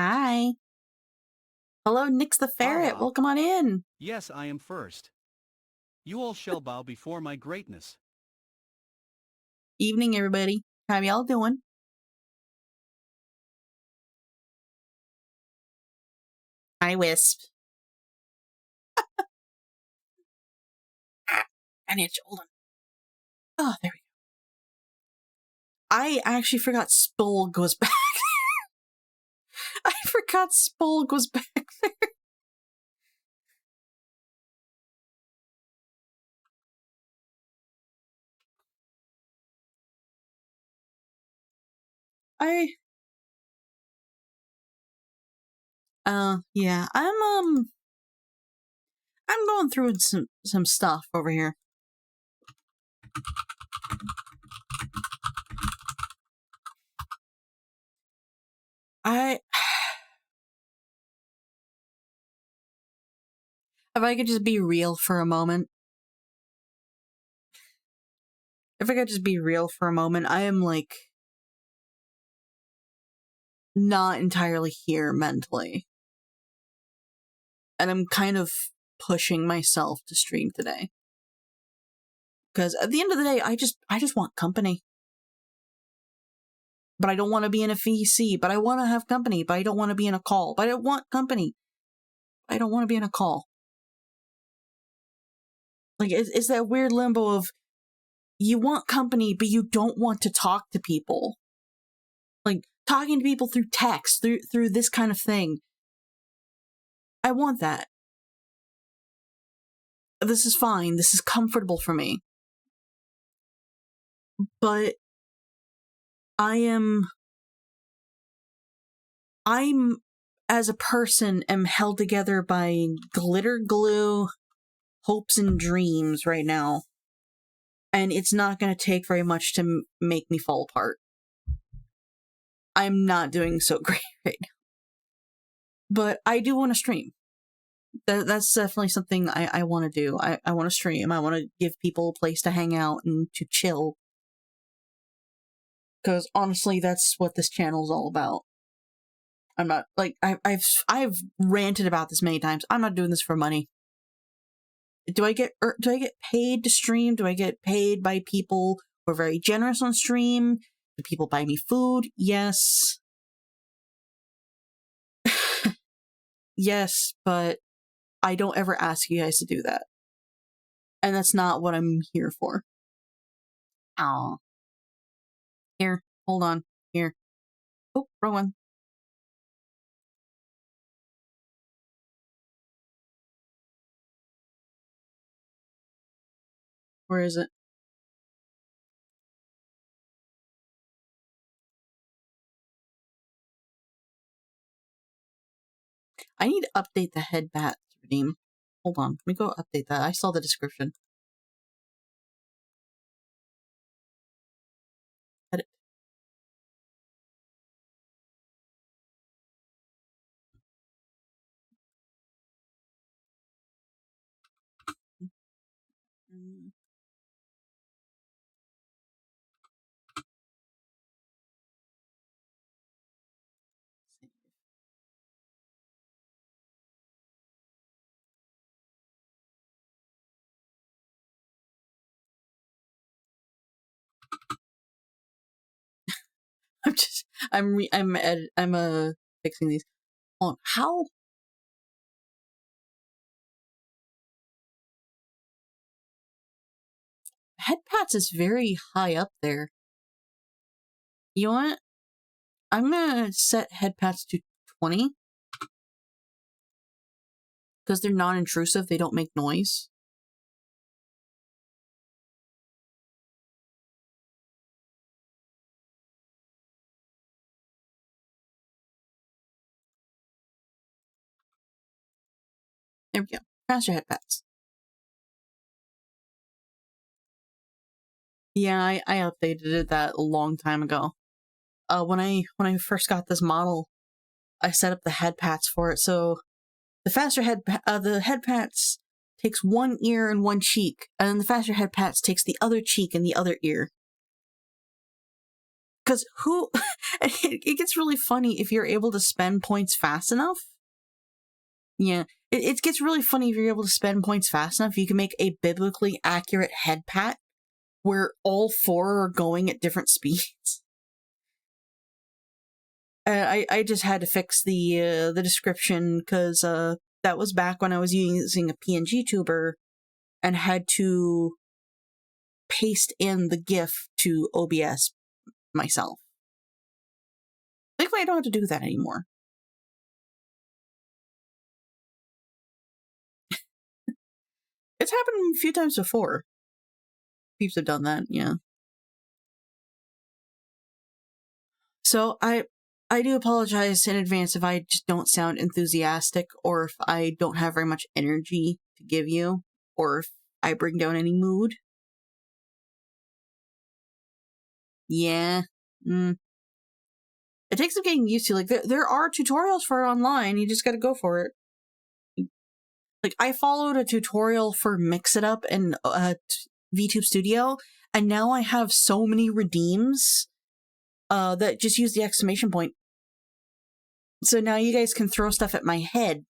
Hi. Hello, Nix the Ferret. Ah, Welcome on in. yes, I am first. You all shall bow before my greatness. Evening, everybody. How y'all doing? Hi, Wisp. I need to hold on. Oh, there we go. I actually forgot Spolg was back. I forgot Spolg was back there. Yeah, I'm going through some stuff over here. If I could just be real for a moment. I am, like, not entirely here mentally. And I'm kind of pushing myself to stream today. Because at the end of the day, I just want company. But I don't want to be in a VC, but I want to have company, but I don't want to be in a call. But I want company. I don't want to be in a call. Like, it's that weird limbo of you want company, but you don't want to talk to people. Like, talking to people through text, through this kind of thing. I want that. This is fine. This is comfortable for me. But I'm, as a person, am held together by glitter glue, hopes and dreams right now. And it's not going to take very much to make me fall apart. I'm not doing so great right now. But I do want to stream. That's definitely something I want to do. I want to stream. I want to give people a place to hang out and to chill. Because honestly, that's what this channel is all about. I'm not, like, I've ranted about this many times. I'm not doing this for money. Do I get paid to stream? Do I get paid by people who are very generous on stream? Do people buy me food? Yes. Yes, but I don't ever ask you guys to do that. And that's not what I'm here for. Aw. Here, hold on. Here. Oh, wrong one. Where is it? I need to update the head bat redeem. Hold on. Let me go update that. I saw the description. Edit. I'm fixing these. Hold on. How? Head pats is very high up there. You know what? I'm gonna set head pats to 20. Because they're non-intrusive, they don't make noise. There we go. Faster head pats. Yeah, I updated that a long time ago. When I first got this model, I set up the head pats for it. So the head pats takes one ear and one cheek, and then the faster head pats takes the other cheek and the other ear. Because who... it gets really funny if you're able to spend points fast enough. Yeah. It gets really funny if you're able to spend points fast enough. You can make a biblically accurate head pat where all four are going at different speeds. I just had to fix the description because that was back when I was using a PNG tuber and had to paste in the GIF to OBS myself. Thankfully, I don't have to do that anymore. It's happened a few times before. Peeps have done that, yeah. So I do apologize in advance if I just don't sound enthusiastic or if I don't have very much energy to give you or if I bring down any mood. Yeah. It takes some getting used to. Like, there are tutorials for it online. You just gotta go for it. Like, I followed a tutorial for Mix It Up in VTube Studio, and now I have so many redeems that just use the exclamation point. So now you guys can throw stuff at my head.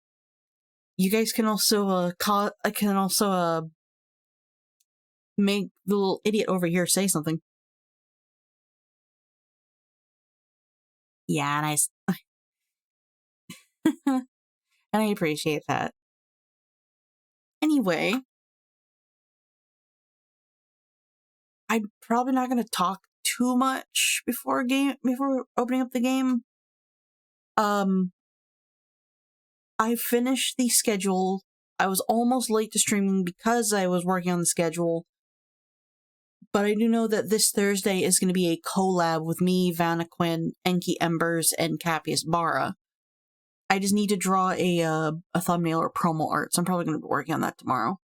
You guys can also make the little idiot over here say something. Yeah, nice. And I appreciate that. Anyway, I'm probably not going to talk too much before opening up the game. I finished the schedule. I was almost late to streaming because I was working on the schedule. But I do know that this Thursday is going to be a collab with me, Vanna Quinn, Enki Embers, and Cappius Bara. I just need to draw a thumbnail or promo art, so I'm probably going to be working on that tomorrow.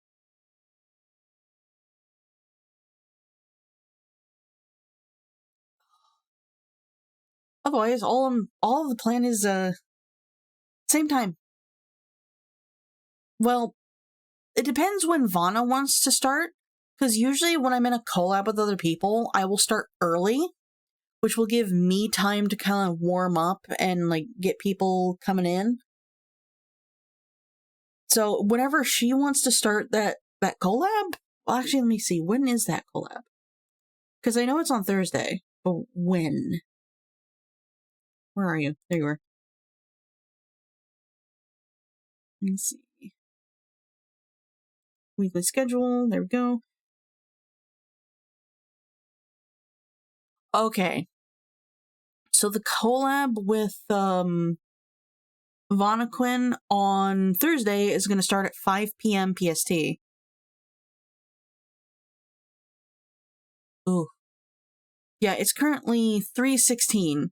Otherwise, all of the plan is same time. Well, it depends when Vanna wants to start, because usually when I'm in a collab with other people, I will start early, which will give me time to kind of warm up and like get people coming in. So whenever she wants to start that collab, well, actually, let me see. When is that collab? Because I know it's on Thursday, but when? Where are you? There you are. Let me see. Weekly schedule. There we go. Okay. So the collab with Vanna Quinn on Thursday is going to start at 5 p.m. PST. Ooh. Yeah, it's currently 3:16.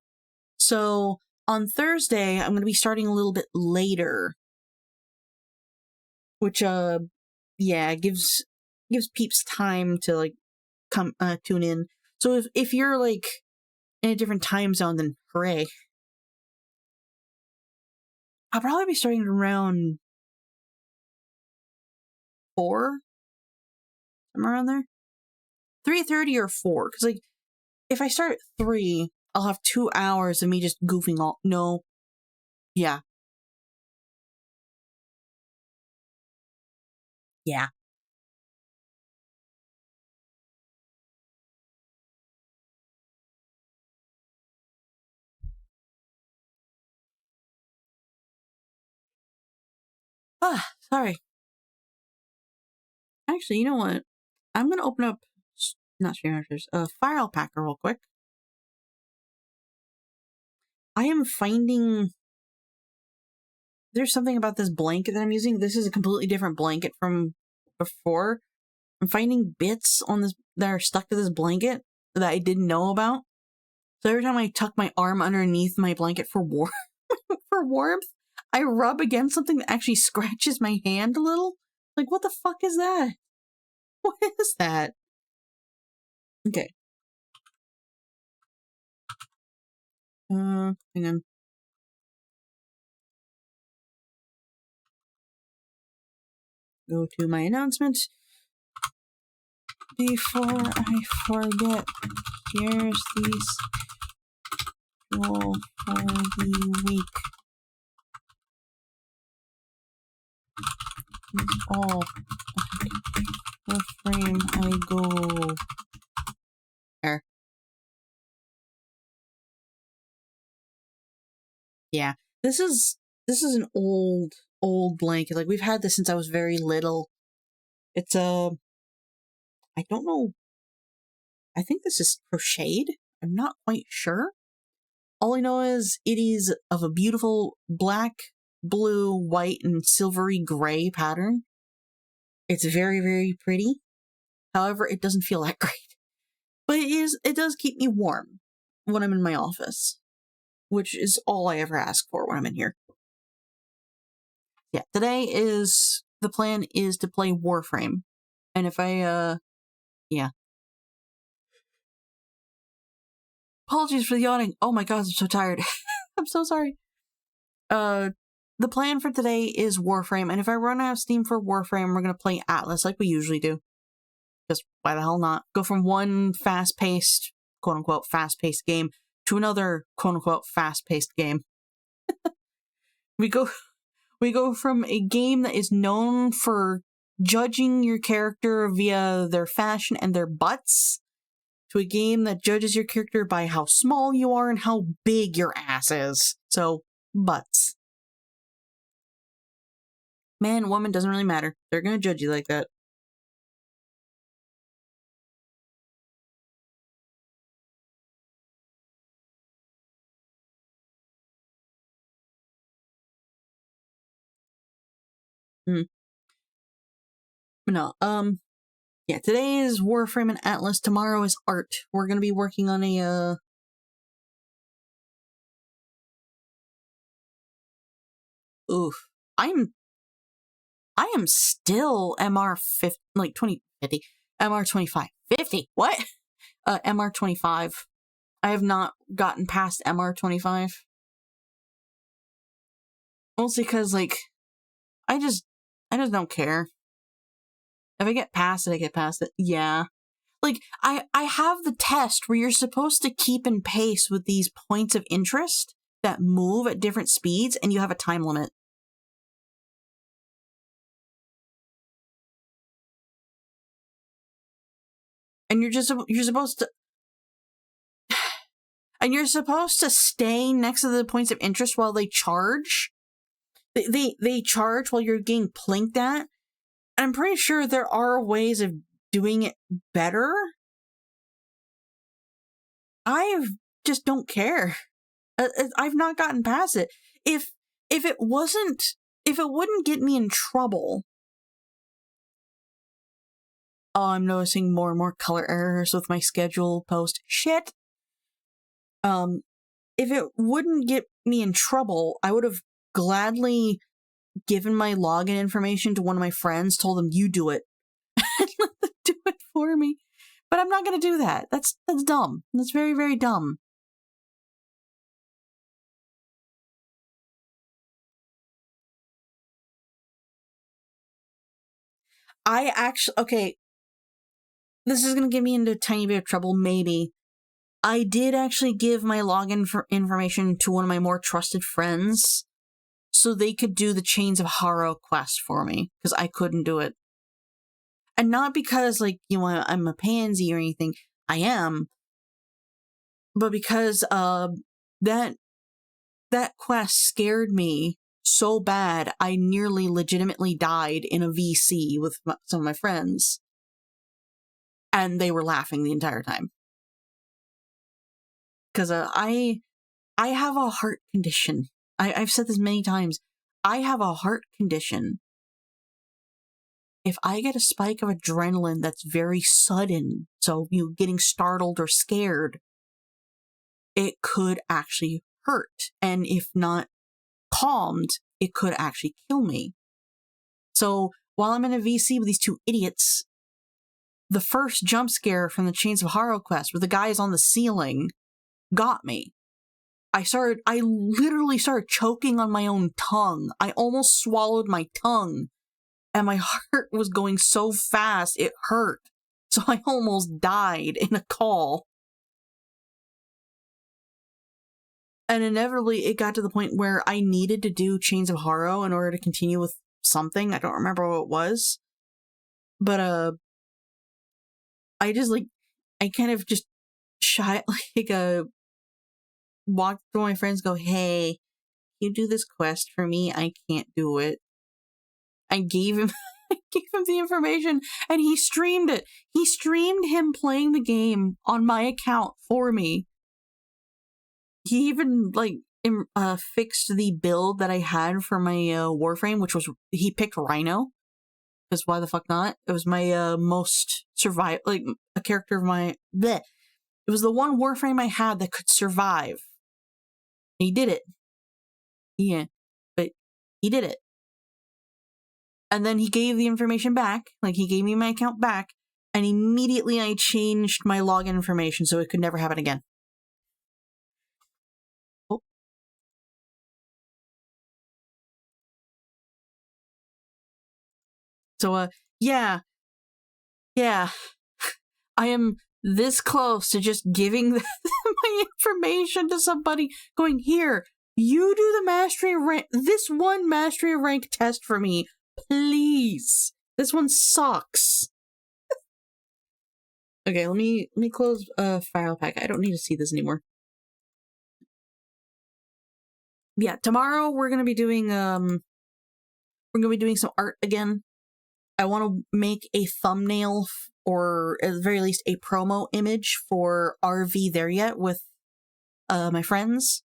So on Thursday, I'm going to be starting a little bit later. Which, yeah, gives peeps time to, like, come, tune in. So if you're, like, in a different time zone, then hooray. I'll probably be starting around 4? Somewhere around there? 3:30 or 4, because, like, if I start at 3, I'll have 2 hours of me just goofing all- No. Yeah. Yeah. Ah, sorry. Actually, you know what? I'm gonna open up, not Stream File Packer real quick. I am finding there's something about this blanket that I'm using. This is a completely different blanket from before. I'm finding bits on this that are stuck to this blanket that I didn't know about. So every time I tuck my arm underneath my blanket for for warmth, I rub against something that actually scratches my hand a little. Like, what the fuck is that? What is that? Okay. Hang on. Go to my announcement. Before I forget, here's these schedule for the week is all Warframe I go. There. Yeah, this is an old blanket. Like, we've had this since I was very little. It's I don't know. I think this is crocheted. I'm not quite sure. All I know is it is of a beautiful black, blue, white, and silvery gray pattern. It's very, very pretty. However, it doesn't feel that great. But it does keep me warm when I'm in my office, which is all I ever ask for when I'm in here. Yeah, the plan is to play Warframe. And if yeah. Apologies for the yawning. Oh my god, I'm so tired. I'm so sorry. The plan for today is Warframe, and if I run out of steam for Warframe, we're gonna play Atlas like we usually do. Because why the hell not? Go from one fast-paced, quote-unquote, fast-paced game to another, quote-unquote, fast-paced game. We go from a game that is known for judging your character via their fashion and their butts to a game that judges your character by how small you are and how big your ass is. So, butts. Man, woman, doesn't really matter. They're gonna judge you like that. No, yeah, today is Warframe and Atlas, tomorrow is art. We're gonna be working on a, oof. I am still MR 50, like 2050, MR 25. 50? What? MR 25. I have not gotten past MR 25. Mostly because, like, I just don't care. If I get past it, I get past it. Yeah. Like, I have the test where you're supposed to keep in pace with these points of interest that move at different speeds, and you have a time limit. And you're supposed to... And you're supposed to stay next to the points of interest while they charge. They charge while you're getting plinked at. And I'm pretty sure there are ways of doing it better. I just don't care. I've not gotten past it. If it wouldn't get me in trouble. Oh, I'm noticing more and more color errors with my schedule post. Shit. If it wouldn't get me in trouble, I would have gladly given my login information to one of my friends, told them, you do it, and let them do it for me. But I'm not going to do that. That's dumb. That's very, very dumb. Okay, this is going to get me into a tiny bit of trouble, maybe. I did actually give my login information to one of my more trusted friends so they could do the Chains of Haro quest for me, because I couldn't do it. And not because, like, you know, I'm a pansy or anything. I am. But because that quest scared me so bad, I nearly legitimately died in a VC with some of my friends. And they were laughing the entire time. Because I have a heart condition. I've said this many times. I have a heart condition. If I get a spike of adrenaline that's very sudden, so you getting startled or scared, it could actually hurt. And if not calmed, it could actually kill me. So while I'm in a VC with these two idiots, the first jump scare from the Chains of Haro quest, where the guy is on the ceiling, got me. I literally started choking on my own tongue. I almost swallowed my tongue. And my heart was going so fast, it hurt. So I almost died in a call. And inevitably, it got to the point where I needed to do Chains of Horror in order to continue with something. I don't remember what it was. But, I just, like, I kind of just walked through my friends, go, hey, you do this quest for me? I can't do it. I gave him the information, and he streamed it. He streamed him playing the game on my account for me. He even, like, fixed the build that I had for my Warframe, which was, he picked Rhino, because why the fuck not? It was my most like, a character of my, bleh. It was the one Warframe I had that could survive. He did it. Yeah, but he did it. And then he gave the information back, like, he gave me my account back, and immediately I changed my login information so it could never happen again. So, yeah. I am this close to just giving my information to somebody, going, here, you do the mastery rank, this one mastery rank test for me, please. This one sucks. Okay, let me close file pack. I don't need to see this anymore. Yeah, tomorrow we're gonna be doing some art again. I want to make a thumbnail, or at the very least a promo image for RV There Yet with my friends.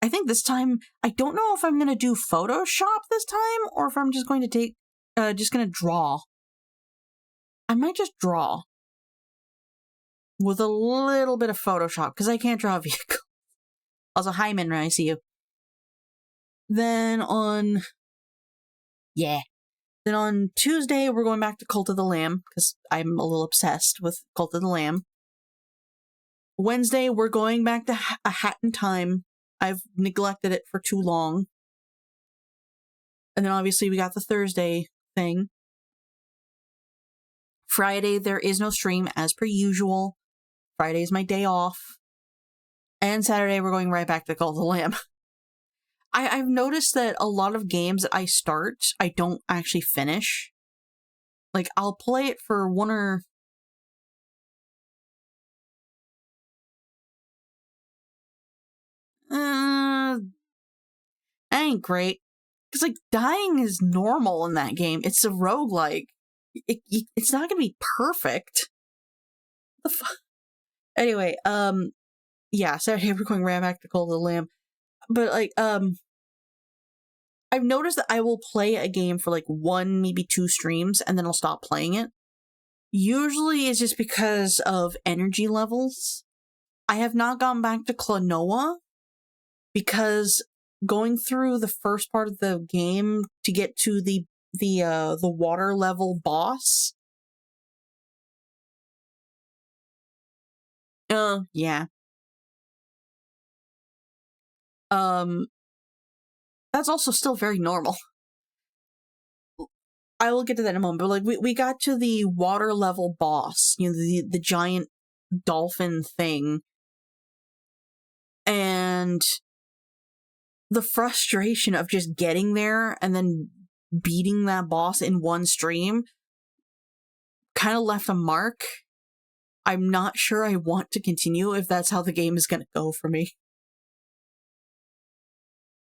I think this time, I don't know if I'm going to do Photoshop this time, or if I'm just going to draw. I might just draw with a little bit of Photoshop, because I can't draw a vehicle. Also, hi Minra, I see you. Then on Tuesday, we're going back to Cult of the Lamb, because I'm a little obsessed with Cult of the Lamb. Wednesday, we're going back to A Hat in Time. I've neglected it for too long. And then obviously we got the Thursday thing. Friday, there is no stream, as per usual. Friday is my day off. And Saturday, we're going right back to Cult of the Lamb. I've noticed that a lot of games that I start, I don't actually finish. Like, I'll play it for one or... that ain't great. Because, like, dying is normal in that game. It's a roguelike. It's not gonna be perfect. The fuck? Anyway, yeah, Saturday we're going right back to Cult of the Lamb. But, like, I've noticed that I will play a game for, like, 1, maybe 2 streams, and then I'll stop playing it. Usually it's just because of energy levels. I have not gone back to Klonoa, because going through the first part of the game to get to the water level boss. Yeah. That's also still very normal. I will get to that in a moment, but, like, we got to the water level boss, you know, the giant dolphin thing. And the frustration of just getting there and then beating that boss in one stream kind of left a mark. I'm not sure I want to continue if that's how the game is going to go for me.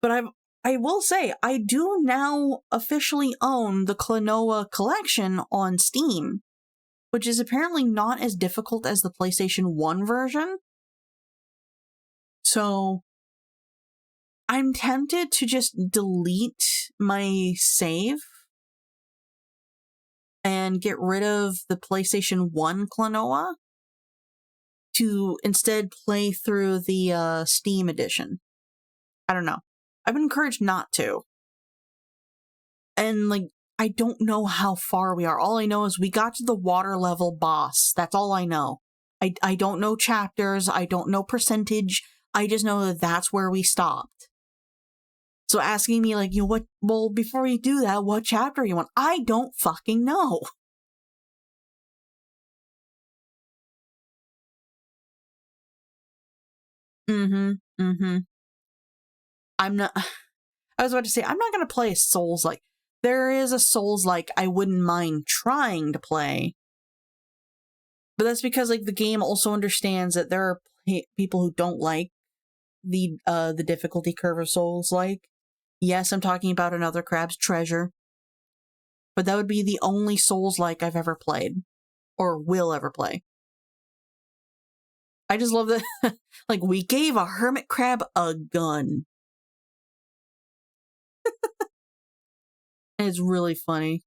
But I will say, I do now officially own the Klonoa collection on Steam, which is apparently not as difficult as the PlayStation 1 version. So I'm tempted to just delete my save and get rid of the PlayStation 1 Klonoa to instead play through the Steam edition. I don't know. I've been encouraged not to. And, like, I don't know how far we are. All I know is we got to the water level boss. That's all I know. I don't know chapters. I don't know percentage. I just know that that's where we stopped. So asking me, like, you know, well, before you do that, what chapter you want? I don't fucking know. I'm not, I was about to say, I'm not going to play a Souls-like. There is a Souls-like I wouldn't mind trying to play. But that's because, like, the game also understands that there are people who don't like the difficulty curve of Souls-like. Yes, I'm talking about Another Crab's Treasure. But that would be the only Souls-like I've ever played. Or will ever play. I just love that, like, we gave a hermit crab a gun. It's really funny.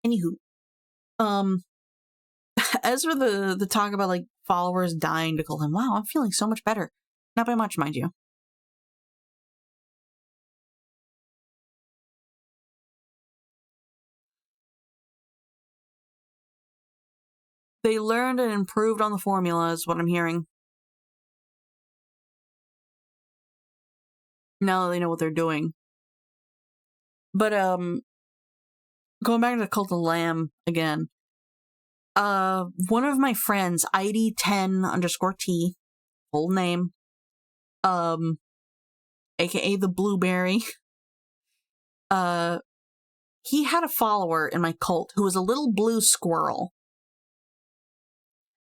Anywho, as for the talk about, like, followers dying to kill him, wow, I'm feeling so much better. Not by much, mind you. They learned and improved on the formula is what I'm hearing. Now that they know what they're doing. But, going back to the Cult of Lamb again. One of my friends, ID10_T, full name, aka the Blueberry, he had a follower in my cult who was a little blue squirrel.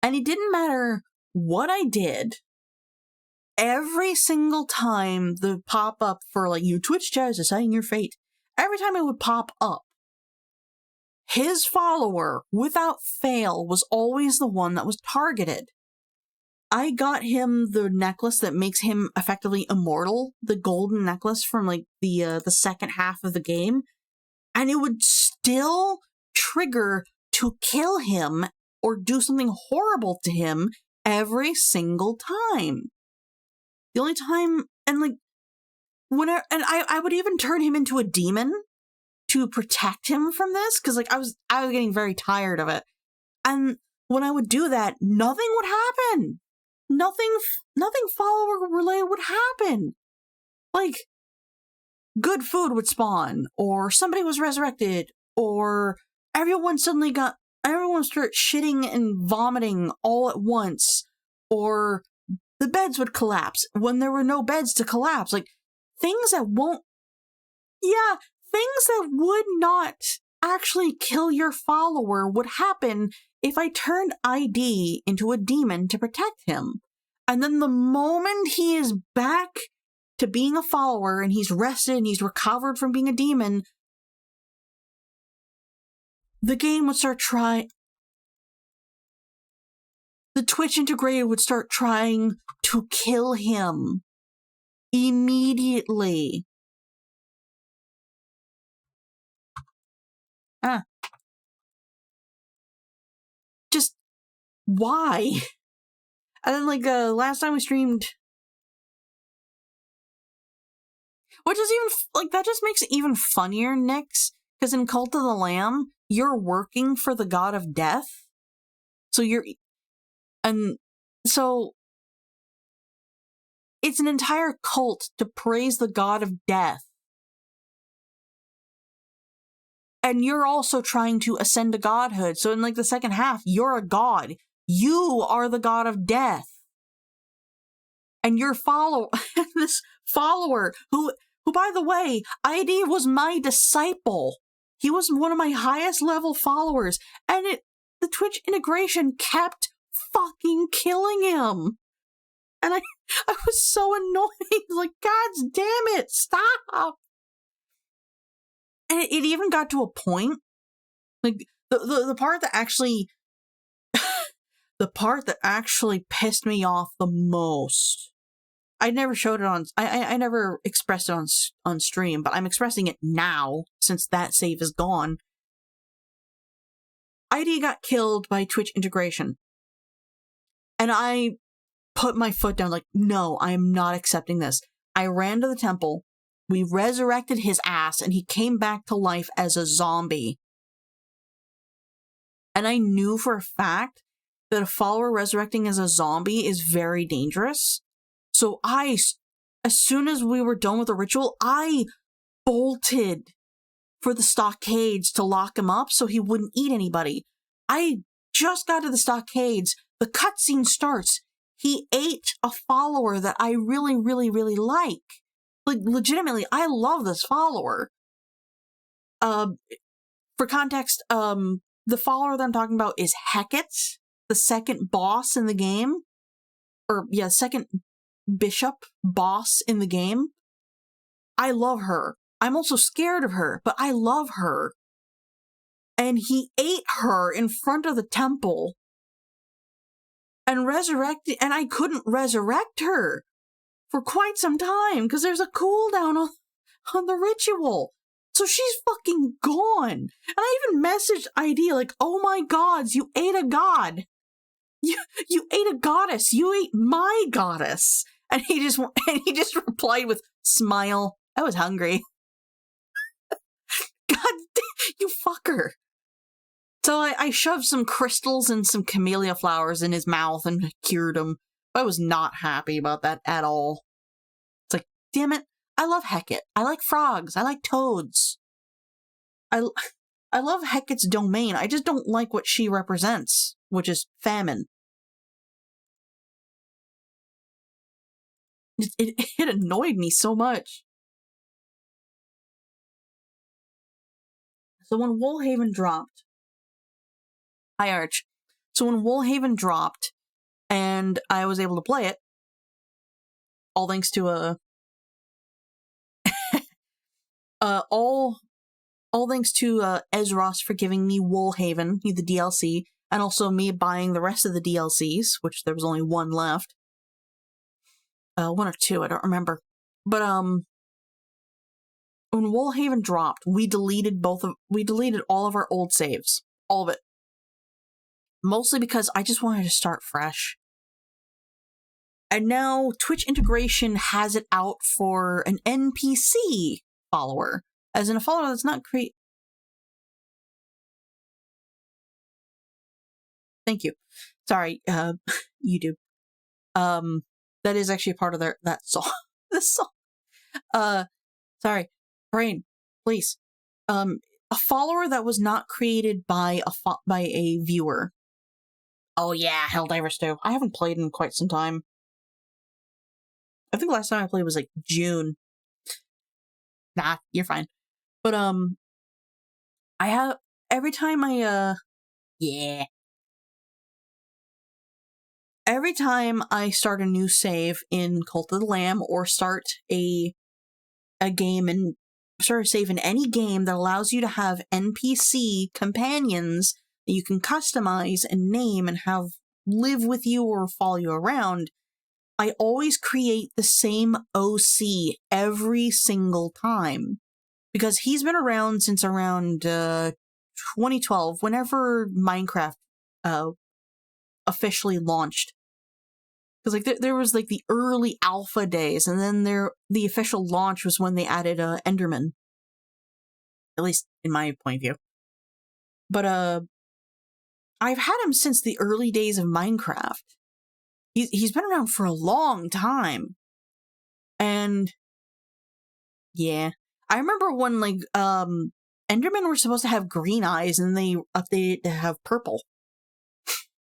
And it didn't matter what I did, every single time the pop up for, like, you Twitch chat is deciding your fate, every time it would pop up, his follower, without fail, was always the one that was targeted. I got him the necklace that makes him effectively immortal, the golden necklace from, like, the second half of the game, and it would still trigger to kill him or do something horrible to him every single time. The only time, and, like, whenever, and I would even turn him into a demon to protect him from this, because, like, I was getting very tired of it. And when I would do that, nothing would happen. Nothing follower related would happen. Like, good food would spawn, or somebody was resurrected, or everyone started shitting and vomiting all at once, or the beds would collapse when there were no beds to collapse. Like, things that would not actually kill your follower would happen if I turned ID into a demon to protect him. And then the moment he is back to being a follower and he's rested and he's recovered from being a demon, the game would start the Twitch integrator would start trying to kill him immediately. Just why? And then, like, last time we streamed, which is even, like, that just makes it even funnier, Nyx, because in Cult of the Lamb, you're working for the god of death. So it's an entire cult to praise the god of death. And you're also trying to ascend to godhood. So in, like, the second half, you're a god. You are the god of death. And your this follower, who by the way, ID was my disciple. He was one of my highest level followers. And the Twitch integration kept fucking killing him. And I was so annoyed. Like, God damn it, stop. And it even got to a point, like, the part that actually the part that actually pissed me off the most. I never showed it on, I never expressed it on stream, but I'm expressing it now since that save is gone. ID got killed by Twitch integration. And I put my foot down, like, no, I am not accepting this. I ran to the temple. We resurrected his ass, and he came back to life as a zombie. And I knew for a fact that a follower resurrecting as a zombie is very dangerous. So as soon as we were done with the ritual, I bolted for the stockades to lock him up so he wouldn't eat anybody. I just got to the stockades, the cutscene starts. He ate a follower that I really, really, really like. Like, legitimately, I love this follower. For context, the follower that I'm talking about is Hecate, the second boss in the game. Or, yeah, second bishop boss in the game. I love her. I'm also scared of her, but I love her. And he ate her in front of the temple and resurrected, and I couldn't resurrect her for quite some time because there's a cooldown on the ritual. So she's fucking gone. And I even messaged ID like, oh my gods, you ate a god. You ate a goddess. You ate my goddess. And he just replied with smile. I was hungry. God, you fucker. So I shoved some crystals and some camellia flowers in his mouth and cured him. I was not happy about that at all. It's like, damn it, I love Hecate. I like frogs. I like toads. I love Hecate's domain. I just don't like what she represents, which is famine. It annoyed me so much. So when Woolhaven dropped, hi Arch. So when Woolhaven dropped, and I was able to play it, all thanks to all thanks to Ezros for giving me Woolhaven, the DLC, and also me buying the rest of the DLCs, which there was only one left. One or two, I don't remember. But when Woolhaven dropped, we deleted all of our old saves. All of it. Mostly because I just wanted to start fresh. And now Twitch integration has it out for an NPC follower. As in a follower that's not Thank you. Sorry, YouTube. That is actually a part of that song. This song. Sorry. Brain, please. A follower that was not created by a viewer. Oh yeah, Helldivers 2. I haven't played in quite some time. I think the last time I played was like June. Nah, you're fine. But I have every time I start a new save in Cult of the Lamb or start a game and start a save in any game that allows you to have NPC companions that you can customize and name and have live with you or follow you around, I always create the same OC every single time. Because he's been around since around 2012, whenever Minecraft officially launched. Because like there was like the early alpha days, and then the official launch was when they added Enderman. At least in my point of view. But I've had him since the early days of Minecraft. He's been around for a long time. And yeah. I remember when like Endermen were supposed to have green eyes and they updated to have purple.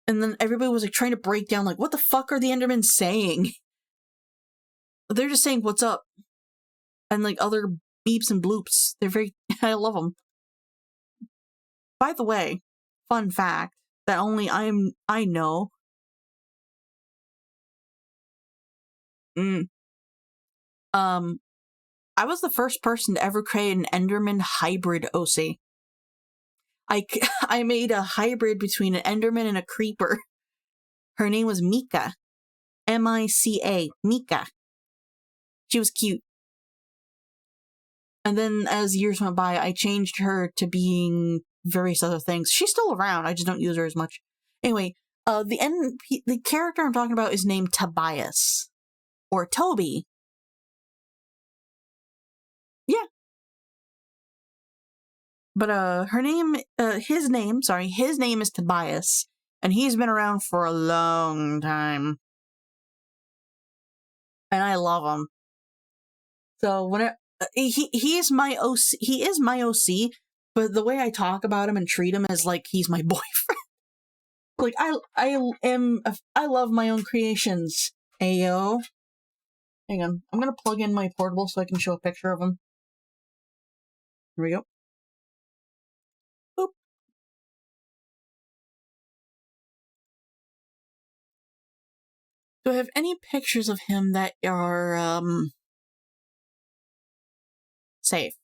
And then everybody was like trying to break down like, what the fuck are the Endermen saying? They're just saying what's up. And like other beeps and bloops. They're very I love them. By the way, fun fact that only I know. I was the first person to ever create an Enderman hybrid OC. I made a hybrid between an Enderman and a creeper. Her name was Mika. M-I-C-A. Mika. She was cute. And then as years went by, I changed her to being various other things. She's still around, I just don't use her as much. Anyway, the character I'm talking about is named Tobias. Or Toby. Yeah. But his name is Tobias, and he's been around for a long time. And I love him. So when he is my OC, but the way I talk about him and treat him is like he's my boyfriend. Like, I love my own creations. Ayo. Hang on. I'm gonna plug in my portable so I can show a picture of him. Here we go. Boop. Do I have any pictures of him that are, safe?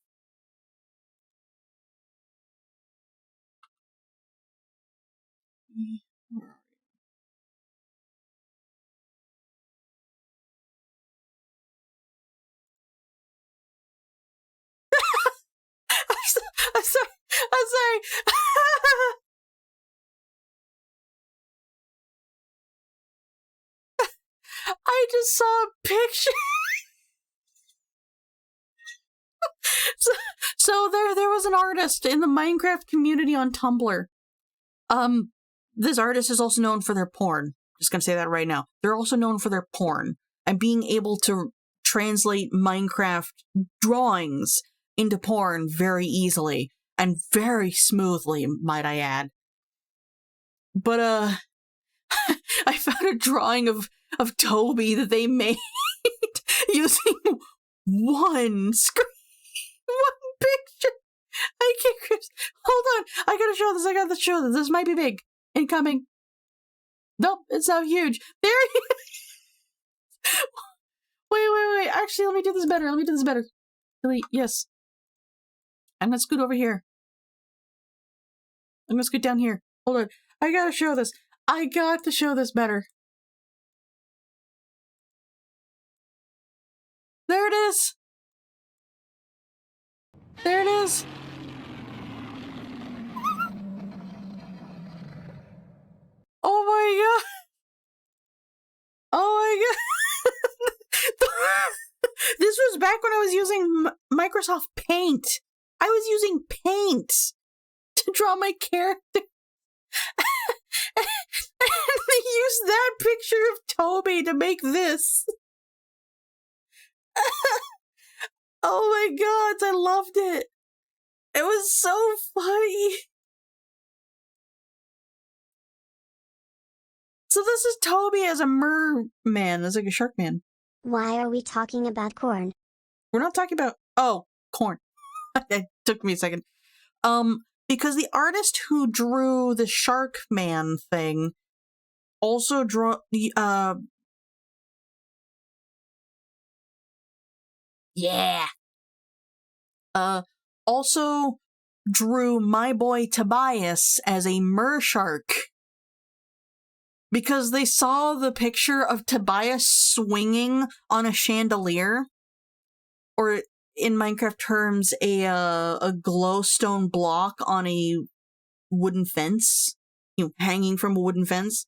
I'm sorry. I'm sorry. I just saw a picture. so there was an artist in the Minecraft community on Tumblr. This artist is also known for their porn. Just gonna say that right now. They're also known for their porn and being able to translate Minecraft drawings into porn very easily and very smoothly, might I add. But I found a drawing of Toby that they made using one screen, one picture. I can't. Hold on, I gotta show this. I gotta show this. This might be big. Incoming. Nope, it's not huge. There he is. Wait. Actually, let me do this better. Delete. Yes. I'm gonna scoot over here. I'm gonna scoot down here. Hold on. I gotta show this. I got to show this better. There it is. There it is. Oh my god. Oh my god. This was back when I was using Microsoft Paint. I was using Paint to draw my character. And they used that picture of Toby to make this. Oh my god, I loved it. It was so funny. So this is Toby as a merman, as like a shark man. Why are we talking about corn? We're not talking about corn. It took me a second. Because the artist who drew the shark man thing also drew also drew my boy Tobias as a mershark. Because they saw the picture of Tobias swinging on a chandelier, or in Minecraft terms, a glowstone block on a wooden fence, hanging from a wooden fence,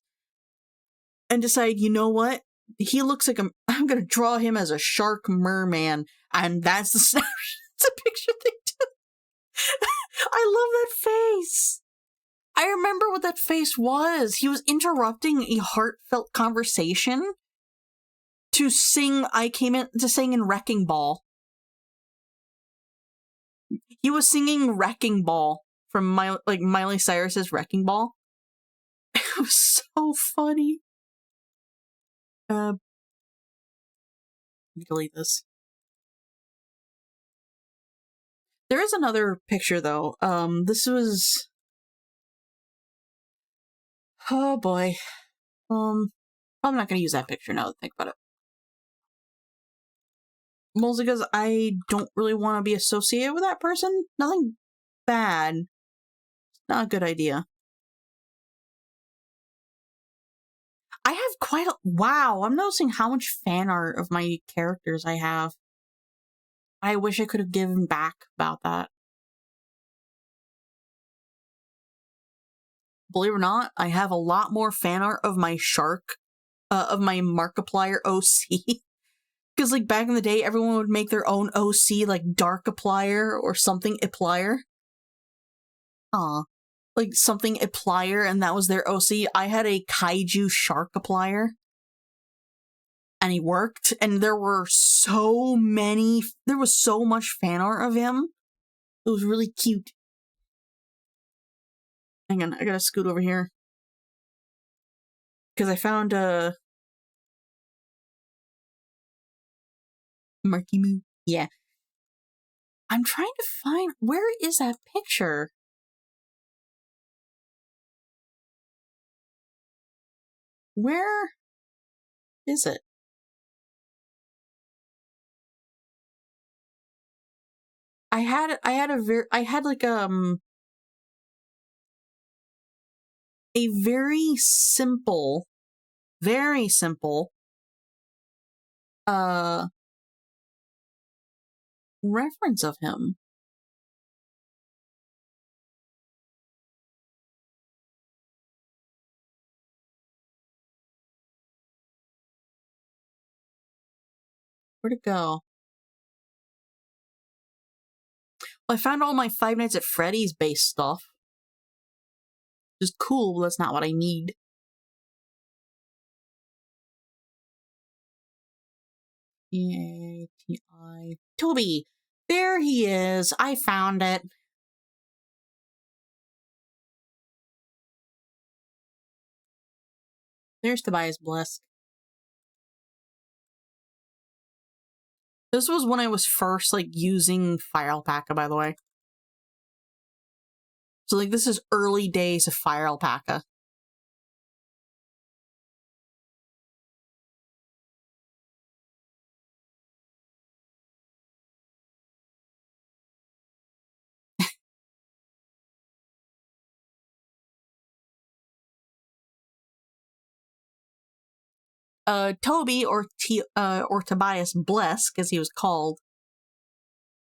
and decide, you know what? He looks like I'm gonna draw him as a shark merman, and that's the that's a picture they took. I love that face. I remember what that face was. He was interrupting a heartfelt conversation to sing I Came In to sing in Wrecking Ball. He was singing Wrecking Ball from Miley Cyrus's Wrecking Ball. It was so funny. Delete this. There is another picture though. This was, oh boy. I'm not gonna use that picture now that I think about it. Mostly because I don't really want to be associated with that person. Nothing bad. Not a good idea. I have quite a... Wow, I'm noticing how much fan art of my characters I have. I wish I could have given back about that. Believe it or not, I have a lot more fan art of my shark, of my Markiplier OC. Because, like, back in the day, everyone would make their own OC, like Darkiplier or something Iplier. Like, something Iplier, and that was their OC. I had a Kaiju Sharkiplier. And he worked, and there was so much fan art of him. It was really cute. Hang on, I gotta scoot over here. because I found a Marky Moo. Yeah. I'm trying to find, where is that picture? Where is it? I had like a very simple reference of him. Where'd it go? Well, I found all my Five Nights at Freddy's based stuff. Which is cool, but that's not what I need. E-A-T-I. Toby! There he is! I found it! There's Tobias Blisk. This was when I was first, like, using Fire Alpaca, by the way. So, like, this is early days of Fire Alpaca. Toby, or Tobias Blisk, as he was called,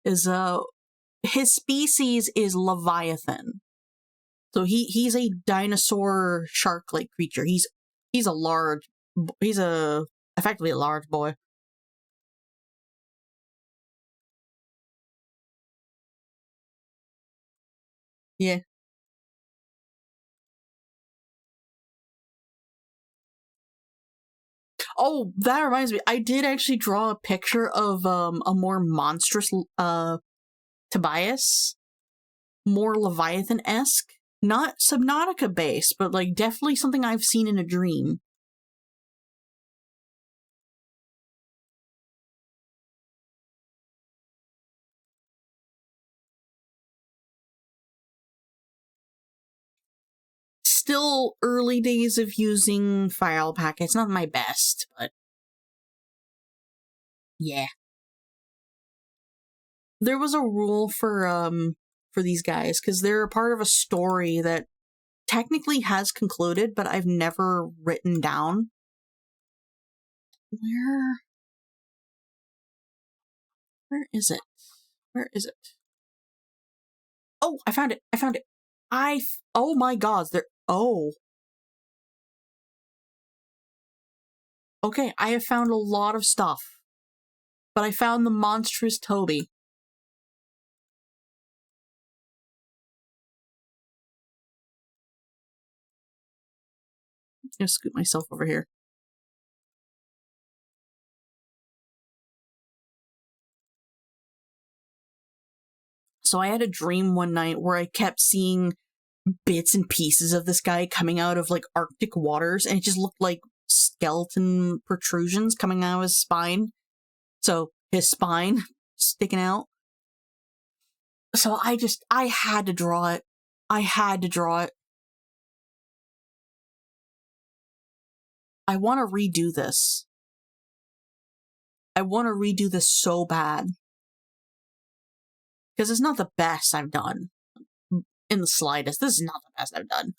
is, his species is Leviathan. So he's a dinosaur shark-like creature. He's effectively a large boy. Yeah. Oh, that reminds me. I did actually draw a picture of a more monstrous Tobias, more Leviathan-esque. Not Subnautica based, but like definitely something I've seen in a dream. Still early days of using Fire Alpaca. It's not my best, but yeah. There was a rule for these guys, because they're a part of a story that technically has concluded, but I've never written down. Where is it? Where is it? Oh, I found it. I found it. Oh my god, okay, I have found a lot of stuff. But I found the monstrous Toby. I'm gonna scoot myself over here. So I had a dream one night where I kept seeing bits and pieces of this guy coming out of like Arctic waters, and it just looked like skeleton protrusions coming out of his spine. So his spine sticking out. So I had to draw it. I had to draw it. I want to redo this. I want to redo this so bad. Because it's not the best I've done. In the slightest. This is not the best I've done.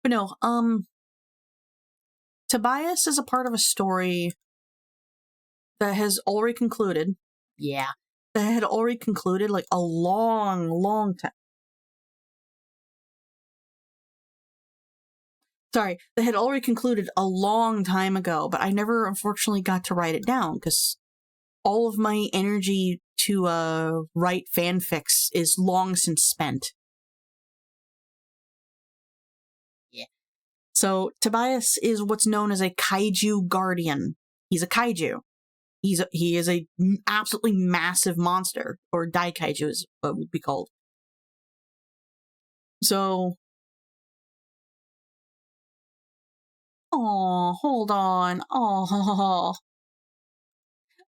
But no, Tobias is a part of a story that has already concluded. Yeah. That had already concluded like a long, long time. Sorry, that had already concluded a long time ago, but I never unfortunately got to write it down because all of my energy to write fanfics is long since spent. Yeah. So Tobias is what's known as a kaiju guardian. He's a kaiju. He is a absolutely massive monster, or daikaiju is what would be called. So, oh, hold on. Oh,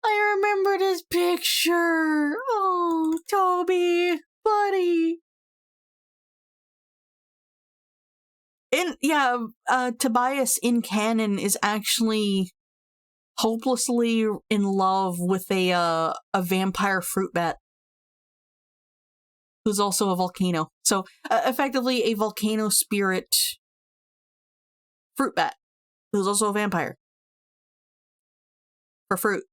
I remember this picture. Oh, Toby, buddy. Tobias in canon is actually hopelessly in love with a vampire fruit bat who's also a volcano. So, effectively a volcano spirit fruit bat who's also a vampire for fruit.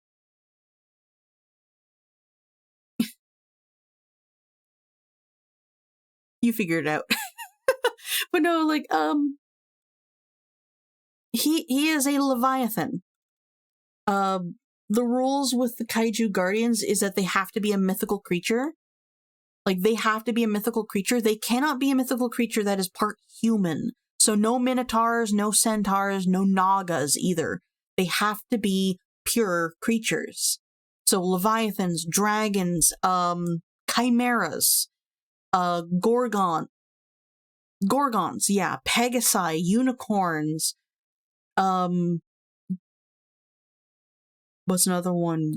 You figured it out. But no, like, he is a Leviathan. The rules with the Kaiju Guardians is that they have to be a mythical creature. Like, they have to be a mythical creature. They cannot be a mythical creature that is part human. So no Minotaurs, no Centaurs, no Nagas either. They have to be pure creatures. So Leviathans, dragons, chimeras, gorgons, yeah, Pegasi, unicorns, what's another one?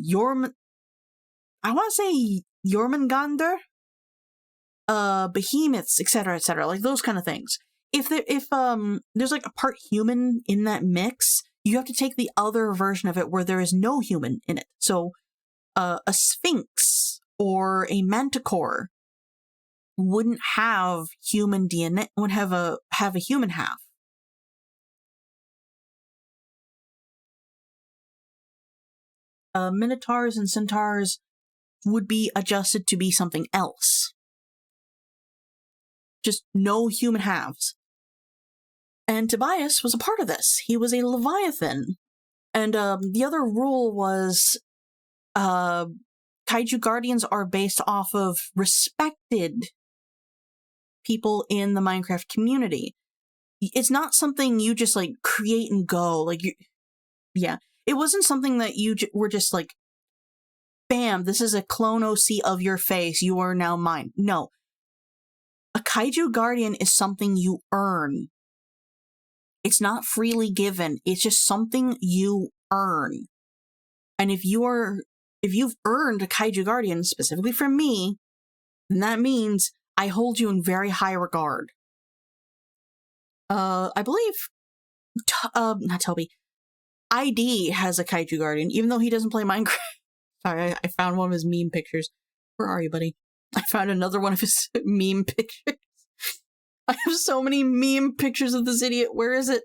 I want to say Jormungandr, behemoths, etc., etc., like those kind of things. If there's like a part human in that mix, you have to take the other version of it where there is no human in it. So, a sphinx or a manticore wouldn't have human DNA, would have a human half. Minotaurs and centaurs would be adjusted to be something else. Just no human halves. And Tobias was a part of this. He was a Leviathan. And the other rule was Kaiju Guardians are based off of respected people in the Minecraft community. It's not something you just like create and go. Like, yeah. It wasn't something that you were just like, bam, this is a clone OC of your face. You are now mine. No. A Kaiju Guardian is something you earn. It's not freely given. It's just something you earn. And if you've earned a Kaiju Guardian, specifically from me, then that means I hold you in very high regard. I believe, not Toby, ID has a Kaiju Guardian, even though he doesn't play Minecraft. Sorry, I found one of his meme pictures. Where are you, buddy? I found another one of his meme pictures. I have so many meme pictures of this idiot. Where is it?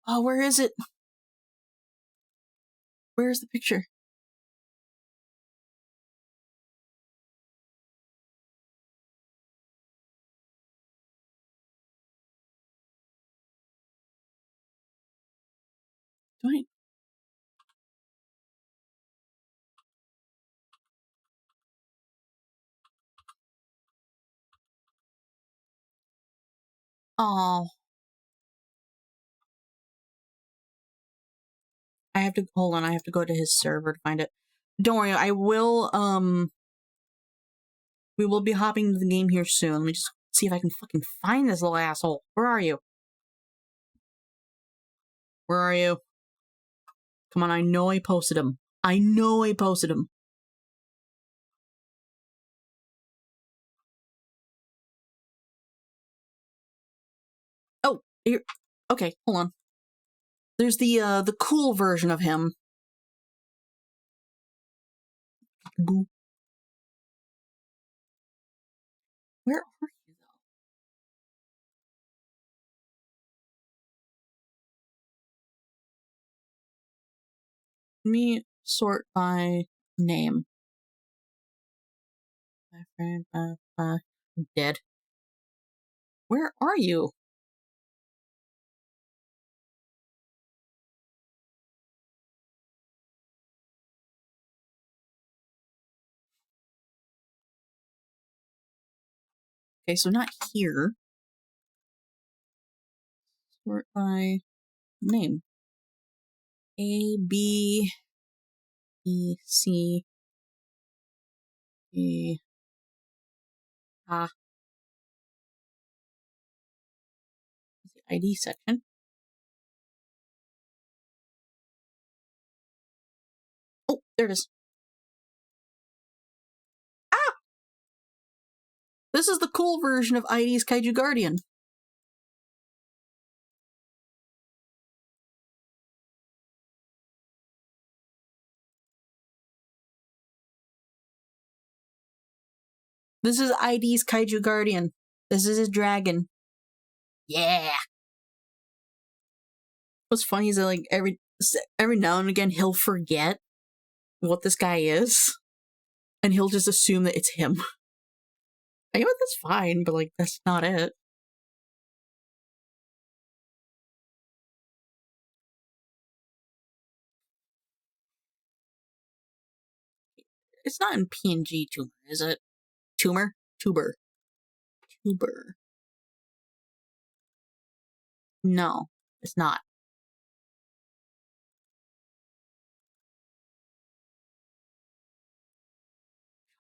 Oh, where is it? Where's the picture? Do I? Oh. I have to, hold on, I have to go to his server to find it. Don't worry, I will, we will be hopping into the game here soon. Let me just see if I can fucking find this little asshole. Where are you? Where are you? Come on, I know I posted him. I know I posted him. Oh, here. Okay, hold on. There's the cool version of him. Boo. Where are you, though? Let me sort by name. My friend, dead. Where are you? Okay, so not here. Sort by name. A, B, E C E A. The ID section. Oh, there it is. Ah! This is the cool version of ID's Kaiju Guardian. This is ID's Kaiju Guardian. This is his dragon. Yeah! What's funny is that, like, every now and again he'll forget what this guy is, and he'll just assume that it's him. I know that's fine, but, like, that's not it. It's not in PNG tumor, is it? Tumor? Tuber. Tuber. No, it's not.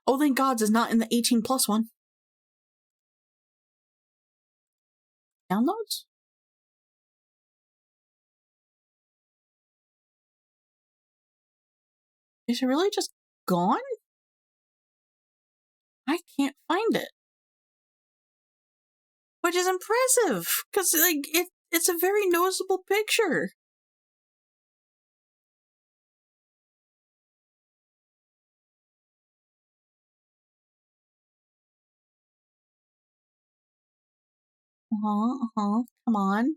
Oh, thank God it's not in the 18+ one. Downloads? Is it really just gone? I can't find it. Which is impressive, because, like, it's a very noticeable picture. Come on.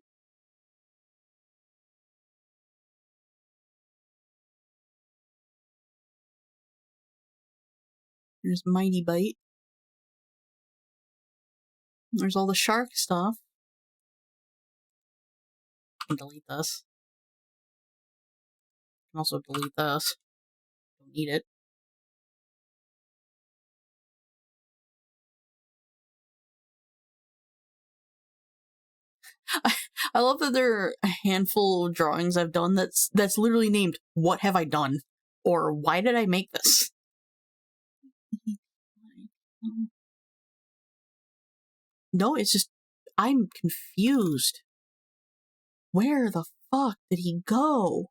There's Mighty Bite. There's all the shark stuff. I can delete this. I can also delete this. Don't need it. I love that there are a handful of drawings I've done that's literally named "What have I done?" or "Why did I make this?" No, it's just I'm confused. Where the fuck did he go?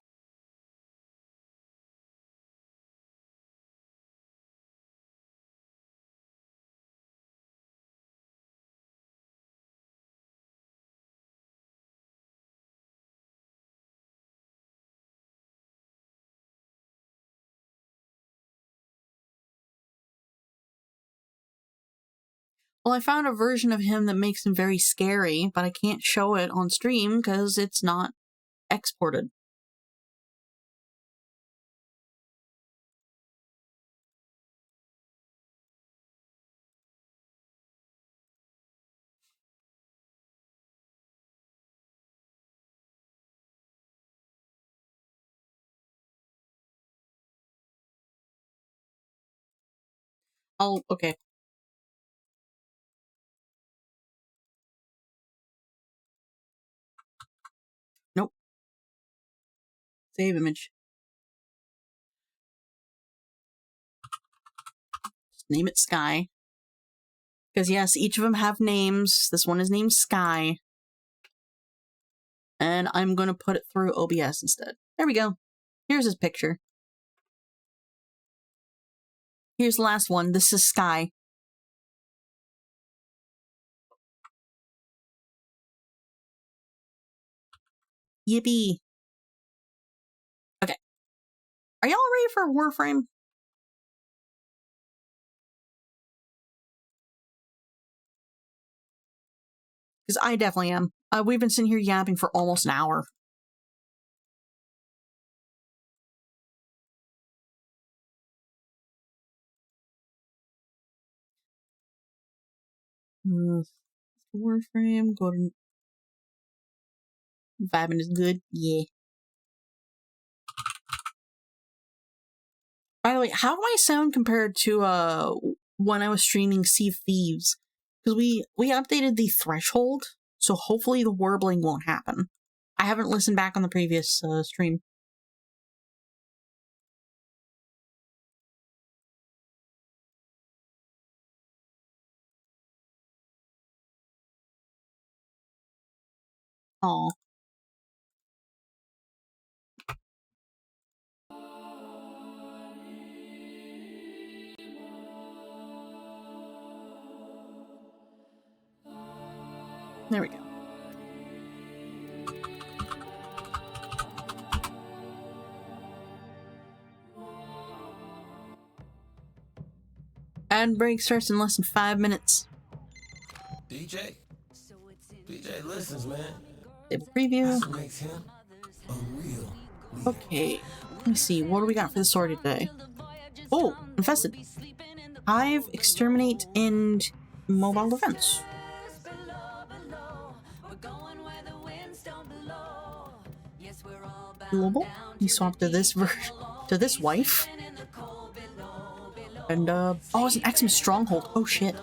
Well, I found a version of him that makes him very scary, but I can't show it on stream because it's not exported. Okay. Nope. Save image. Just name it Sky. Because yes, each of them have names. This one is named Sky. And I'm going to put it through OBS instead. There we go. Here's his picture. Here's the last one. This is Sky. Yippee. Okay. Are y'all ready for Warframe? Because I definitely am. We've been sitting here yapping for almost an hour. Warframe, go to... Vibing is good? Yeah. By the way, how do I sound compared to when I was streaming Sea of Thieves? Because we updated the threshold, so hopefully the warbling won't happen. I haven't listened back on the previous stream. Oh. There we go. Ad break starts in less than 5 minutes. DJ listens, man. Table preview. That's what makes him a real leader. Okay. Let me see. What do we got for the story today? Oh, infested. Hive, exterminate, and mobile defense. Global. We swapped to this to this wife. And oh, it's an Xmas stronghold. Oh shit.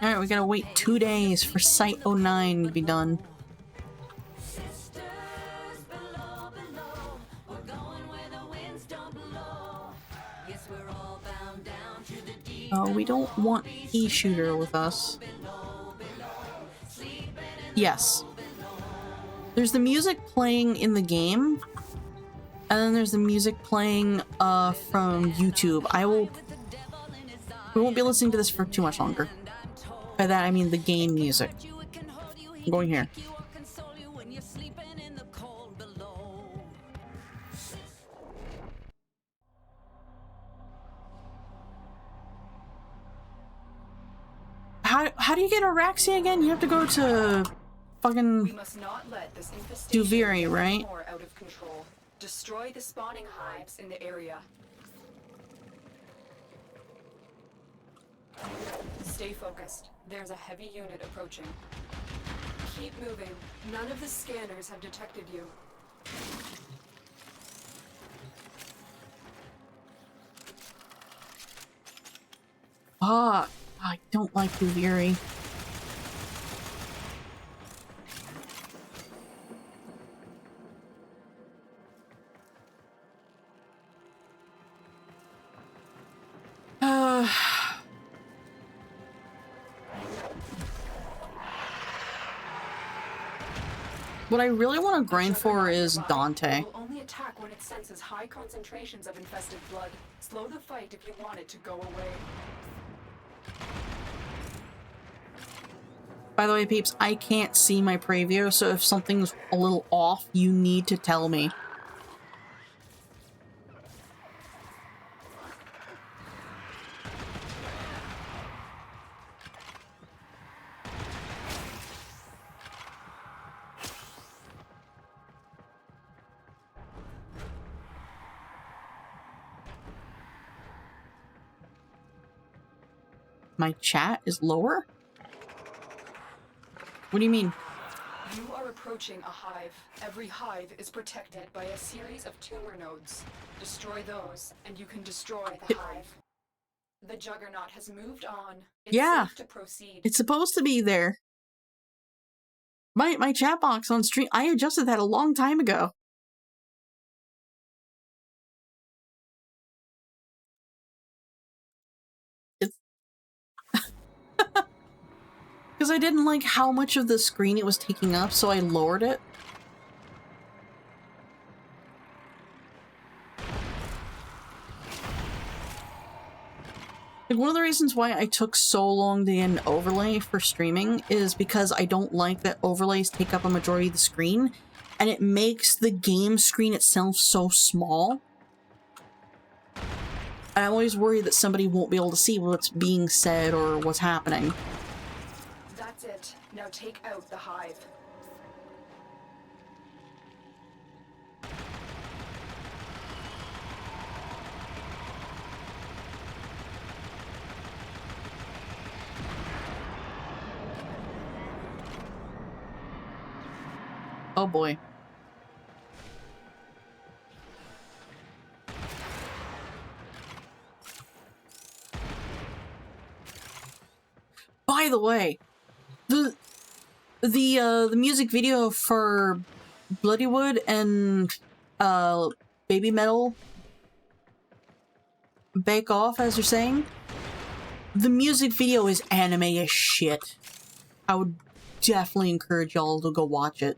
Alright, we gotta wait 2 days for Site 09 to be done. Oh, we don't want E-shooter with us. Yes. There's the music playing in the game, and then there's the music playing from YouTube. We won't be listening to this for too much longer. By that I mean the game music. I'm going here. How do you get Araxia again? You have to go to fucking Duviri, right? Out of control. Destroy the spawning hives in the area. Stay focused. There's a heavy unit approaching. Keep moving. None of the scanners have detected you. Fuck. I don't like Duviri. What I really want to grind for is Dante. Will only attack when it senses high concentrations of infested blood. Slow the fight if you want it to go away. By the way, peeps, I can't see my preview, so if something's a little off, you need to tell me. My chat is lower? What do you mean? You are approaching a hive. Every hive is protected by a series of tumor nodes. Destroy those, and you can destroy the hive. The Juggernaut has moved on. It's safe to proceed. It's supposed to be there. My chat box on stream, I adjusted that a long time ago. Because I didn't like how much of the screen it was taking up, so I lowered it. Like, one of the reasons why I took so long to get an overlay for streaming is because I don't like that overlays take up a majority of the screen, and it makes the game screen itself so small. And I'm always worried that somebody won't be able to see what's being said or what's happening. That's it. Now take out the hive. Oh boy. By the way, the music video for Bloodywood and Baby Metal Bake Off, as you're saying, the music video is anime as shit. I would definitely encourage y'all to go watch it.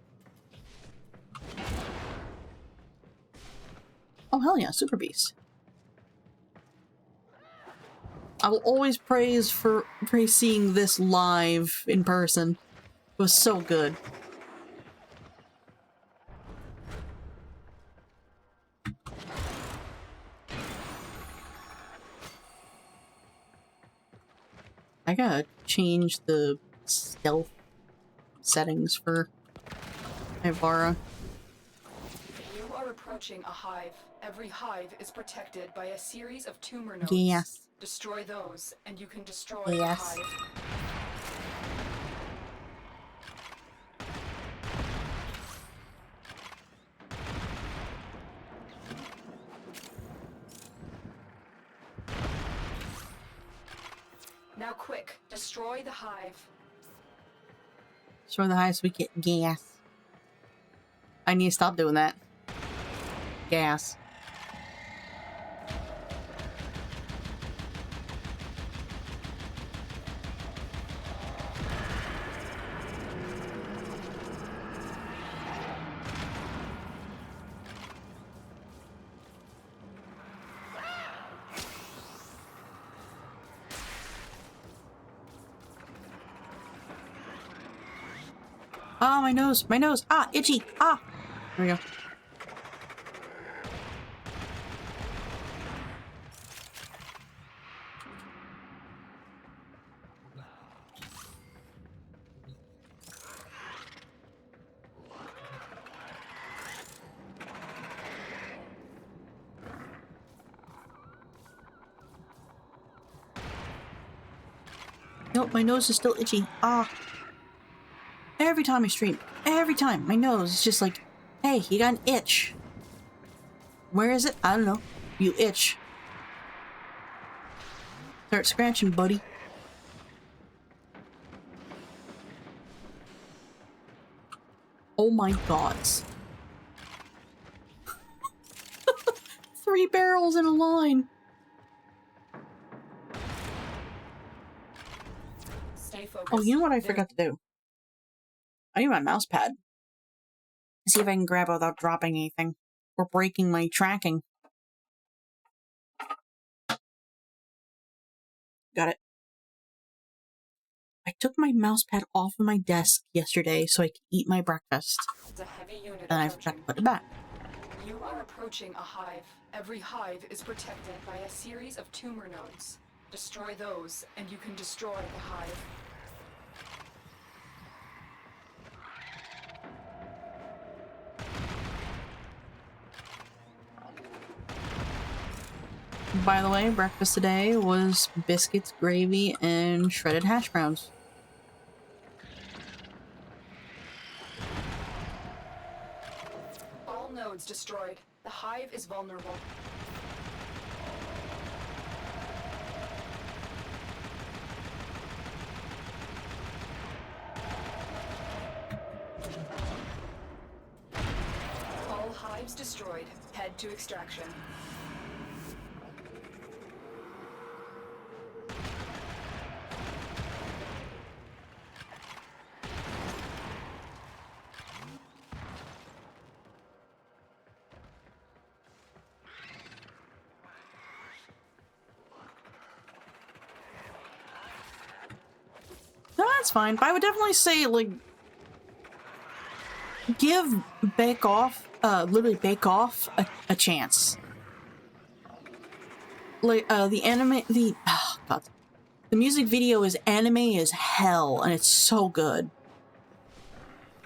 Oh hell yeah, Super Beast. I will always praise seeing this live in person. It was so good. I gotta change the stealth settings for Ivara. You are approaching a hive. Every hive is protected by a series of tumor nodes. Yes. Destroy those, and you can destroy Yes. the hive. Now quick, destroy the hive. Destroy the highest we get gas. I need to stop doing that. Gas. Ah, my nose, my nose. Ah, itchy. Ah. There we go. Nope, my nose is still itchy. Ah. Every time I stream, every time, my nose is just like, hey, you got an itch. Where is it? I don't know. You itch. Start scratching, buddy. Oh my gods. 3 barrels in a line. Stay focused. Oh, you know what I forgot to do? I need my mouse pad. See if I can grab it without dropping anything. Or breaking my tracking. Got it. I took my mouse pad off of my desk yesterday so I could eat my breakfast. It's a heavy unit And I approaching. forgot to put it back. You are approaching a hive. Every hive is protected by a series of tumor nodes. Destroy those, and you can destroy the hive. By the way, breakfast today was biscuits, gravy, and shredded hash browns. All nodes destroyed. The hive is vulnerable. All hives destroyed. Head to extraction. No, that's fine. But I would definitely say, like, give Bake Off, literally Bake Off a chance. Like, oh god. The music video is anime as hell, and it's so good.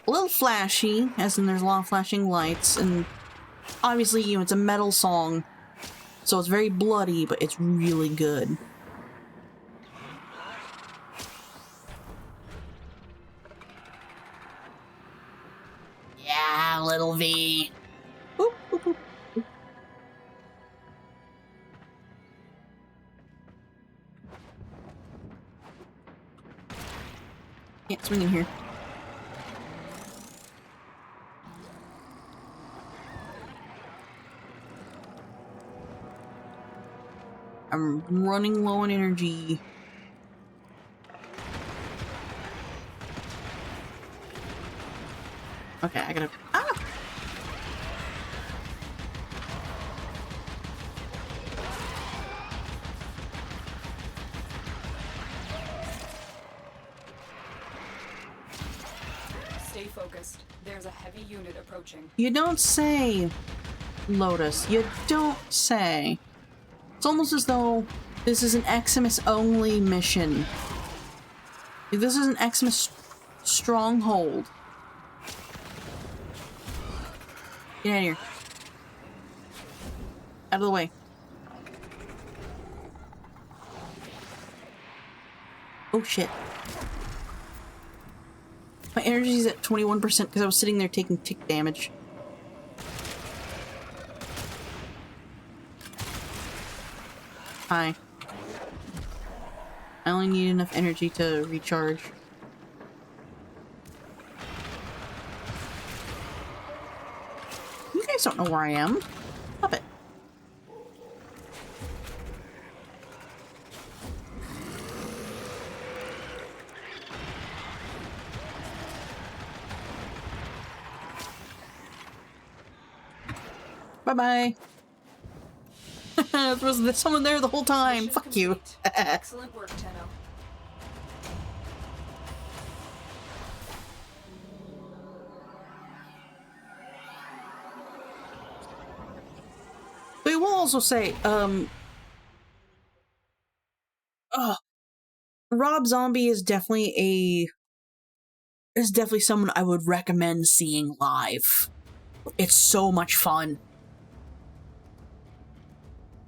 A little flashy, as in there's a lot of flashing lights, and obviously, you know, it's a metal song, so it's very bloody, but it's really good. Yeah, little V. Boop, boop, boop, boop. Can't swing in here. I'm running low on energy. Okay, I gotta... Ah! Stay focused. There's a heavy unit approaching. You don't say, Lotus. You don't say. It's almost as though this is an Eximus-only mission. This is an Eximus stronghold. Get out of here. Out of the way. Oh shit. My energy's at 21% because I was sitting there taking tick damage. Hi. I only need enough energy to recharge. You guys don't know where I am. Stop it. Bye-bye. There was someone there the whole time. Mission Fuck you. complete. Excellent work, Tenno. We will also say, Rob Zombie is definitely someone I would recommend seeing live. It's so much fun.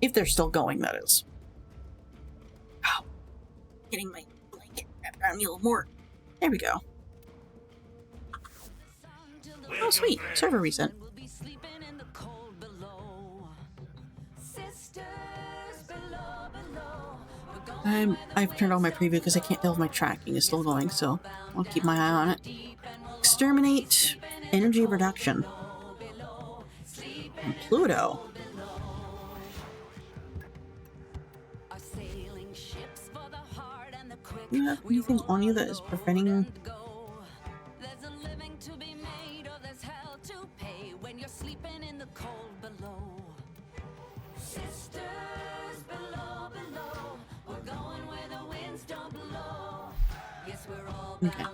If they're still going, that is. Oh, getting my blanket wrapped around me a little more. There we go. Oh, sweet. Server reset. I've turned on my preview because I can't tell if my tracking is still going, so I'll keep my eye on it. Exterminate energy reduction. And Pluto. You have anything on you that is preventing... Okay.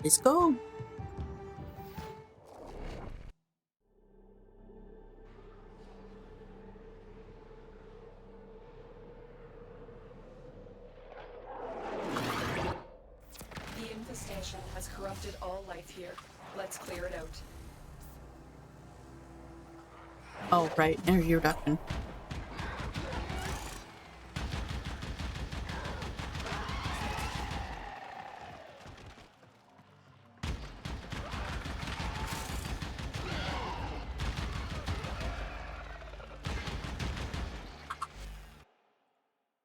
Let's go. The infestation has corrupted all life here. Let's clear it out. Oh, right. Energy reduction.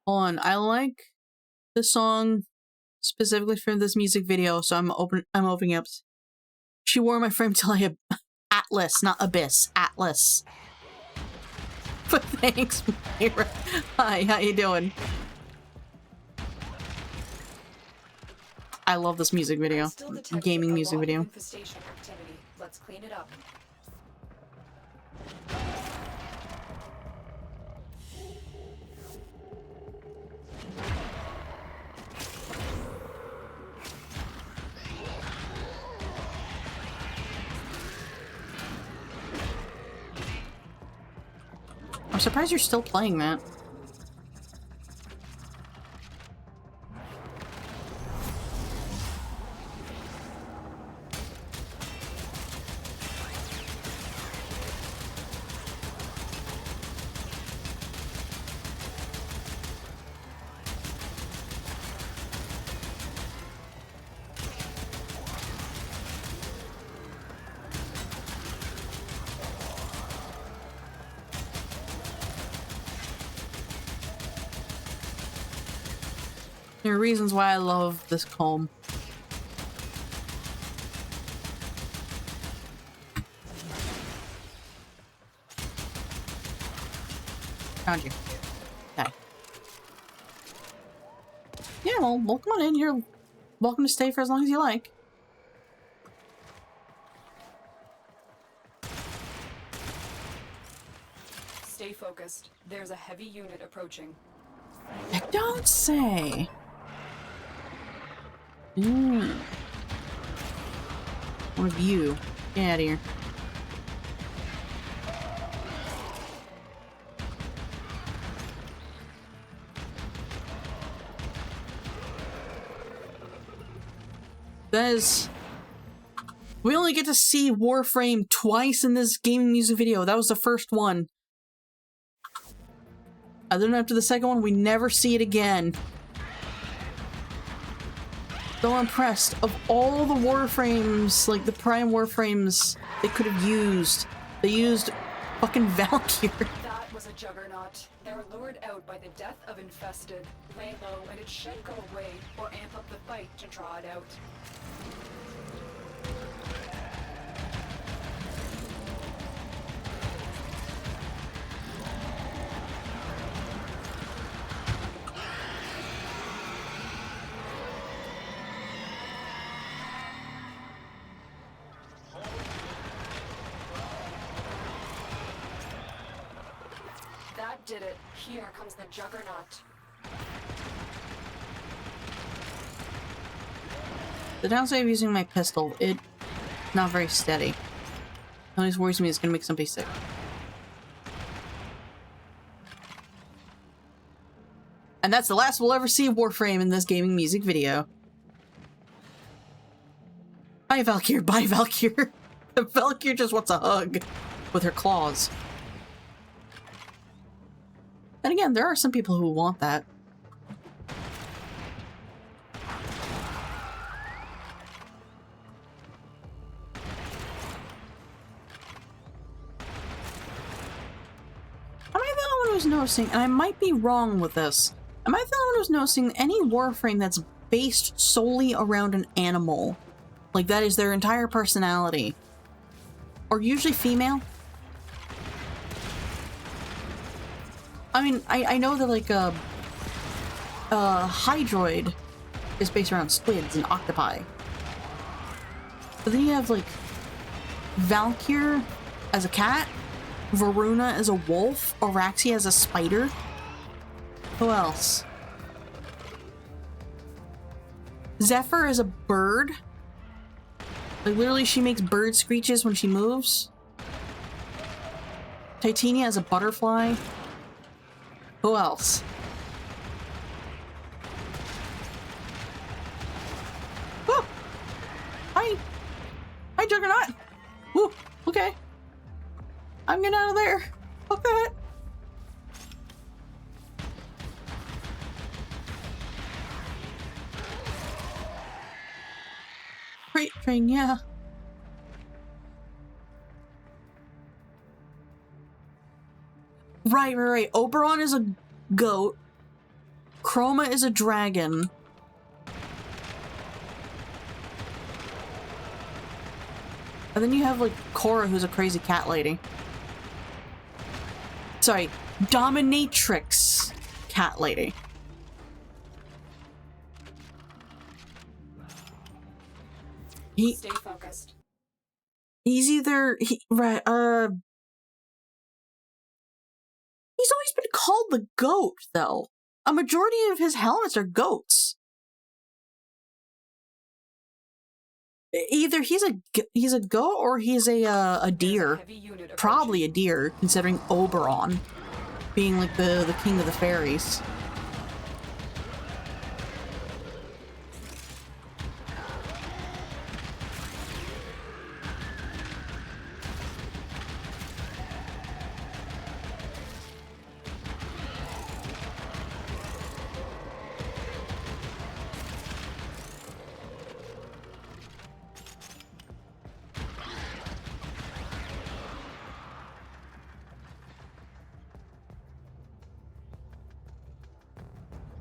Hold on. I like the song specifically for this music video, so I'm opening up. She wore my frame till I had Atlas, not Abyss. Atlas. But thanks, Myra. Hi, how you doing? I love this music video. Gaming music video. Infestation activity. Let's clean it up. I'm surprised you're still playing that. There are reasons why I love this comb. Found you. Okay. Yeah, well, come on in. You're welcome to stay for as long as you like. Stay focused. There's a heavy unit approaching. I don't say. One of you. Get out of here. That is... We only get to see Warframe twice in this gaming music video. That was the first one. Other than after the second one, we never see it again. So impressed. Of all the Warframes, like the Prime Warframes they could have used, they used fucking Valkyr. That was a juggernaut. They were lured out by the death of Infested. Lay low and it should go away, or amp up the fight to draw it out. That did it. Here comes the juggernaut. The downside of using my pistol, it's not very steady. It always worries me it's gonna make somebody sick. And that's the last we'll ever see of Warframe in this gaming music video. Bye, Valkyr. Bye, Valkyr. The Valkyr just wants a hug with her claws. And again, there are some people who want that. Am I the only one who's noticing, and I might be wrong with this, am I the only one who's noticing any Warframe that's based solely around an animal? Like that is their entire personality. Or usually female? I mean, I know that like Hydroid is based around squids and octopi. But then you have like Valkyr as a cat, Varuna as a wolf, Araxi as a spider. Who else? Zephyr is a bird. Like literally she makes bird screeches when she moves. Titania as a butterfly. Who else? Oh! Hi! Hi, Juggernaut! Woo! Okay. I'm getting out of there. Fuck that. Freight train, yeah. Right. Oberon is a goat. Chroma is a dragon. And then you have, like, Cora, who's a crazy cat lady. Sorry, Dominatrix cat lady. Stay focused. He's either... He's always been called the goat, though. A majority of his helmets are goats. Either he's a goat or he's a deer. Probably a deer, considering Oberon being like the king of the fairies.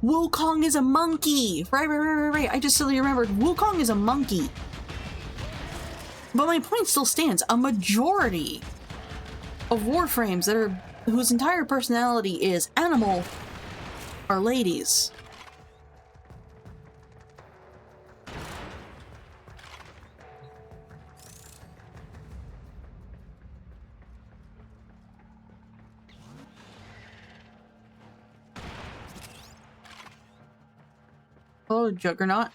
Wukong is a monkey! Right. I just suddenly remembered. Wukong is a monkey. But my point still stands. A majority of Warframes that are whose entire personality is animal are ladies. Oh, Juggernaut.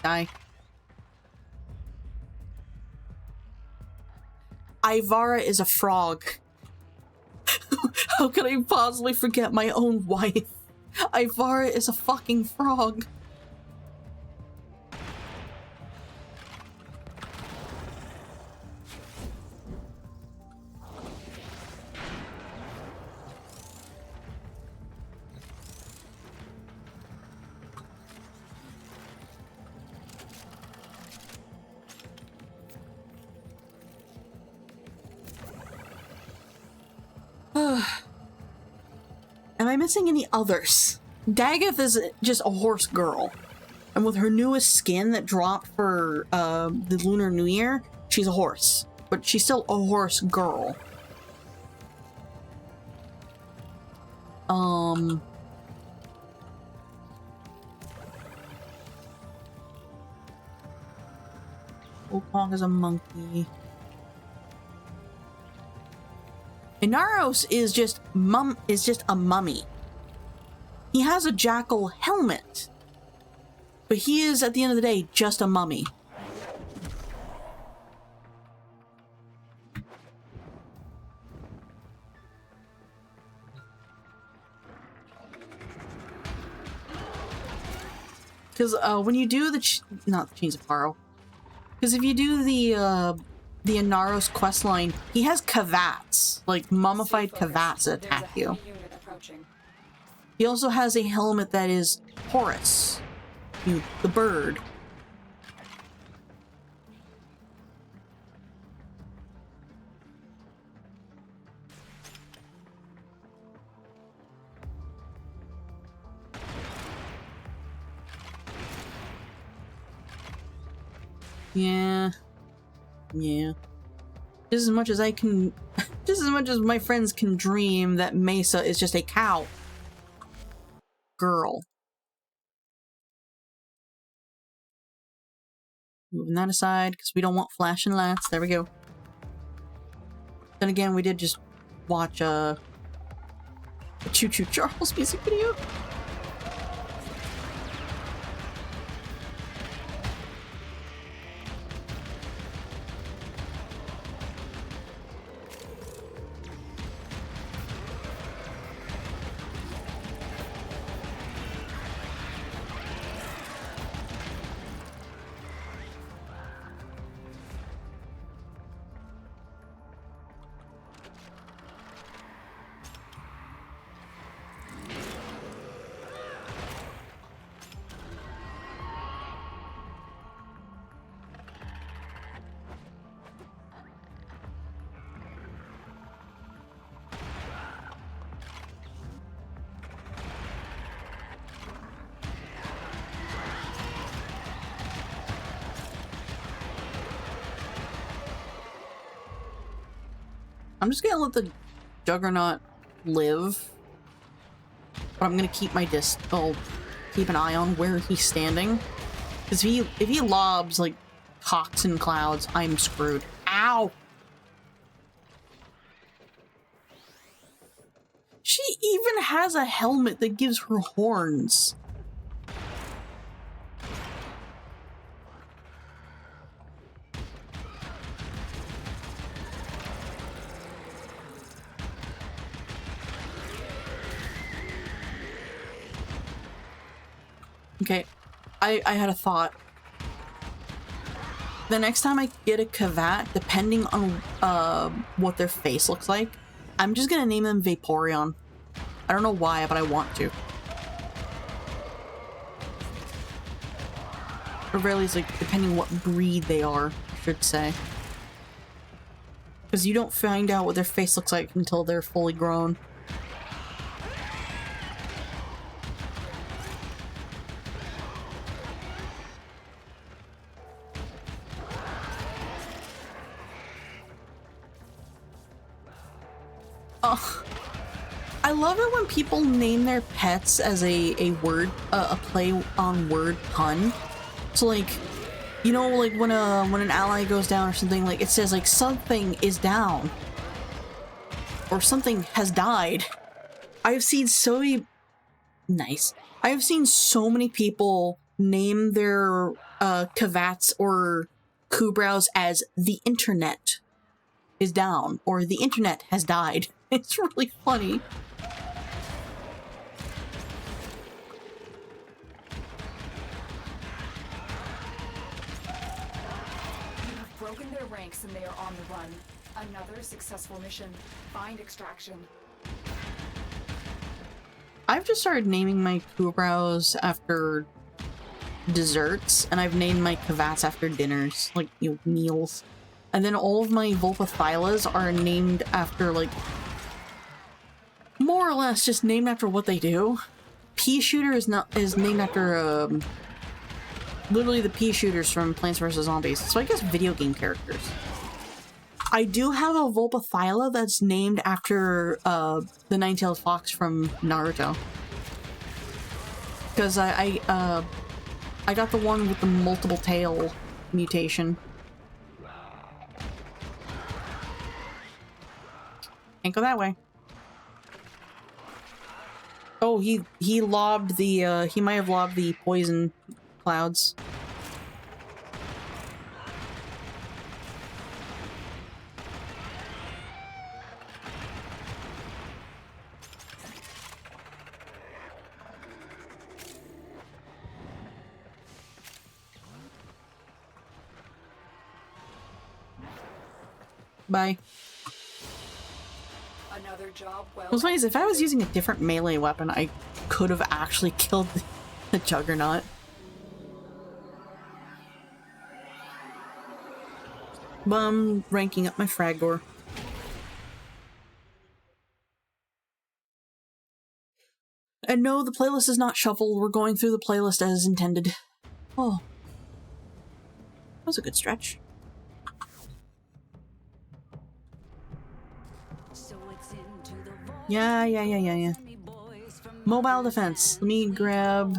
Die. Ivara is a frog. How could I possibly forget my own wife? Ivara is a fucking frog. Am I missing any others? Daggeth is just a horse girl. And with her newest skin that dropped for the Lunar New Year, she's a horse. But she's still a horse girl. Wukong is a monkey. Inaros is just a mummy. He has a jackal helmet, but he is, at the end of the day, just a mummy. Because when you do not the Chains of Paro, because if you do the Inaros questline, he has cavats, like mummified cavats that attack you. He also has a helmet that is Horus, the bird. Yeah. Just as much as I can, just as much as my friends can dream that Mesa is just a cow girl. Moving that aside, because we don't want flashing lights. There we go. Then again, we did just watch a Choo Choo Charles music video. I'm just gonna let the Juggernaut live, but I'm gonna keep my keep an eye on where he's standing. Because if he lobs like cocks and clouds, I'm screwed. Ow! She even has a helmet that gives her horns. Okay, I had a thought. The next time I get a Kavat, depending on what their face looks like, I'm just gonna name them Vaporeon. I don't know why, but I want to. Or really, it's like, depending what breed they are, I should say. Because you don't find out what their face looks like until they're fully grown. Oh, I love it when people name their pets as a word, a play on word pun. So like, you know, like when an ally goes down or something, like it says like something is down or something has died. I've seen so many nice. I have seen so many people name their Kavats or Kubrows as the internet is down or the internet has died. It's really funny. You've broken their ranks and they are on the run. Another successful mission. Find extraction. I've just started naming my Kubrows after desserts, and I've named my Kavats after dinners, like, you know, meals. And then all of my Vulpithylas are named after, like, more or less just named after what they do. Pea Shooter is named after, literally the pea shooters from Plants vs. Zombies. So I guess video game characters. I do have a Vulpithyla that's named after, the Nine-Tailed Fox from Naruto. Because I got the one with the multiple tail mutation. Can't go that way. Oh, he lobbed the, he might have lobbed the poison clouds. Bye. Another job well. What's funny is if I was using a different melee weapon, I could have actually killed the Juggernaut. But I'm ranking up my Fragor. And no, the playlist is not shuffled. We're going through the playlist as intended. Oh. That was a good stretch. Yeah. Mobile defense. Let me grab...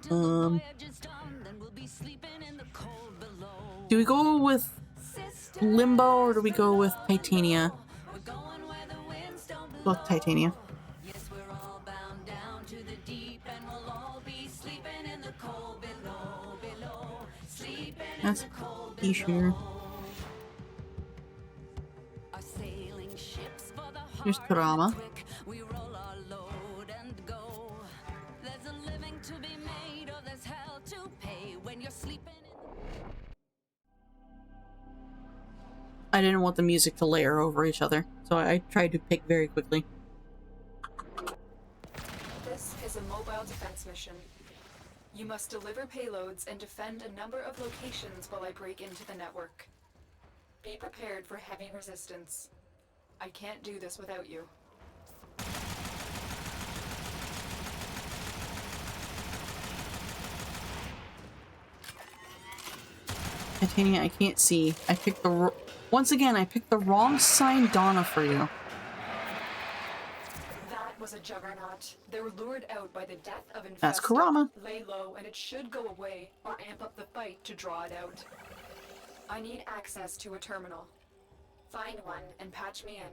do we go with Limbo or do we go with Titania? Go with Titania. That's pea shooter. Here's Kurama. I didn't want the music to layer over each other, so I tried to pick very quickly. This is a mobile defense mission. You must deliver payloads and defend a number of locations while I break into the network. Be prepared for heavy resistance. I can't do this without you. Titania, I can't see. I picked the... once again, I picked the wrong sign Donna for you. That was a juggernaut. They were lured out by the death of infested. That's Kurama. Lay low and it should go away or amp up the fight to draw it out. I need access to a terminal. Find one and patch me in.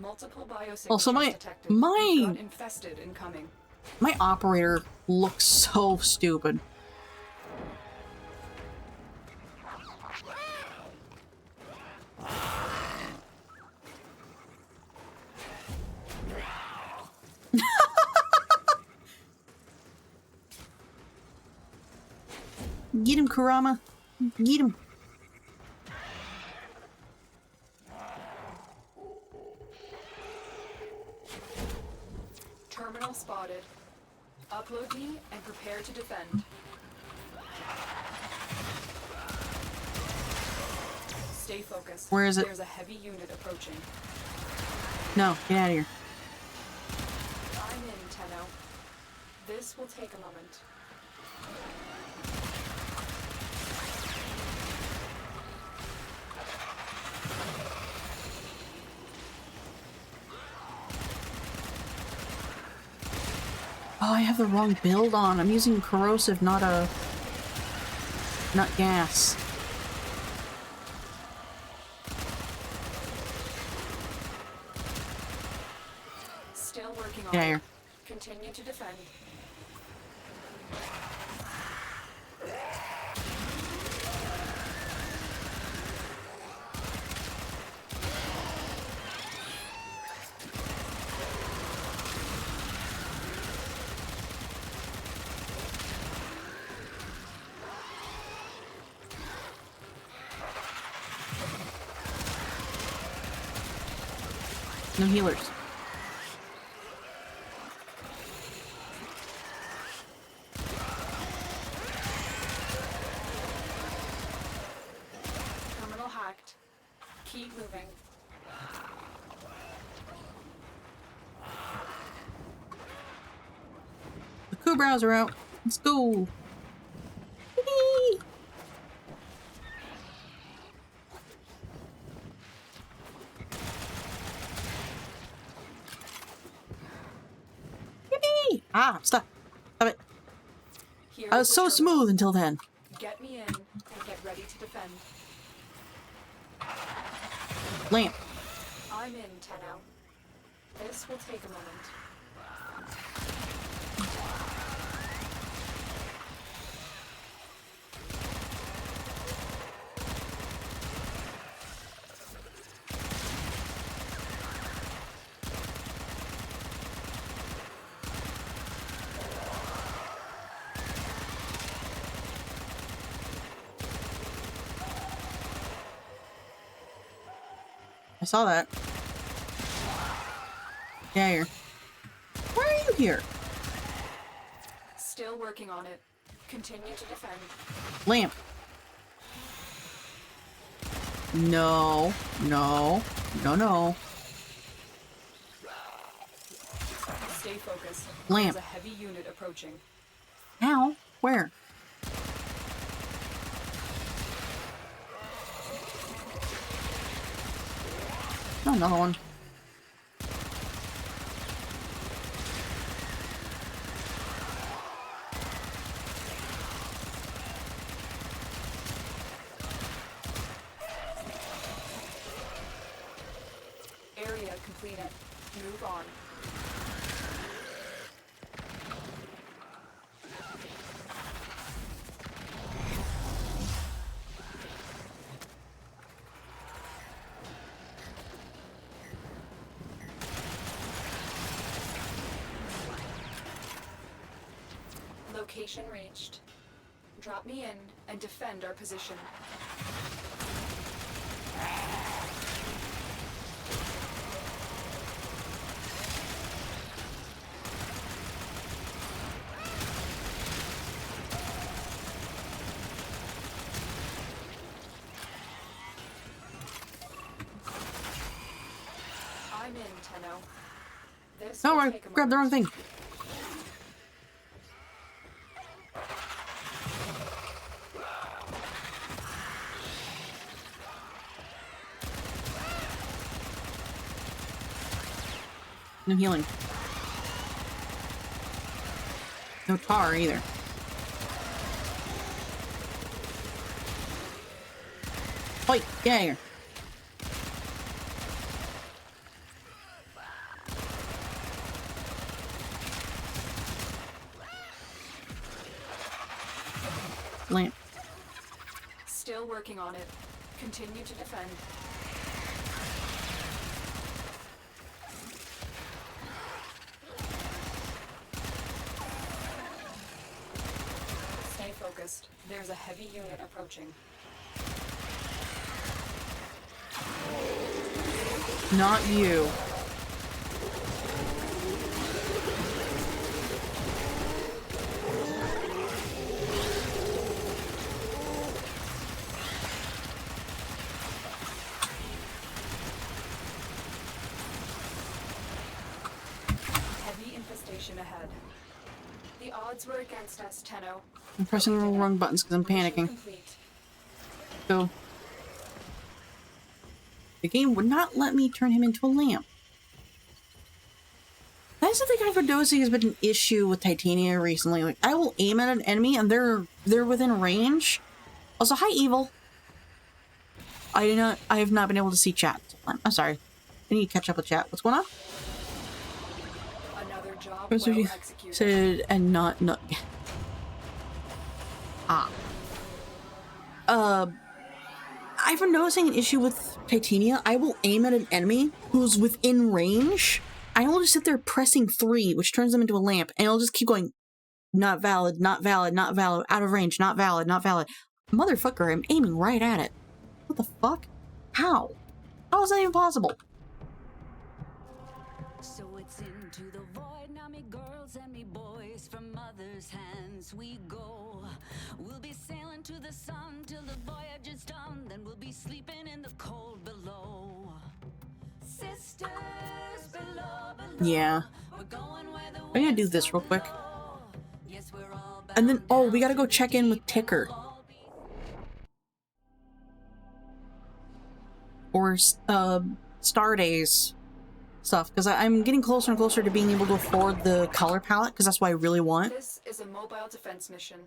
Multiple biosignatures Also, detected. We've my got infested incoming. my operator looks so stupid. Get him, Kurama. Get him. Offload me and prepare to defend. Stay focused. Where is it? There's a heavy unit approaching. No, get out of here. I'm in, Tenno. This will take a moment. Oh, I have the wrong build on. I'm using corrosive, not gas. Still working on Get out of it. here. Continue to defend. No healers. Terminal hacked. Keep moving. The coup browser out. Let's go. Whee! Yippee! Ah, stop. Stop it. Here I was is so the terminal. smooth until then. Get me in and get ready to defend. Lamp. I'm in, Tenno. This will take a moment. I saw that. Yeah, here. Why are you here? Still working on it. Continue to defend. Lamp. No. No. No, no. Stay focused. Lamp. There's a heavy unit approaching. Ow. Where? Oh, another one. Area completed. Move on. Location reached. Drop me in and defend our position. I'm in, Tenno. This No, will I take a grabbed the wrong moment. thing. No healing. No tar either. Wait, get out of here. Lamp. Still working on it. Continue to defend. Stay focused. There's a heavy unit approaching. Not you. mission ahead. The odds were against us, Tenno. I'm pressing the wrong buttons because I'm Mission panicking. complete. So the game would not let me turn him into a lamp. That's something I've been noticing has been an issue with Titania recently. Like, I will aim at an enemy and they're within range. Also, hi, Evil. I have not been able to see chat. I'm sorry. I need to catch up with chat. What's going on? Another job What's well what you executed. said and not. Ah. I've been noticing an issue with Titania. I will aim at an enemy who's within range. I will just sit there pressing 3, which turns them into a lamp, and it'll just keep going, not valid, not valid, not valid, out of range, not valid, not valid. Motherfucker, I'm aiming right at it. What the fuck? How? How is that even possible? So it's into the void now, me girls and me boys, from mother's hands we go. We'll be sailing to the sun till the voyage is done, then we'll be sleeping in the cold below. Sisters below, Yeah. we're going where the I'm gonna do this real quick. yes, we're all And then, oh, we gotta go check in with Ticker. Or, Stardays stuff, because I'm getting closer and closer to being able to afford the color palette, because that's what I really want. This is a mobile defense mission.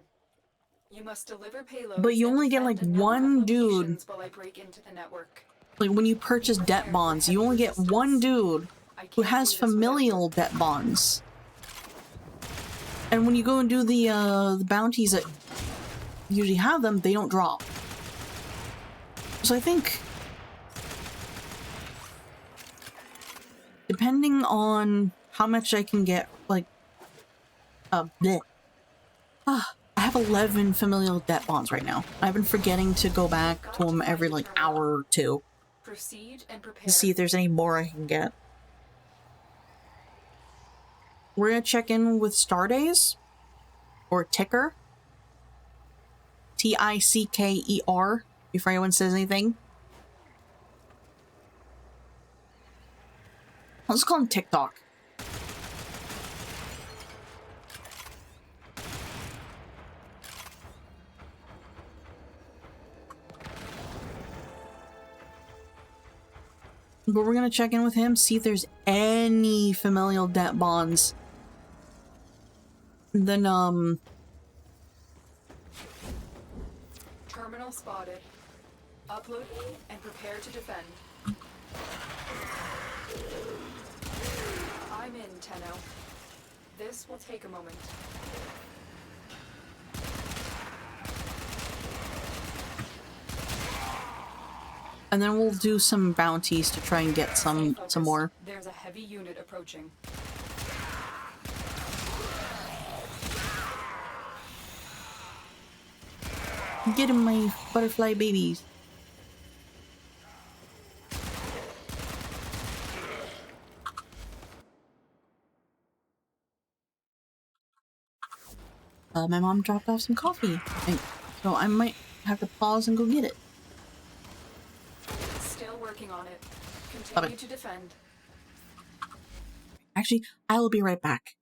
You must deliver payloads. But you and only get, defend like, a number one of dude. locations while I break into the network. Like, when you purchase debt bonds, you only get one dude who has familial debt bonds. And when you go and do the bounties that usually have them, they don't drop. So I think, depending on how much I can get, like, bleh. I have 11 familial debt bonds right now. I've been forgetting to go back to them every, like, hour or two Proceed and prepare. to see if there's any more I can get. We're gonna check in with Stardays, or Ticker. T-I-C-K-E-R, before anyone says anything. Let's call him TikTok. But we're gonna check in with him, see if there's any familial debt bonds. And then, Terminal spotted. Upload and prepare to defend. I'm in, Tenno. This will take a moment. and then we'll do some bounties to try and get Stay some more. focused. There's a heavy unit approaching. Get him, my butterfly babies. My mom dropped off some coffee, so I might have to pause and go get it. Still working on it. Continue to defend. Actually, I will be right back.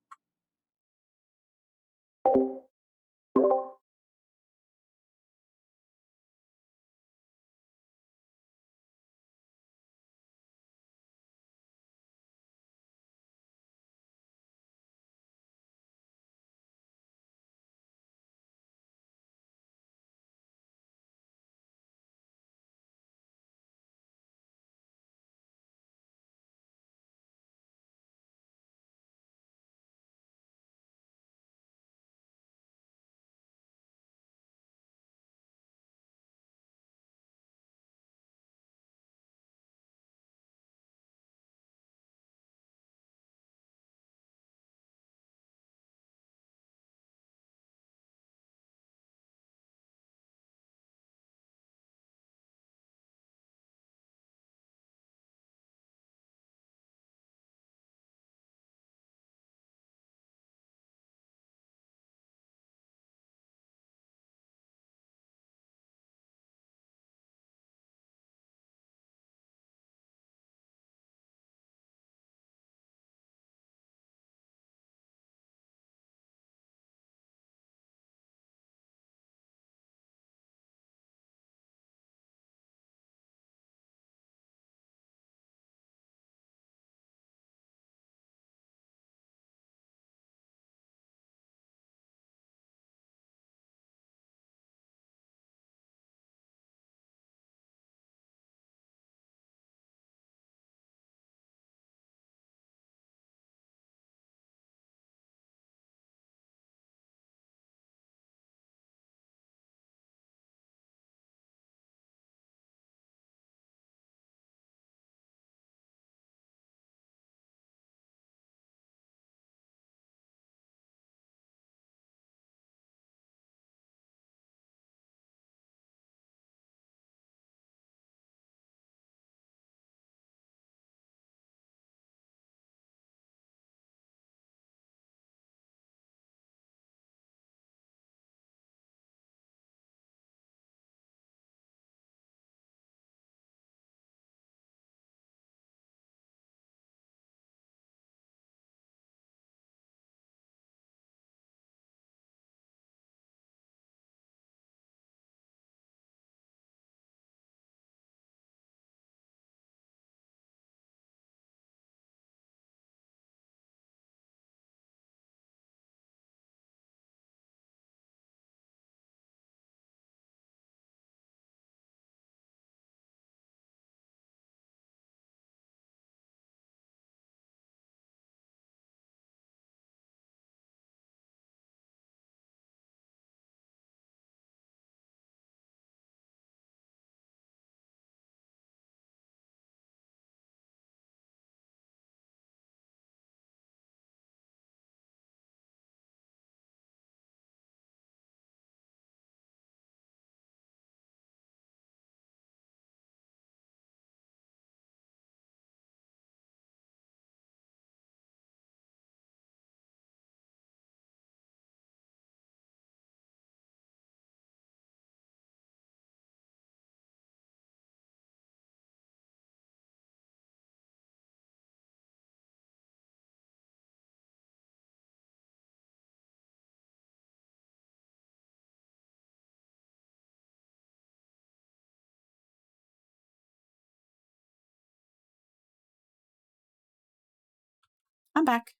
I'm back.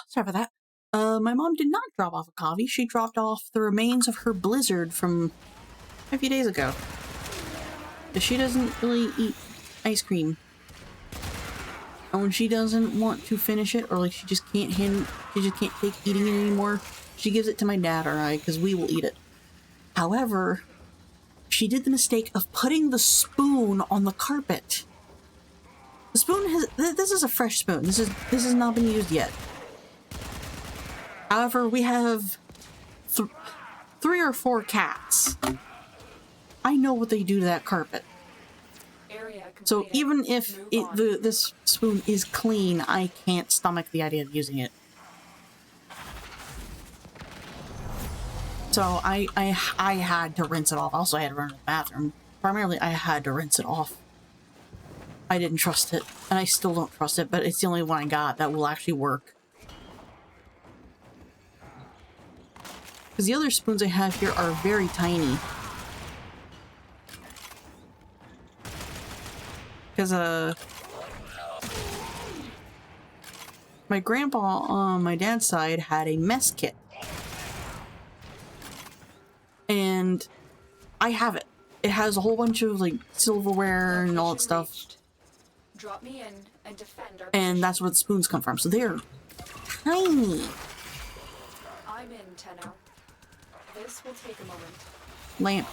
Sorry about that. My mom did not drop off a coffee. She dropped off the remains of her blizzard from a few days ago. But she doesn't really eat ice cream. And when she doesn't want to finish it, or like she just can't take eating it anymore, she gives it to my dad or I, because we will eat it. However, she did the mistake of putting the spoon on the carpet. The spoon has, this is a fresh spoon. This has not been used yet. However, we have 3 or 4 cats. I know what they do to that carpet. So even if this spoon is clean, I can't stomach the idea of using it. So I had to rinse it off. Also, I had to run to the bathroom. Primarily, I had to rinse it off. I didn't trust it, and I still don't trust it, but it's the only one I got that will actually work. Because the other spoons I have here are very tiny. Because, my grandpa on my dad's side had a mess kit. And I have it. It has a whole bunch of, like, silverware and all that stuff. Drop me in and defend our And that's where the spoons come from. So they're tiny. I'm in, Tenno. This will take a moment. Lamp.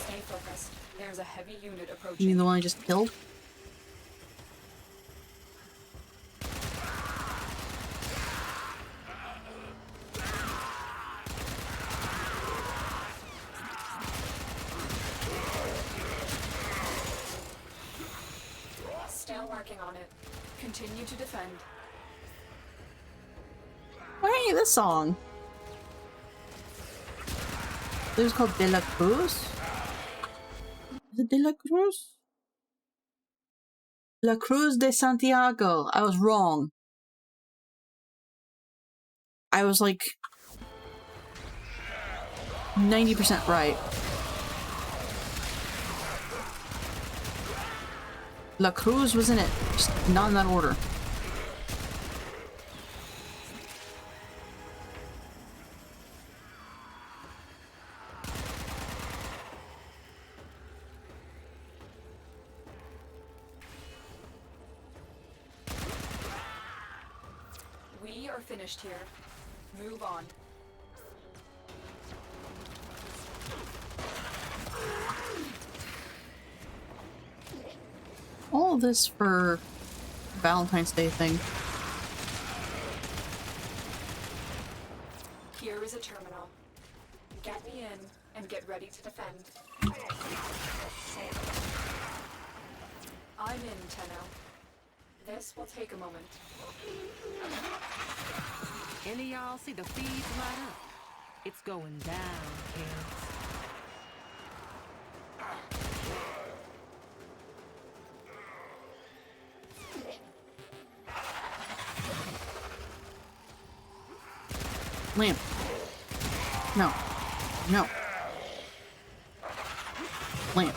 Stay focused. There's a heavy unit You approaching. mean the one I just killed? Still working on it. Continue to defend. Hey, this song. This is called De La Cruz. Is it De La Cruz? La Cruz de Santiago. I was wrong. I was like 90% right. La Cruz was in it, just not in that order. We are finished here. Move on. All of this for Valentine's Day thing. Here is a terminal. Get me in and get ready to defend. I'm in, Tenno. This will take a moment. Any of y'all see the feeds light up? It's going down, kids. Lamp. No. No. Lamp.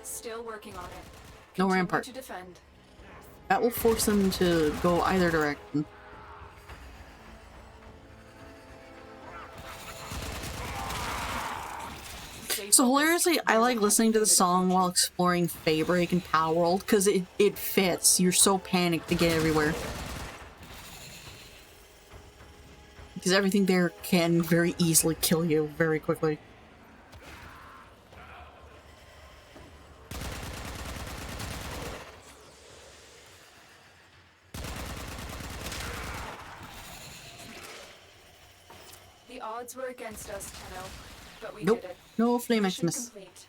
Still working on it. No Continue rampart. to defend. That will force them to go either direction. Stay So focused. hilariously, I like listening to the song while exploring Fabric and Power World because it fits. You're so panicked to get everywhere. Because everything there can very easily kill you very quickly. The odds were against us, Tenno, but we Nope. did it. No Flame Mission Maximus. complete.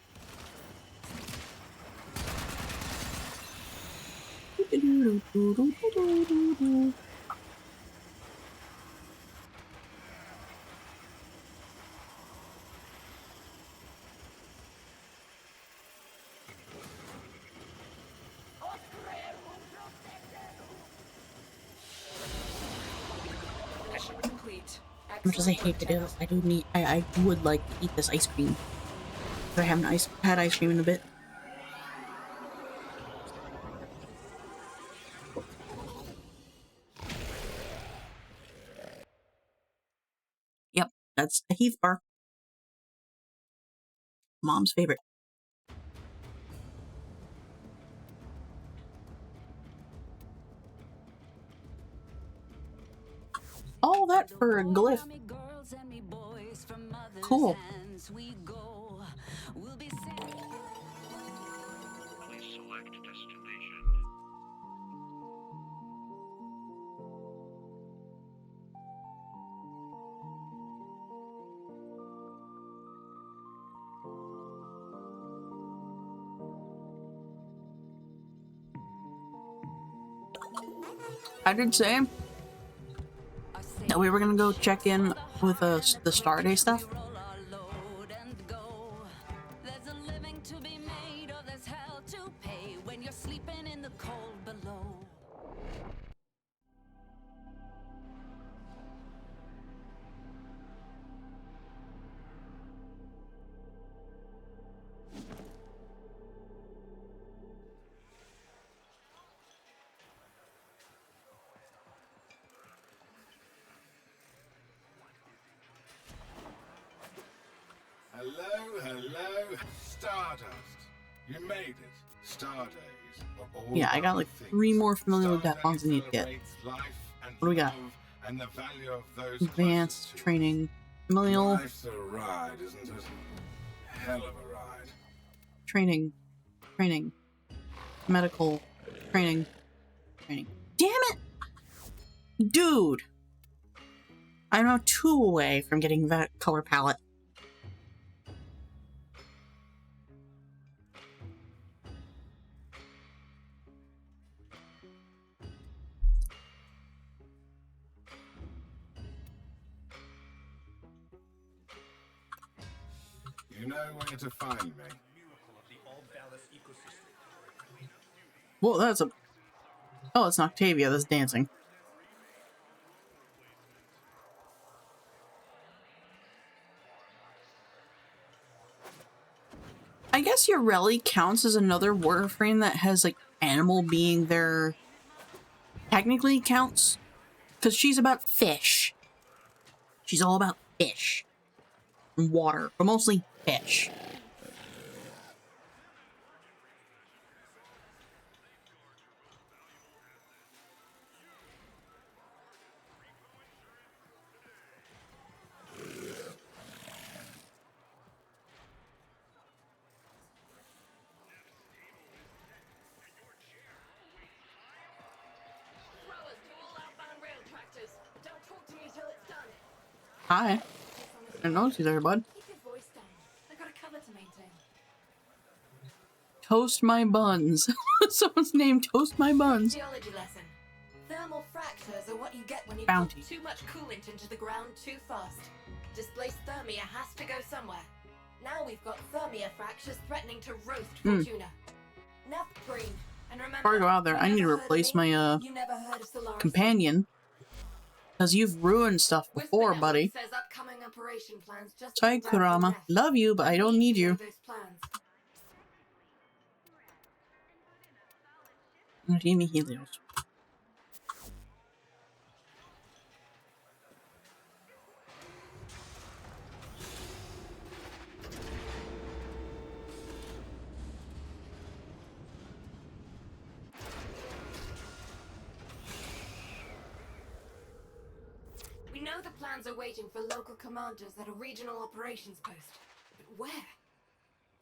Mission complete. As much as I hate to do this, I would like to eat this ice cream. I haven't had ice cream in a bit. Yep, that's a Heath bar. Mom's favorite. All that for a glyph. Cool. Please select destination. I did say that we were gonna go check in with the Starday stuff. There's a living to be made, or there's hell to pay when you're sleeping in the cold below. Hello, Stardust. You made it. Stardays. Yeah, I got like 3 more familiar with that bonds I need to get. What do we got? And the value of those Advanced training, familial Life's a ride, isn't it? Hell of a ride. training, medical training. Damn it, dude! I'm now 2 away from getting that color palette. You know where to find me. Well, that's a... Oh, it's Octavia that's dancing. I guess Yoreli counts as another Warframe that has, like, animal being their... Technically counts. Because she's about fish. She's all about fish. And water, but mostly fish. Hi. I didn't notice you there, bud. Keep your voice down. I got a cover to maintain. Toast my buns. Someone's name Toast my buns. Geology lesson. Thermal fractures are what you get when you Bounty. put too much coolant into the ground too fast. Displaced thermia has to go somewhere. Now we've got thermia fractures threatening to roast Fortuna. Naphthalene. And remember, Before I go out there, I need to replace my you never heard of Solaris. companion. Because you've ruined stuff before, Whisper buddy. Network says upcoming operation plans just Sorry, came down from Kurama. left. Love you, but I don't need you. Those plans. Give me Helios. We know the plans are waiting for local commanders at a regional operations post. But where?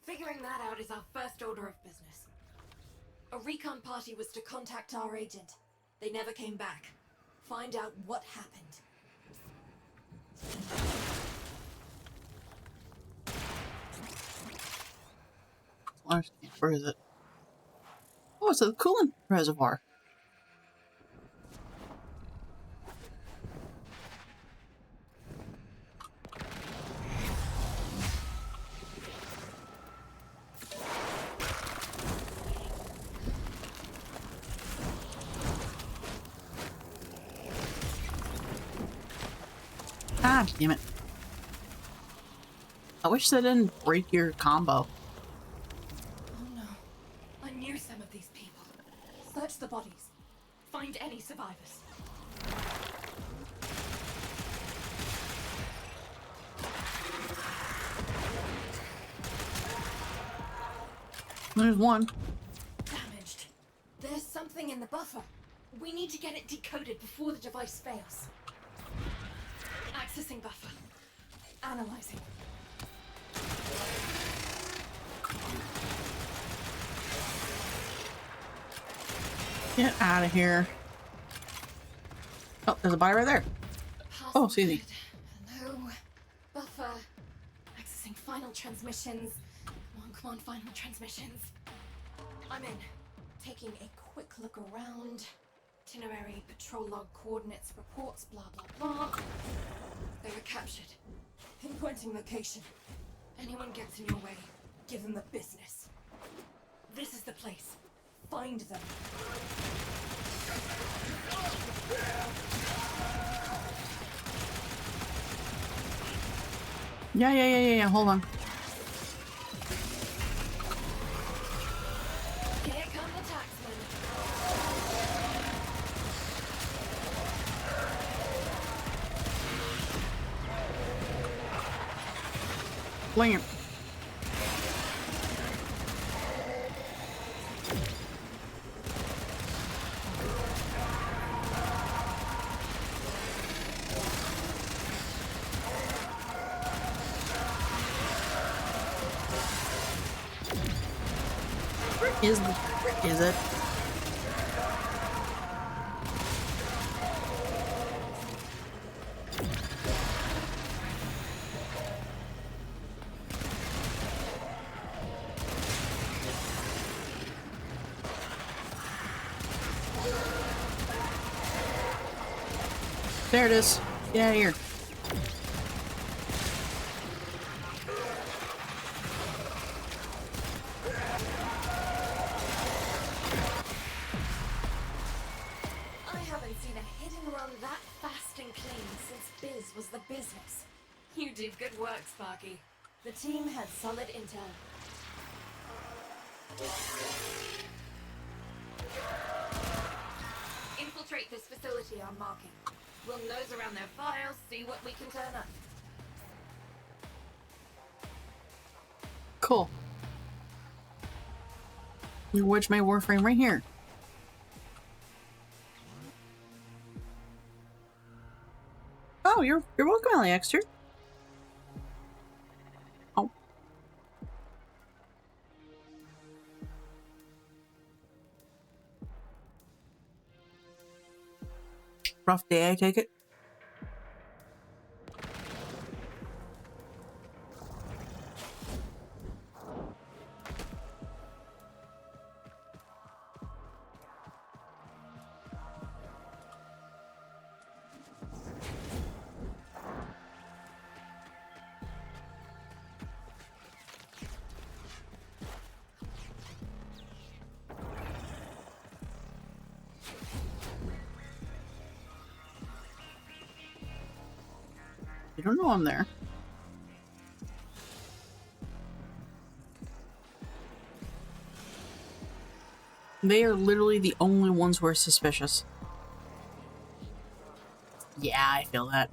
Figuring that out is our first order of business. A recon party was to contact our agent. They never came back. Find out what happened. Where is it? Oh, it's a coolant reservoir. Ah, damn it. I wish that didn't break your combo. Oh no. I knew some of these people. Search the bodies. Find any survivors. There's one. Damaged. There's something in the buffer. We need to get it decoded before the device fails. Accessing buffer. Analyzing. Get out of here. Oh, there's a buy right there. Oh, see these. Hello. Buffer. Accessing final transmissions. Come on, final transmissions. I'm in. Taking a quick look around. Itinerary, patrol log, coordinates, reports, blah, blah, blah. They were captured. Pinpointing location. Anyone gets in your way, give them the business. This is the place. Find them. Yeah. Hold on. Here come the taxmen. Fling it. Where is it? There it is. Get out of here. I haven't seen a hit and run that fast and clean since Biz was the business. You did good work, Sparky. The team had solid intel. Infiltrate this facility on marking. We'll nose around their files, see what we can turn up. Cool. Which my Warframe right here. Oh, you're welcome, Aliexter. Oh. Rough day, I take it. You don't know I'm there. They are literally the only ones who are suspicious. Yeah, I feel that.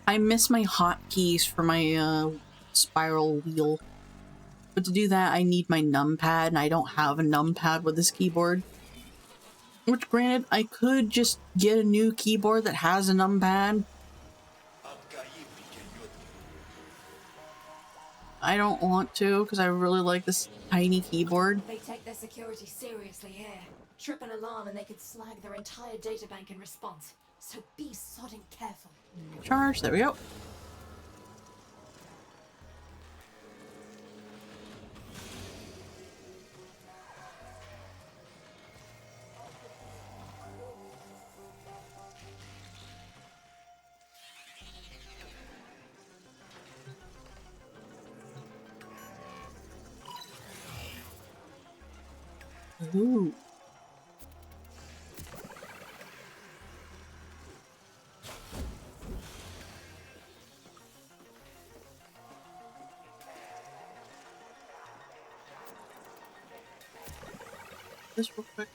I miss my hotkeys for my spiral wheel. But to do that, I need my numpad, and I don't have a numpad with this keyboard. Which, granted, I could just get a new keyboard that has a numpad. I don't want to, because I really like this tiny keyboard. They take their security seriously here. Trip an alarm and they could slag their entire databank in response. So be sodding careful. Charge, there we go. Ooh. This real quick.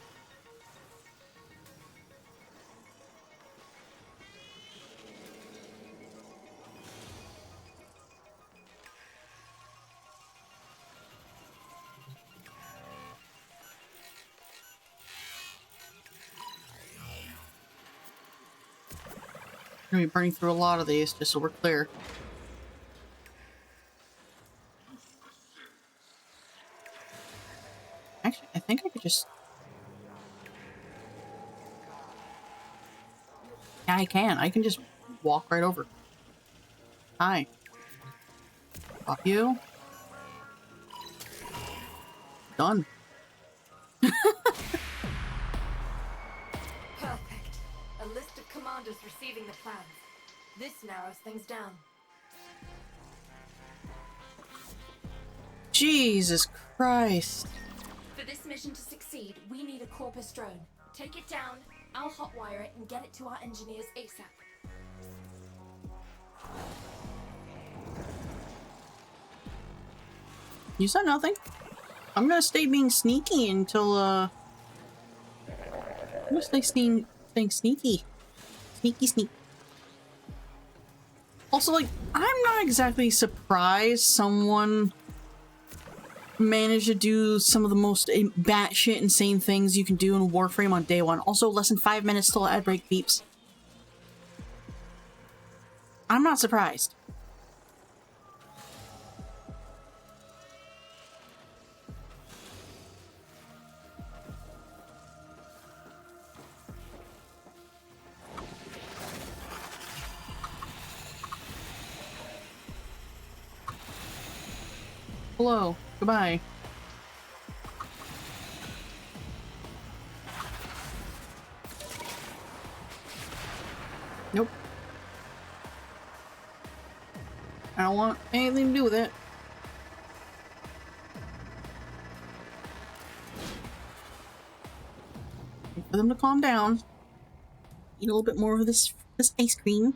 I'm gonna be burning through a lot of these, just so we're clear. Actually, I think I could just... Yeah, I can. I can just walk right over. Hi. Pop you. Done. Perfect. A list of commanders receiving the plans. This narrows things down. Jesus Christ. For this mission to succeed, we need a Corpus drone. Take it down, I'll hotwire it and get it to our engineers ASAP. You said nothing. I'm gonna stay being sneaky until, I'm gonna stay staying sneaky. Sneaky sneak. Also, like, I'm not exactly surprised someone managed to do some of the most batshit insane things you can do in Warframe on day one. Also, less than 5 minutes till ad break beeps. I'm not surprised. Hello. Goodbye. Nope. I don't want anything to do with it. Wait for them to calm down. Eat a little bit more of this ice cream.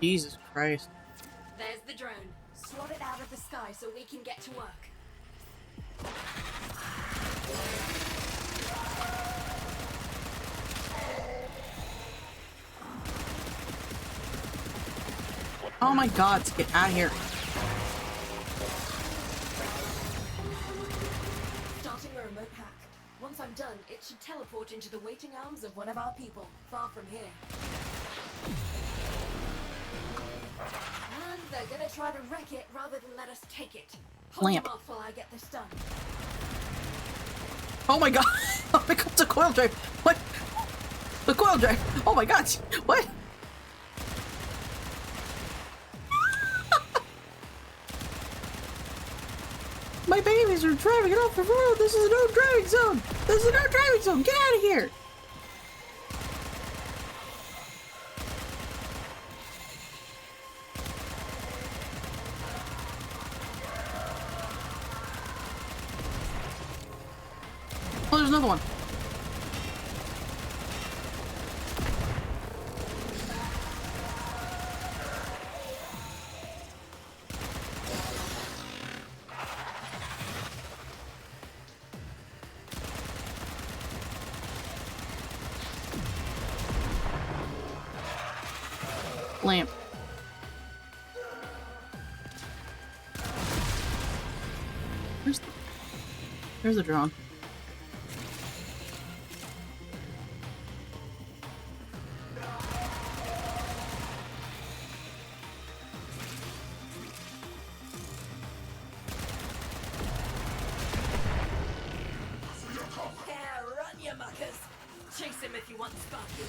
Jesus Christ. There's the drone. Swat it out of the sky so we can get to work. Oh my god, get out of here. Starting a remote hack. Once I'm done, it should teleport into the waiting arms of one of our people, far from here. And they're gonna try to wreck it rather than let us take it. Hold Lamp. them off while I get this done. Oh my god! Oh my god, it's a coil drive! What? The coil drive! Oh my god! What? My babies are driving it off the road! This is a no driving zone! This is a no driving zone! Get out of here! Oh, there's another one. Lamp. There's the drone. Chase him if you want Sparky.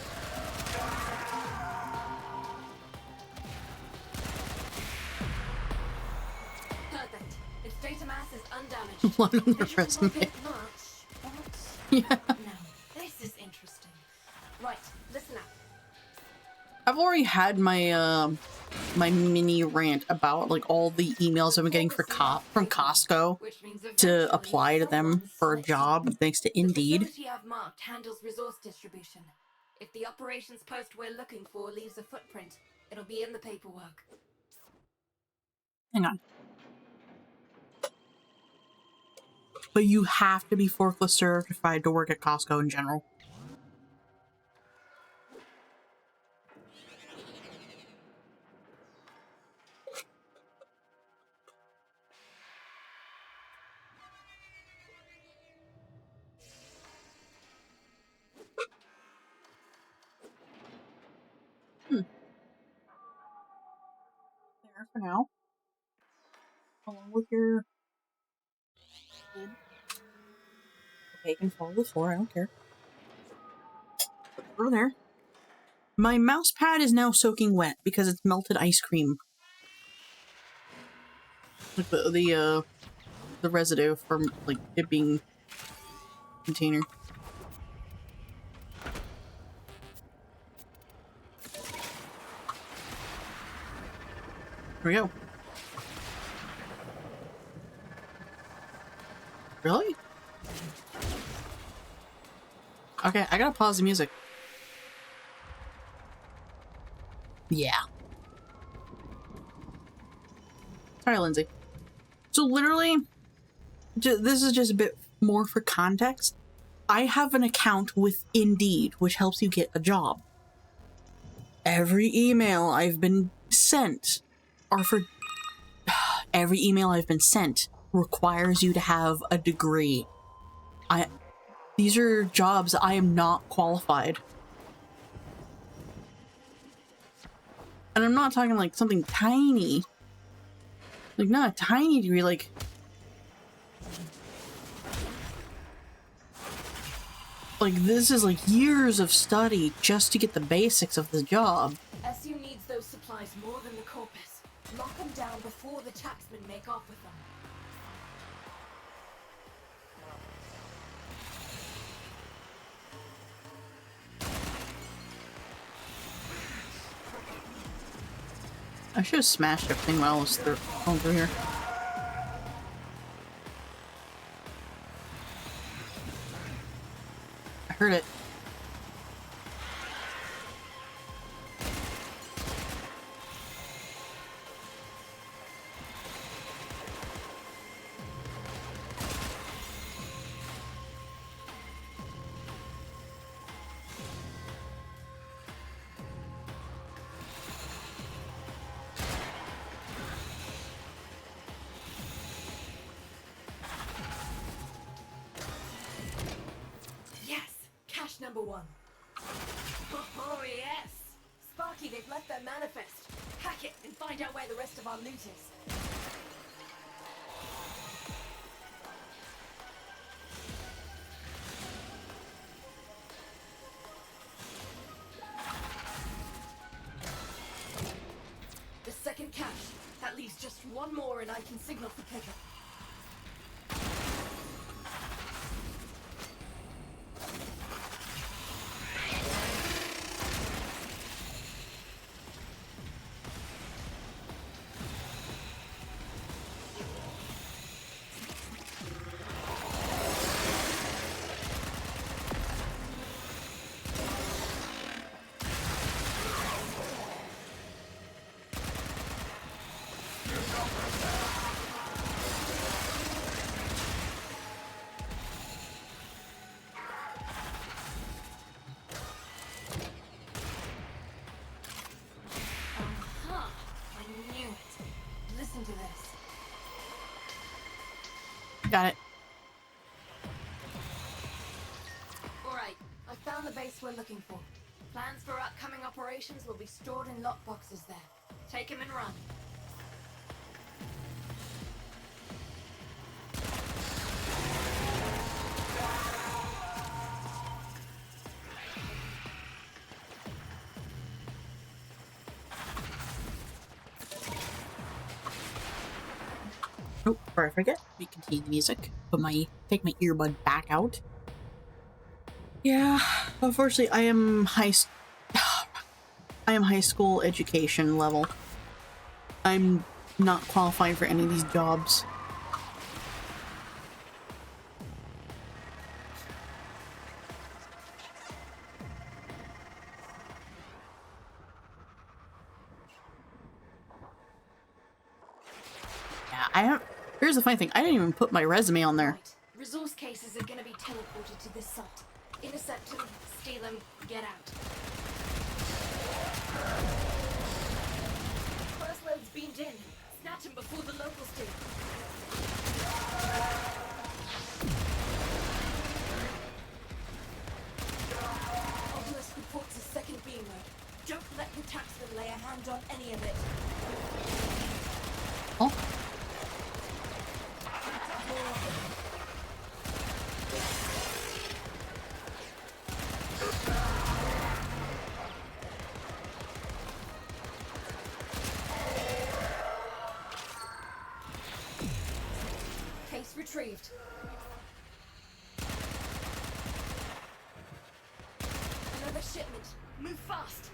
Perfect. Its data mass is undamaged. One on the Visuals resume. won't get much, but Yeah. now this is interesting. Right, listen up. I've already had my my mini rant about like all the emails I've been getting from Costco Which means to eventually apply to them someone for a slips job in. thanks to The Indeed. facility I've marked handles resource distribution. If the operations post we're looking for leaves a footprint, it'll be in the paperwork. Hang on. But you have to be forklift certified to work at Costco in general. There for now. Along with your... Okay, you can follow the floor, I don't care. Over there. My mouse pad is now soaking wet because it's melted ice cream. Like the residue from like it being container. Here we go. Really? Okay, I gotta pause the music. Yeah. Sorry, Lindsay. So literally, this is just a bit more for context. I have an account with Indeed, which helps you get a job. Every email I've been sent, or for every email I've been sent, requires you to have a degree. These are jobs I am not qualified. And I'm not talking like something tiny. Like not a tiny degree, like this is like years of study just to get the basics of the job. SU needs those supplies more than the corpus. Lock them down before the taxmen make off with them. I should have smashed everything while I was over here. I heard it. Number one. Oh yes! Sparky, they've left their manifest. Hack it and find out where the rest of our loot is. The second cache. That leaves just one more and I can signal for pickup. Got it. Alright, I found the base we're looking for. Plans for upcoming operations will be stored in lockboxes there. Take him and run. Before I forget, we continue the music. Take my earbud back out. Yeah, unfortunately, I am high school education level. I'm not qualified for any of these jobs. Yeah, here's the funny thing, I didn't even put my resume on there. Right. Resource cases are gonna be teleported to this site. Intercept them, steal them, get out. First load's beamed in. Snatch them before the locals do. Obelisk reports a second beam load. Don't let the taxman lay a hand on any of it. Oh. Case retrieved. Another shipment. Move fast.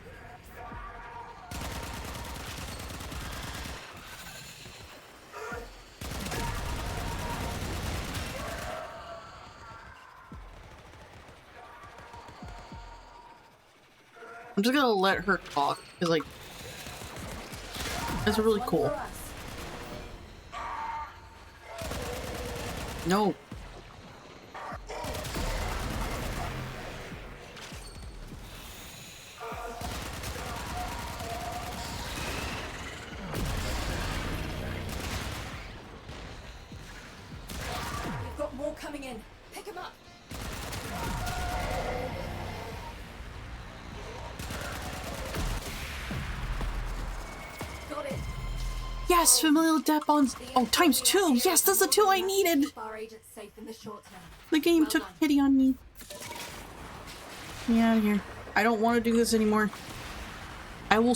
I'm just gonna let her talk, because, like, that's really cool. No. We've got more coming in. Pick them up. Got it. Yes, familial debt bonds. Oh, times 2. Yes, that's the 2 I needed. Our agent's safe in the short term. The game Well took done. pity on me. Get me out of here. I don't want to do this anymore. I will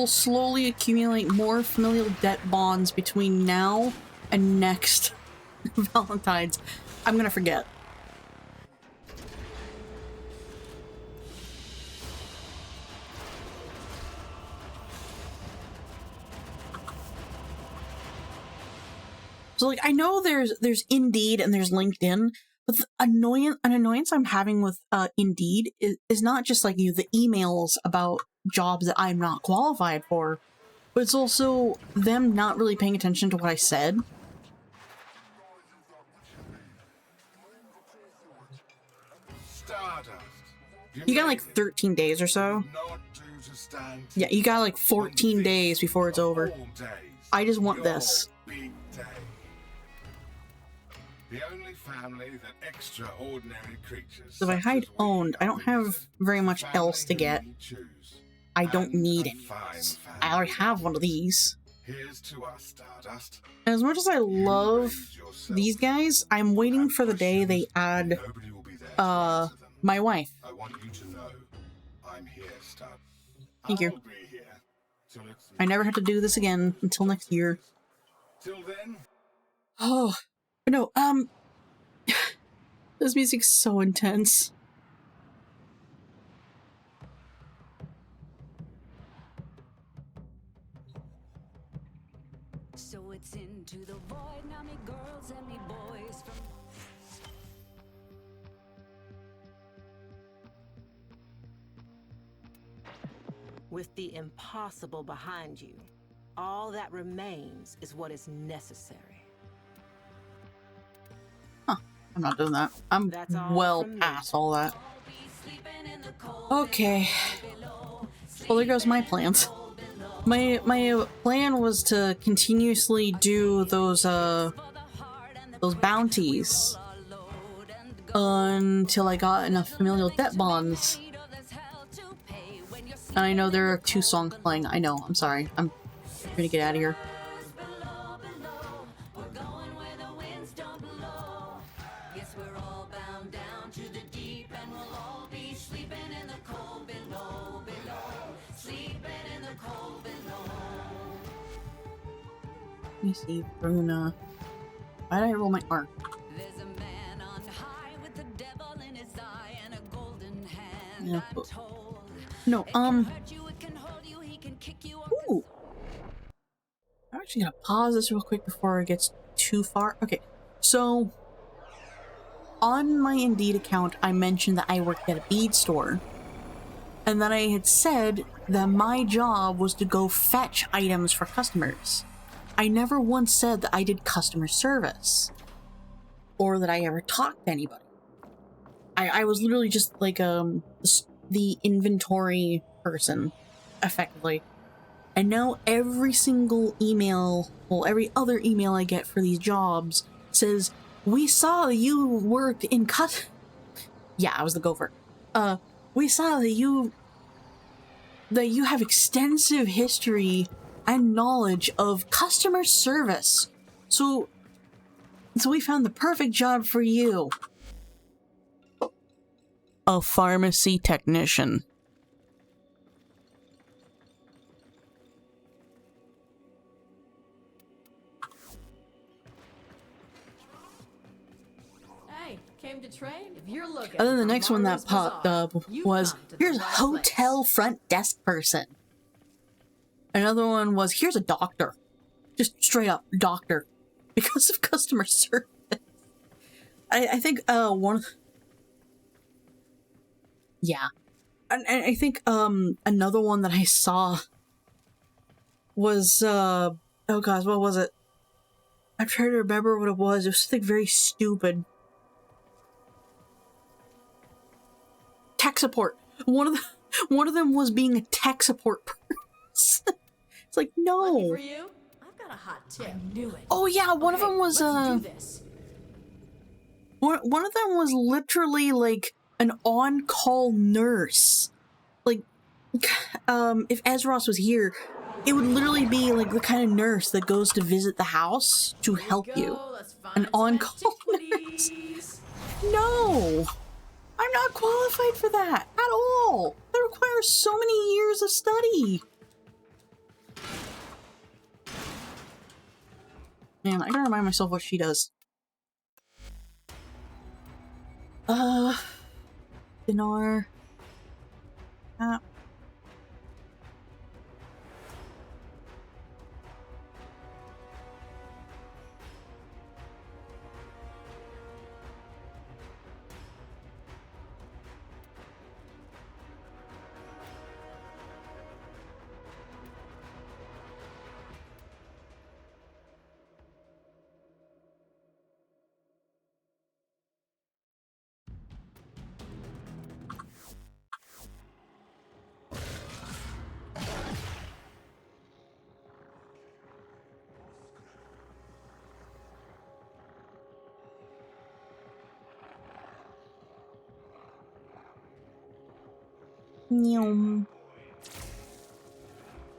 slowly accumulate more familial debt bonds between now and next Valentine's. I'm gonna forget. So, like, I know there's Indeed and there's LinkedIn, but an annoyance I'm having with Indeed is not just like the emails about jobs that I'm not qualified for, but it's also them not really paying attention to what I said. Stardust. You got like 13 days or so. Not due to stand Yeah, you got like 14 days before it's over. all days. I just want Your this. big day. The only family that extraordinary creatures. So if I such hide as we owned, I are don't have witnessing, very much family else to who get. we choose. I don't And need a any fine else. family. I already have one of these. Here's to us, Stardust. As much as I love these guys, I'm waiting for the day they add Nobody will be there to answer them. my wife. I want you to know I'm here, Stud. Thank you. I'll be here till it's I never have to do this again until next year. till then. Oh, no, this music's so intense. So it's into the void now, me girls and me boys from With the impossible behind you, all that remains is what is necessary. I'm not doing that. I'm That's all well from me. past all that. Okay. Well, there goes my plans. My plan was to continuously do those bounties until I got enough familial debt bonds. And I know there are 2 songs playing. I know. I'm sorry. I'm gonna get out of here. Let me see, Bruna. Why did I roll my R? There's a man on high with the devil in his eye and a golden hand. Yeah. I'm told. No, It can hurt you, it can hold you, he can kick you or Ooh. I'm actually gonna pause this real quick before it gets too far. Okay, so on my Indeed account, I mentioned that I worked at a bead store, and that I had said that my job was to go fetch items for customers. I never once said that I did customer service, or that I ever talked to anybody. I was literally just like the inventory person, effectively. And now every single email, well, every other email I get for these jobs says, "We saw that you worked in Yeah, I was the gopher. We saw that you have extensive history and knowledge of customer service. So we found the perfect job for you. A pharmacy technician." Hey, came to trade? If you're looking. And then the for next one that Marvelous popped Bazaar, up you've was, come to the "Here's a right hotel front desk person." Another one was, "Here's a doctor." Just straight up doctor. Because of customer service. I think one. Yeah. And I think another one that I saw was oh gosh, what was it? I'm trying to remember what it was. It was something very stupid. Tech support. One of them was being a tech support person. It's like, no. Lucky for you, I've got a hot tip. I knew it. Oh yeah, one of them was let's do this. One of them was literally like an on-call nurse. Like, if Ezros was here, it would literally be like the kind of nurse that goes to visit the house to help you. An on-call nurse. No! I'm not qualified for that at all. That requires so many years of study. Man, I gotta remind myself what she does. Dinar.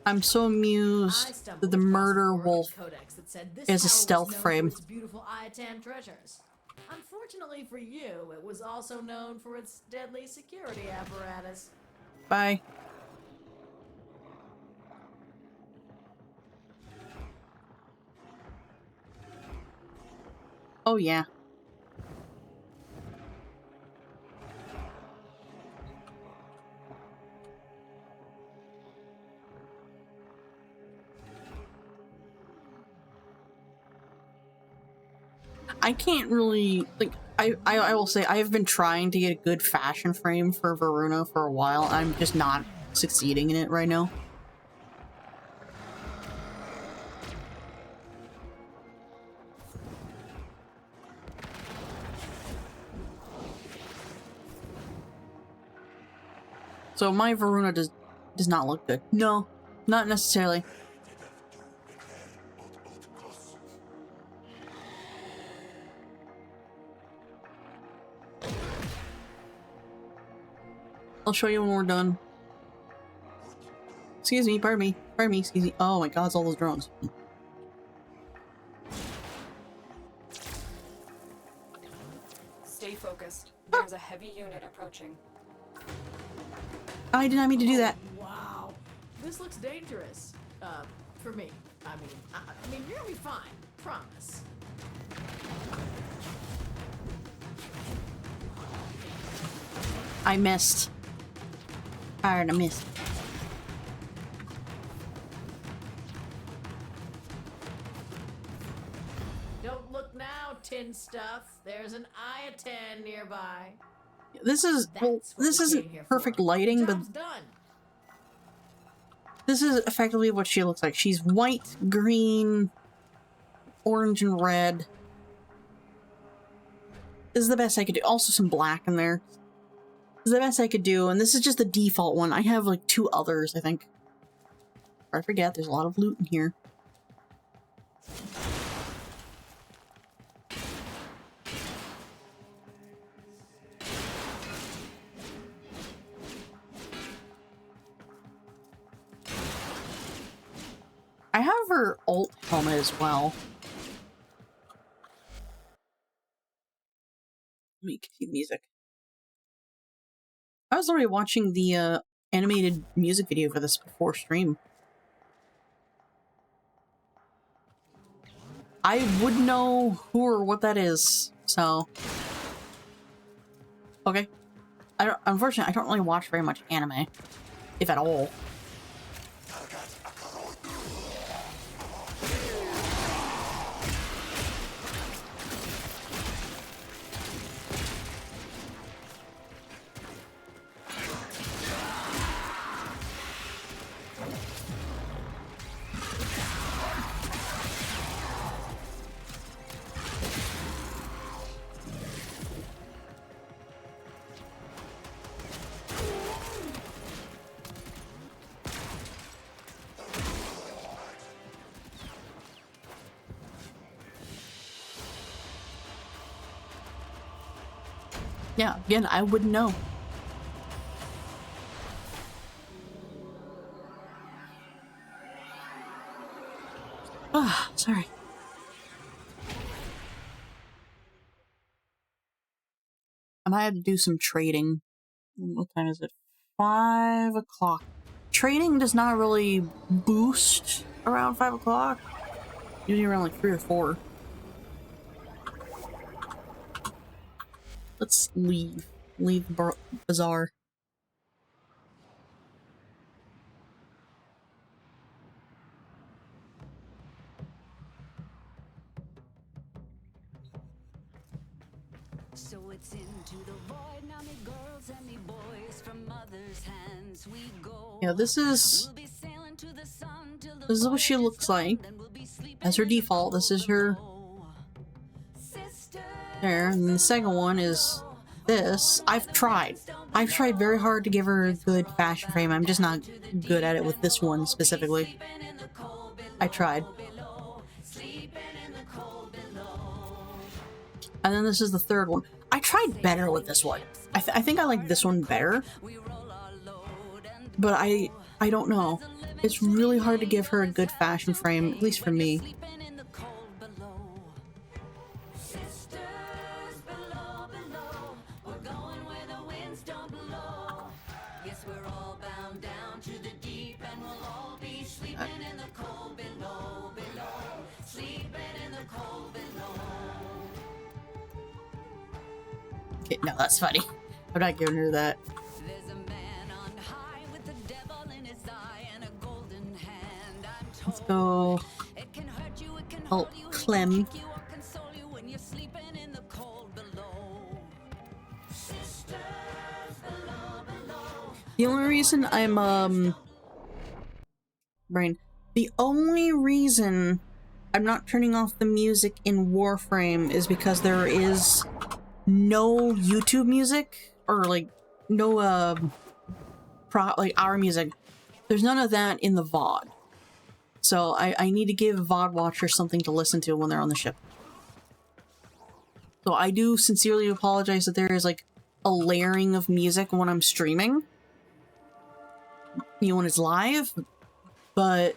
I'm so amused that the murder wolf is a stealth frame. Its beautiful Iatam treasures. Unfortunately for you, it was also known for its deadly security apparatus. Bye. Oh yeah. I can't really, like, I will say, I have been trying to get a good fashion frame for Varuna for a while. I'm just not succeeding in it right now. So my Varuna does not look good. No, not necessarily. I'll show you when we're done. Excuse me, pardon me, excuse me. Oh my god, it's all those drones. Stay focused. There's a heavy unit approaching. I did not mean to do that. Wow, this looks dangerous. For me. I mean, you're gonna be fine. Promise. I missed. Alright, I missed. Don't look now, tin stuff. There's an eye of 10 nearby. This is, well, this isn't perfect lighting, but this is effectively what she looks like. She's white, green, orange, and red. This is the best I could do. Also some black in there. This is the best I could do, and this is just the default one. I have like 2 others, I think. Or I forget, there's a lot of loot in here. I have her alt helmet as well. Let me see the music. I was already watching the animated music video for this before stream. I would know who or what that is, so... Okay. Unfortunately, I don't really watch very much anime. If at all. Yeah, again, I wouldn't know. Ah, sorry. I might have to do some trading. What time is it? 5 o'clock. Trading does not really boost around 5 o'clock. Usually around like 3 or 4. Let's leave. Leave the bazaar. So it's into the void now, me girls and me boys, from mother's hands we go. Yeah, this is what she looks like. As her default, this is her there, and the second one is this. I've tried very hard to give her a good fashion frame. I'm just not good at it with this one specifically. I tried. And then this is the third one. I tried better with this one. I think I like this one better. But I don't know. It's really hard to give her a good fashion frame, at least for me. Okay, no, that's funny. I'm not giving her that. Let's go. Oh, Clem. The only reason I'm the only reason I'm not turning off the music in Warframe is because there is no YouTube music, or like no like our music. There's none of that in the VOD. So I need to give VOD watchers something to listen to when they're on the ship. So I do sincerely apologize that there is like a layering of music when I'm streaming. You know, when it's live, but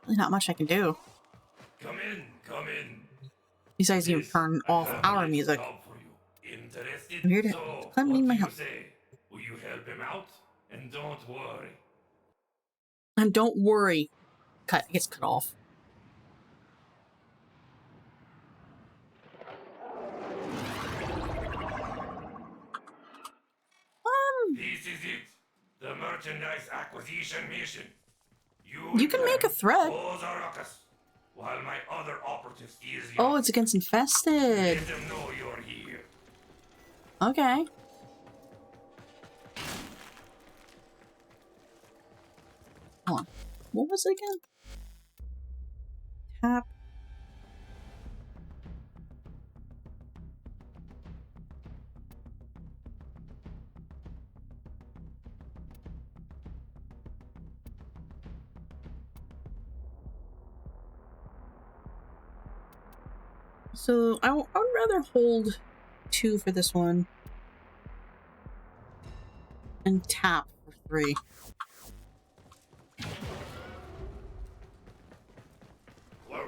really not much I can do. Come in, come in. Besides, you turn off our music. I'm here to Clem need my help. Will you help him out? And don't worry. And don't worry. it gets cut off. This is it. The merchandise acquisition mission. You can make a threat. Cause a ruckus, while my other operatives ease you. Oh, it's against infested. Let them know you're here. Okay. Hold on. What was it again? Tap. So I would rather hold 2 for this one and tap for 3. Hello?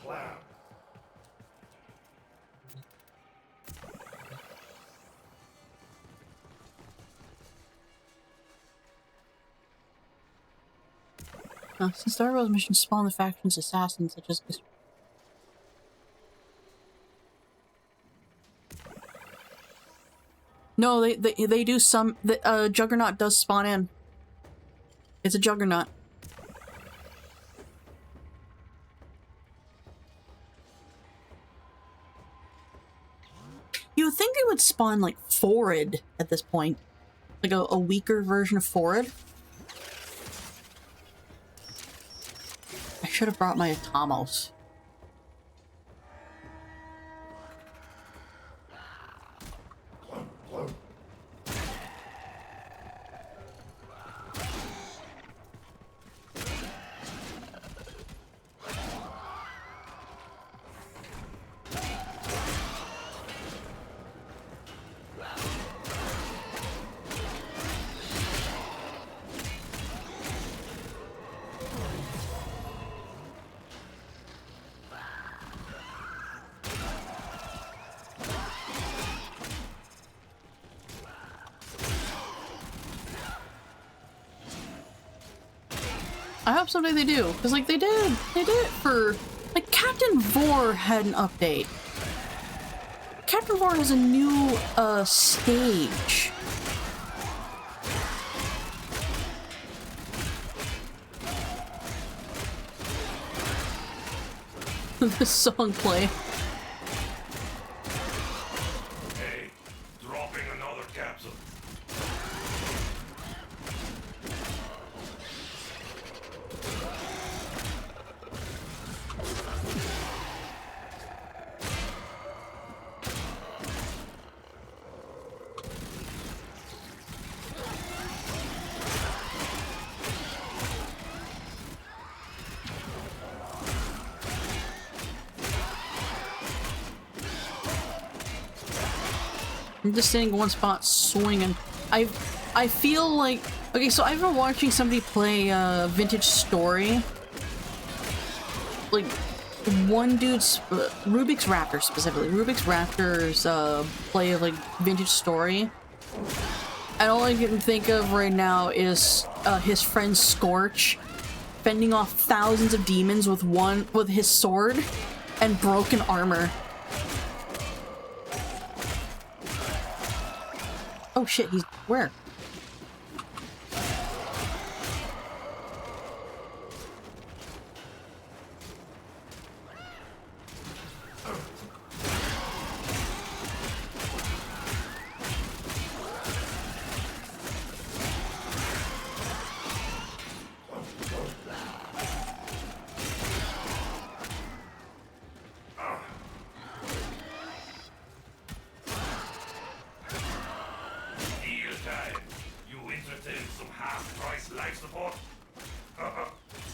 Cloud. Since the Starwell's mission spawned the faction's assassins, such as no, they do some. The Juggernaut does spawn in. It's a Juggernaut. You would think they would spawn like Forrid at this point, like a weaker version of Forrid. I should have brought my Atamos. I hope someday they do, because like they did it for, like, Captain Vor had an update. Captain Vor has a new stage. This song play. Hey, dropping another capsule. I'm just sitting in one spot swinging. I feel like, okay, so I've been watching somebody play Vintage Story. Like, one dude's Rubik's Raptor specifically. Rubik's Raptor's play of like Vintage Story. And all I can think of right now is his friend Scorch fending off thousands of demons with his sword and broken armor. Oh shit, he's where?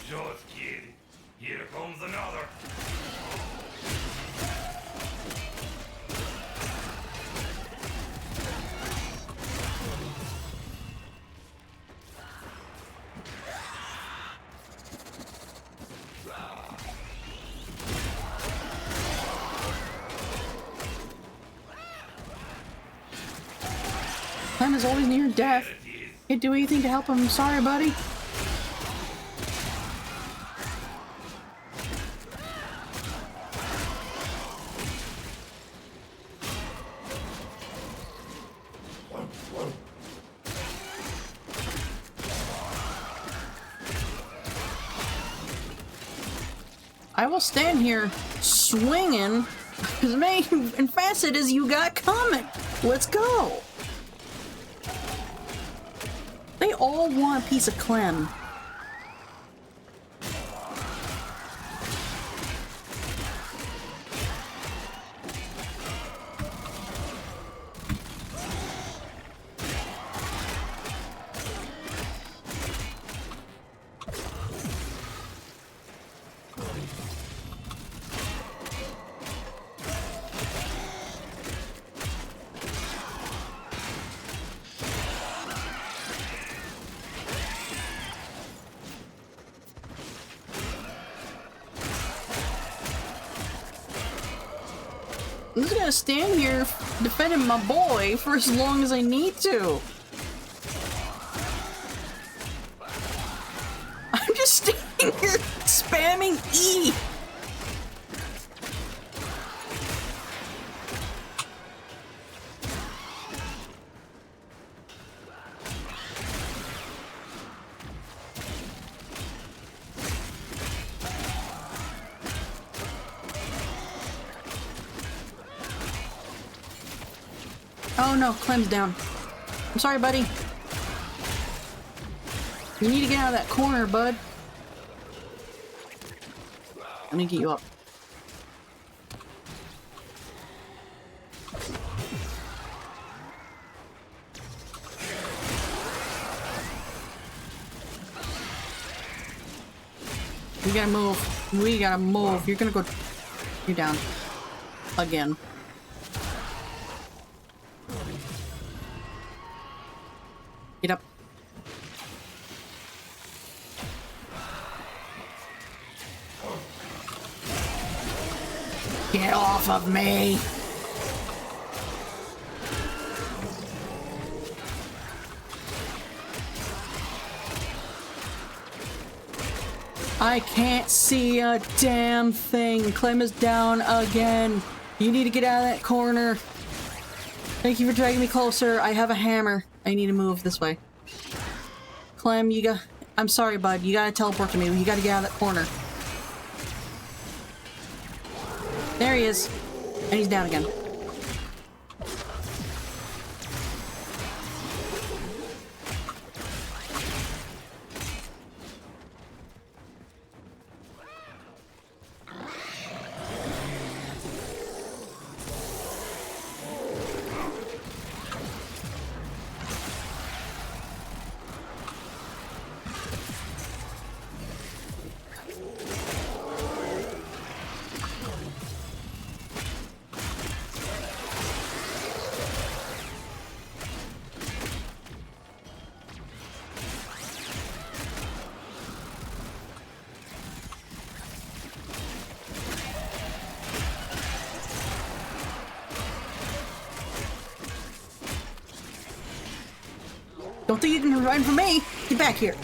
Just kidding. Here comes another. Clem is always near death. Can't do anything to help him. I'm sorry, buddy. I will stand here swinging as many and facet as you got coming. Let's go. They all want a piece of Clem. I'm just gonna stand here defending my boy for as long as I need to. I'm just standing here spamming E. Oh no, Clem's down. I'm sorry, buddy. You need to get out of that corner, bud. I'm gonna get you up. We gotta move. We gotta move. You're gonna go... You're down. Again. Get up. Get off of me! I can't see a damn thing. Clem is down again. You need to get out of that corner. Thank you for dragging me closer. I have a hammer. I need to move this way. Clem, you got... I'm sorry, bud. You gotta teleport to me. You gotta get out of that corner. There he is. And he's down again. Don't think you can run from me! Get back here!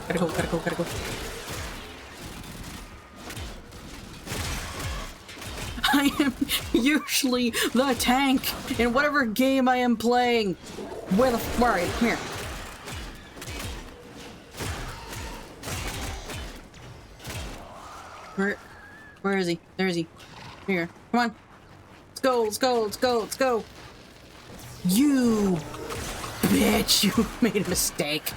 Gotta go, gotta go, gotta go. I am usually the tank in whatever game I am playing. Where are you? Come here. Where is he? There is he. Here. Come on. Let's go, let's go, let's go, let's go. You bitch, you made a mistake.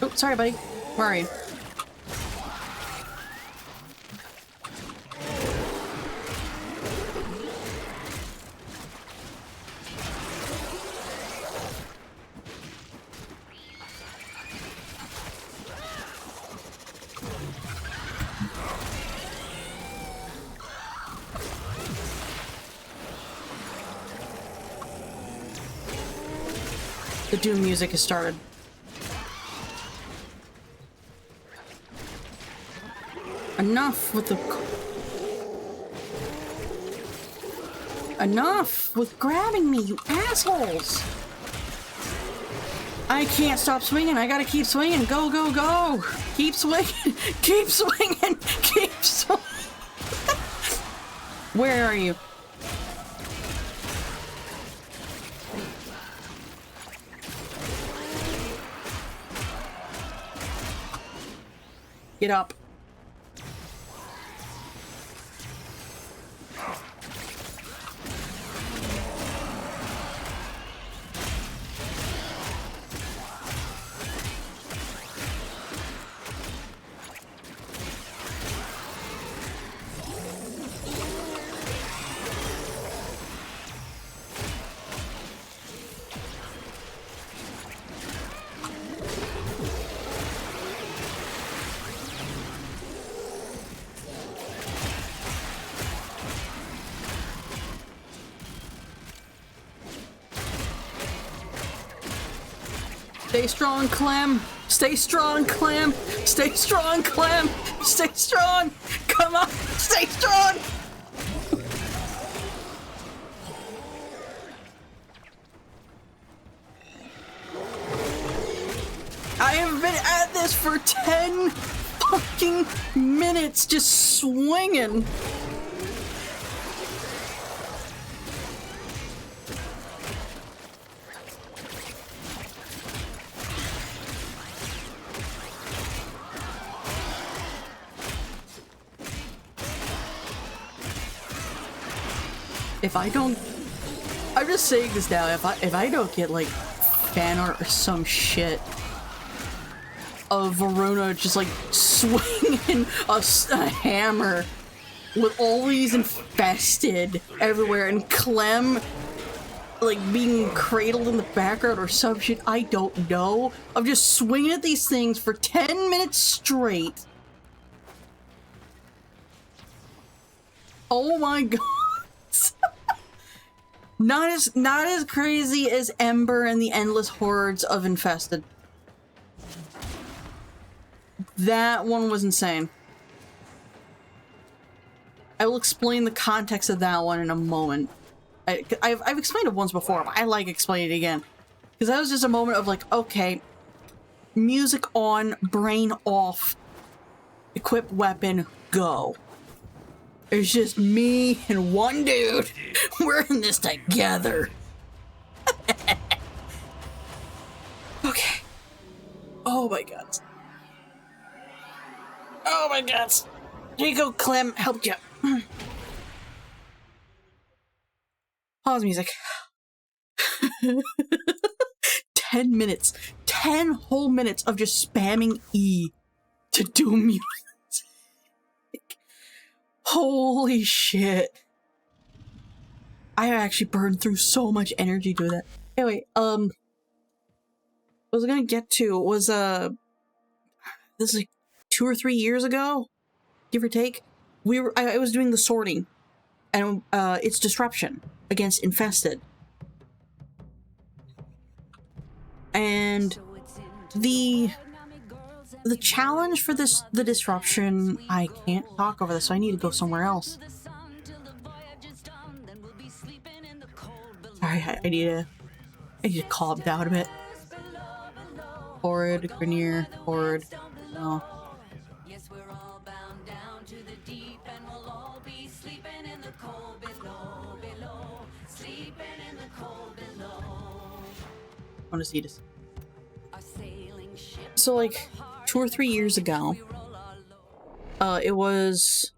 Oh, sorry, buddy. Where are you? The Doom music has started. Enough with the... Enough with grabbing me, you assholes! I can't stop swinging. I gotta keep swinging. Go, go, go! Keep swinging. Keep swinging. Keep swinging. Where are you? Get up. Stay strong, Clem. Stay strong, Clem. Stay strong, Clem. Stay strong. Come on. Stay strong. I have been at this for 10 fucking minutes just swinging. If I don't, I'm just saying this now, if I don't get like fan art or some shit of Verona just like swinging a hammer with all these infested everywhere and Clem like being cradled in the background or some shit, I don't know. I'm just swinging at these things for 10 minutes straight. Oh my god. Not as crazy as Ember and the endless hordes of infested. That one was insane. I will explain the context of that one in a moment. I've explained it once before, but I like explaining it again. Because that was just a moment of like, okay, music on, brain off, equip weapon, go. It's just me and one dude. We're in this together. Okay. Oh my god. Oh my god. Here you go, Clem. Helped you. Pause music. 10 minutes. 10 whole minutes of just spamming E to do music. Holy shit. I actually burned through so much energy doing that. Anyway, what was I gonna get to was, this is like 2 or 3 years ago, give or take. I was doing the sorting, and, it's disruption against infested. And the challenge for the disruption, I can't talk over this, so I need to go somewhere else. Alright, I need to calm down a bit. Horde, Grenier, Horde, no. I want to see this. So like 2 or 3 years ago, it was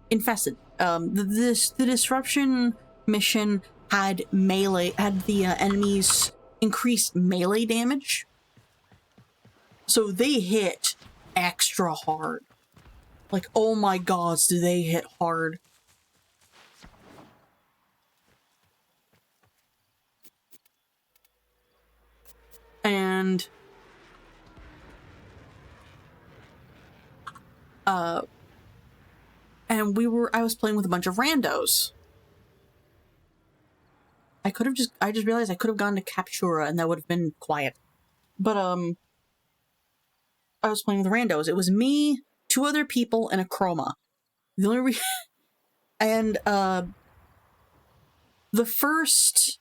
infested. The disruption mission had the enemies increased melee damage, so they hit extra hard. Like, oh my gods, do they hit hard. And I was playing with a bunch of randos. I I just realized I could have gone to Captura and that would have been quiet. But, I was playing with randos. It was me, 2 other people, and a chroma. The only reason... And, the first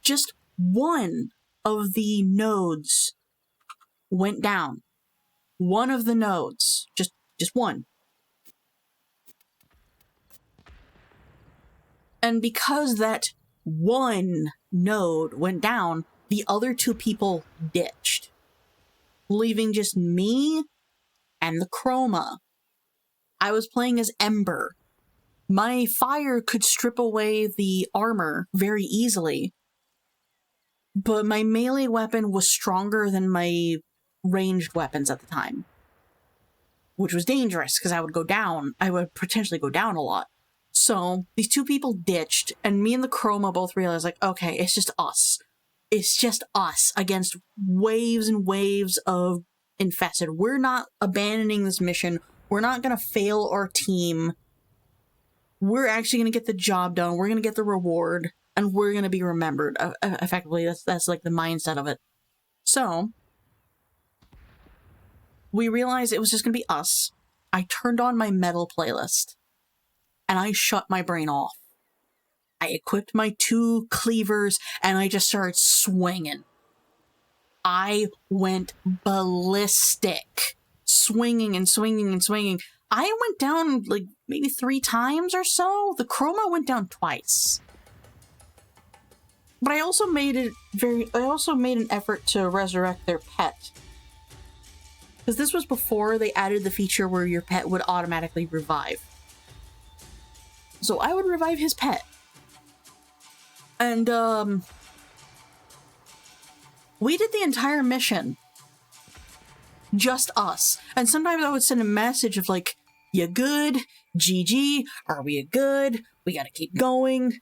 just one of the nodes went down. One of the nodes. Just one. And because that one node went down, the other 2 people ditched, leaving just me and the chroma. I was playing as Ember. My fire could strip away the armor very easily, but my melee weapon was stronger than my ranged weapons at the time, which was dangerous because I would potentially go down a lot. So these 2 people ditched, and me and the chroma both realized, like, okay, it's just us. It's just us against waves and waves of infested. We're not abandoning this mission. We're not going to fail our team. We're actually going to get the job done. We're going to get the reward, and we're going to be remembered. Effectively, that's like the mindset of it. So we realized it was just going to be us. I turned on my metal playlist, and I shut my brain off. I equipped my 2 cleavers, and I just started swinging. I went ballistic. Swinging and swinging and swinging. I went down, like, maybe 3 times or so. The chroma went down twice. But I also made an effort to resurrect their pet. Because this was before they added the feature where your pet would automatically revive. So I would revive his pet. And, we did the entire mission. Just us. And sometimes I would send a message of like, you good? GG? Are we good? We gotta keep going.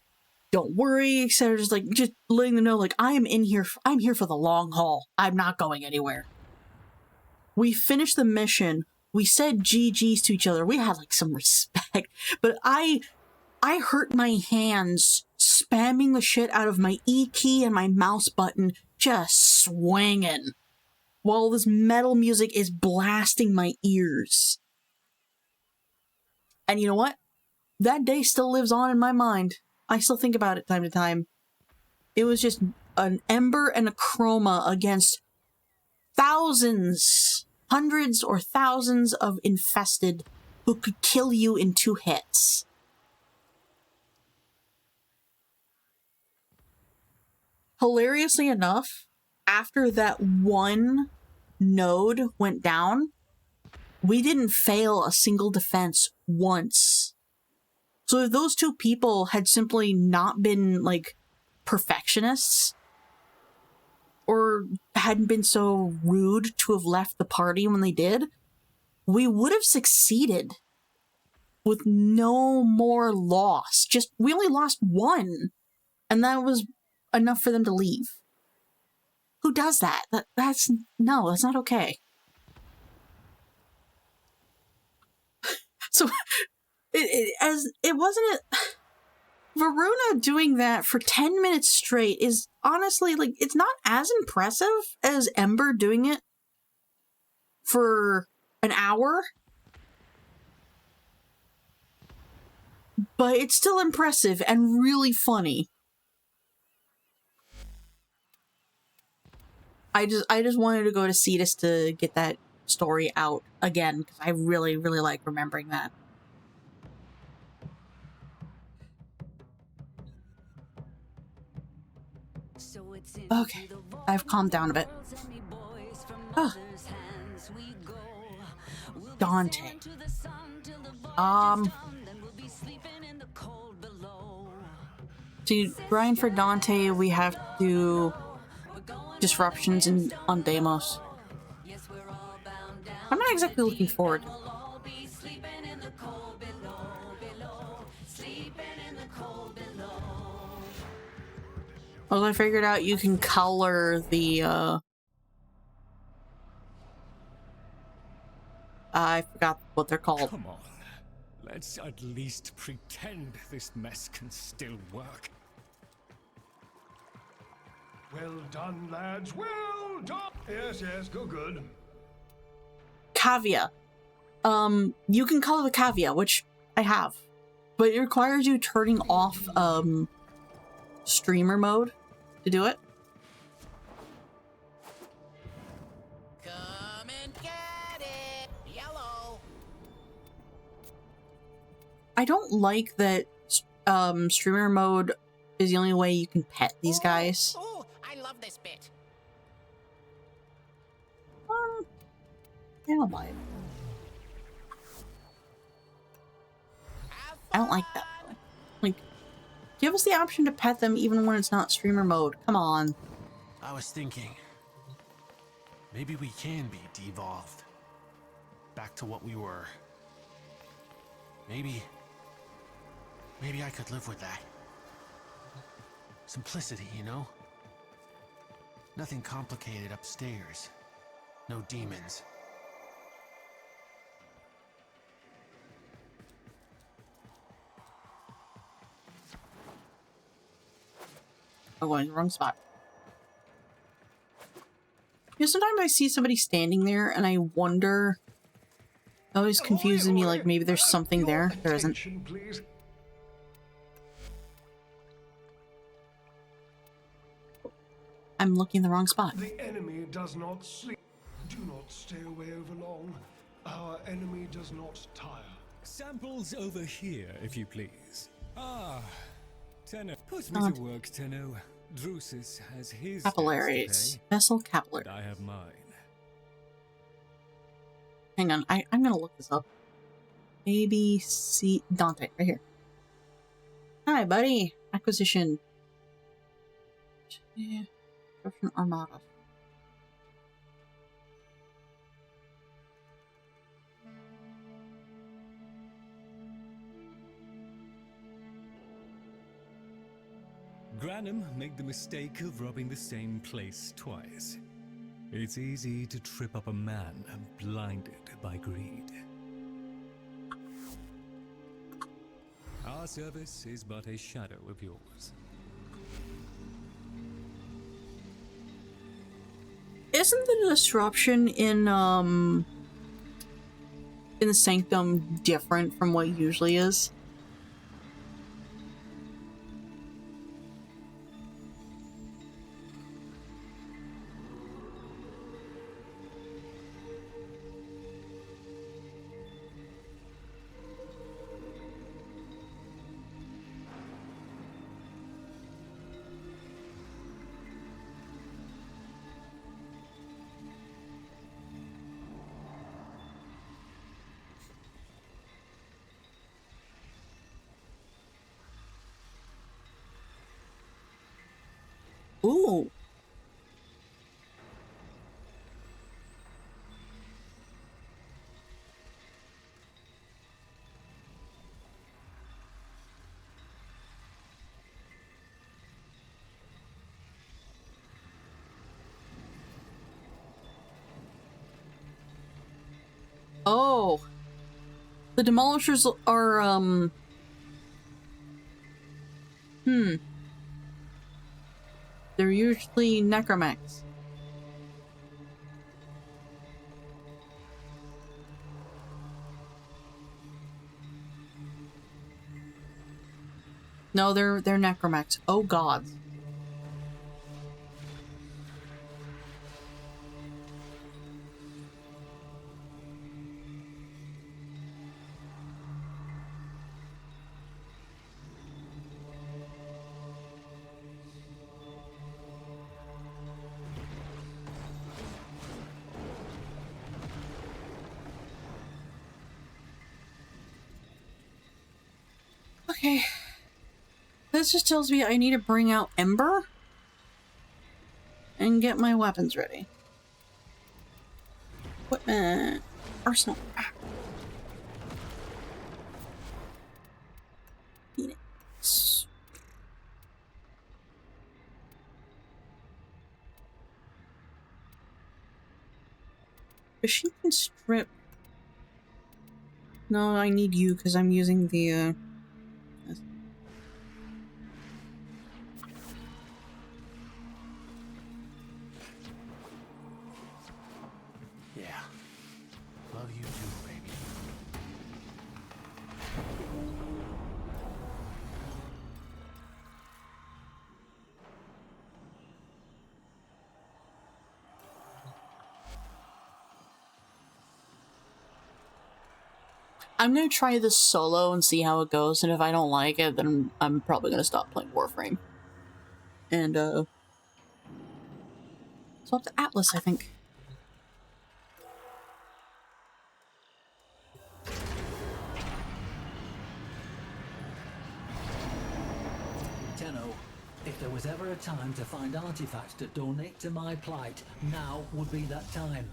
Don't worry, etc. Just letting them know, like, I'm here for the long haul. I'm not going anywhere. We finished the mission. We said GGs to each other. We had like some respect. But I hurt my hands spamming the shit out of my E key and my mouse button, just swinging, while this metal music is blasting my ears. And you know what? That day still lives on in my mind. I still think about it time to time. It was just an Ember and a chroma against thousands, hundreds or thousands of infested who could kill you in 2 hits. Hilariously enough, after that one node went down, we didn't fail a single defense once. So if those 2 people had simply not been, like, perfectionists, or hadn't been so rude to have left the party when they did, we would have succeeded with no more loss. We only lost 1, and that was enough for them to leave. Who does that? That's not okay. So, Varuna doing that for 10 minutes straight is honestly, like, it's not as impressive as Ember doing it for an hour. But it's still impressive and really funny. I just wanted to go to Cetus to get that story out again, because I really, really like remembering that. Okay, I've calmed down a bit. Dante. To grind for Dante, we have to do disruptions on Deimos. I'm not exactly looking forward. Well, I figured out you can color the, I forgot what they're called. Come on. Let's at least pretend this mess can still work. Well done, lads. Well done. Yes, yes, good. Cavia. You can call it a cavia, which I have, but it requires you turning off streamer mode to do it. Come and get it, yellow. I don't like that streamer mode is the only way you can pet these guys. Oh, I love this bit. I don't like it. I don't like that. Like, give us the option to pet them even when it's not streamer mode. Come on. I was thinking, maybe we can be devolved. Back to what we were. Maybe I could live with that. Simplicity, you know? Nothing complicated upstairs. No demons. I'm going to the wrong spot. You know, sometimes I see somebody standing there and I wonder. It always confuses me, like maybe there's something there. There isn't. Please. I'm looking in the wrong spot. The enemy does not sleep. Do not stay away over long. Our enemy does not tire. Samples over here, if you please. Ah, Tenno. Put me to work, Tenno. Drusus has his capillaries. Vessel capillary. I have mine. Hang on, I'm gonna look this up. ABC Dante, right here. Hi, buddy. Acquisition. Yeah. Armada. Granum made the mistake of robbing the same place twice. It's easy to trip up a man blinded by greed. Our service is but a shadow of yours. Isn't the disruption in the Sanctum different from what it usually is? Ooh. Oh. The demolishers are, they're usually necromax. No, they're necromax. Oh god. Okay. This just tells me I need to bring out Ember and get my weapons ready. Equipment. Arsenal. Phoenix. Machine can strip. No, I need you because I'm using the Yeah. Love you too, baby. I'm gonna try this solo and see how it goes, and if I don't like it, then I'm probably gonna stop playing Warframe. And, swap to Atlas, I think. Tenno, if there was ever a time to find artifacts to donate to my plight, now would be that time.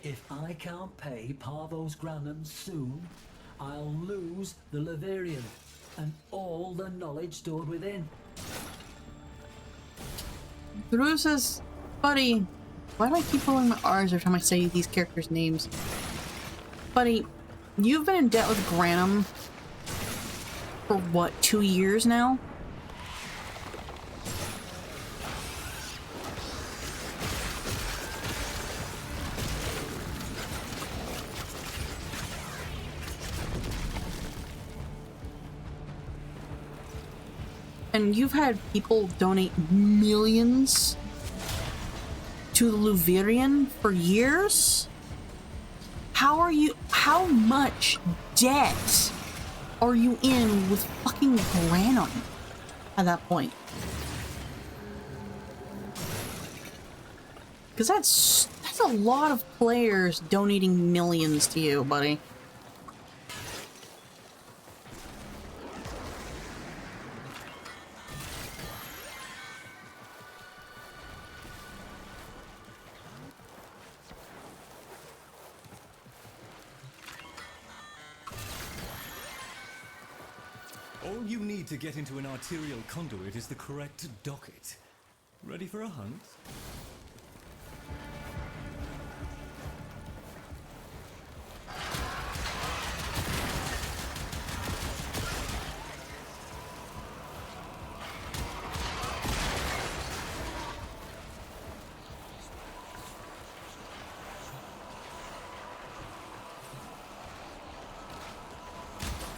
If I can't pay Parvo's Granum soon, I'll lose the Leverian and all the knowledge stored within. Drew says, buddy, why do I keep rolling my R's every time I say these characters' names? Buddy, you've been in debt with Granum for what, 2 years now? And you've had people donate millions to the Luvirian for years? How much debt are you in with fucking Granum at that point? Because that's a lot of players donating millions to you, buddy. All you need to get into an arterial conduit is the correct docket. Ready for a hunt?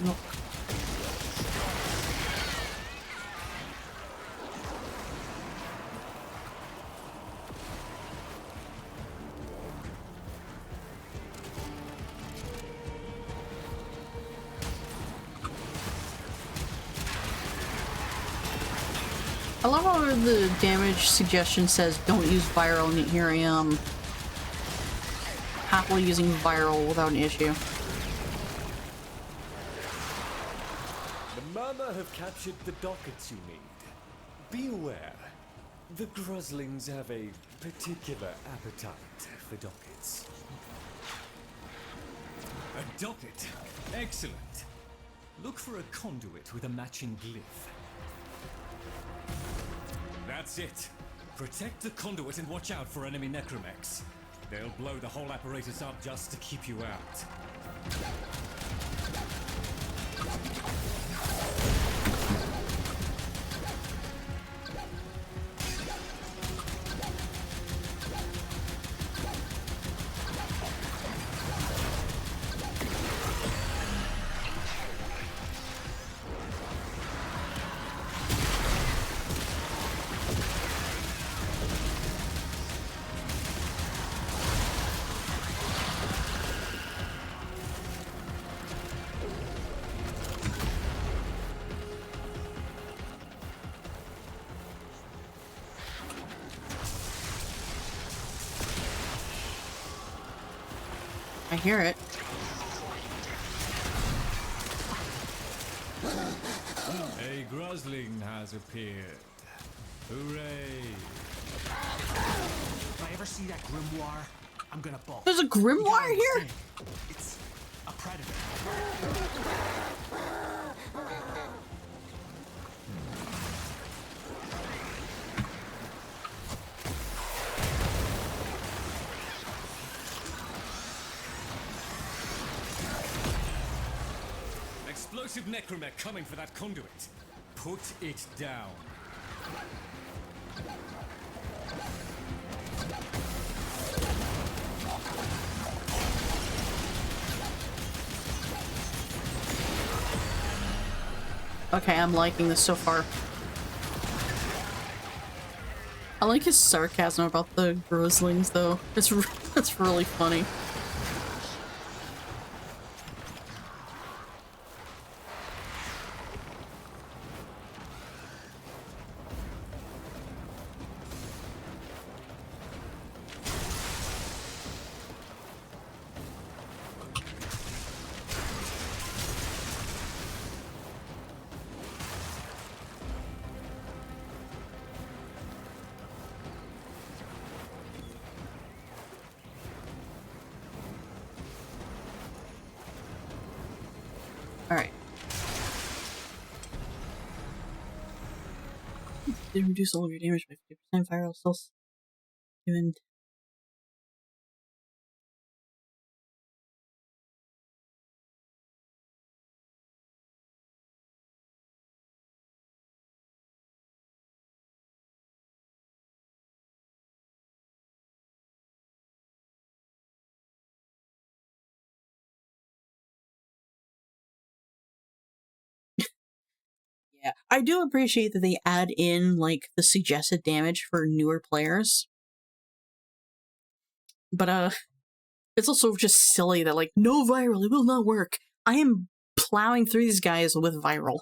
Nope. I love how the damage suggestion says don't use viral, and here I am happily using viral without an issue. The Murmur have captured the dockets you need. Be aware, the Gruslings have a particular appetite for dockets. A docket? Excellent. Look for a conduit with a matching glyph. That's it. Protect the conduit and watch out for enemy necromechs. They'll blow the whole apparatus up just to keep you out. I hear it. A Grusling has appeared. Hooray! If I ever see that grimoire, I'm gonna bolt. There's a grimoire here? It's a predator. Explosive necromech coming for that conduit. Put it down. Okay, I'm liking this so far. I like his sarcasm about the Groslings, though. It's really funny. Alright. Did reduce all of your damage by 50%. Viral cells. Even. Yeah, I do appreciate that they add in, like, the suggested damage for newer players. But, it's also just silly that, like, no viral, it will not work. I am plowing through these guys with viral.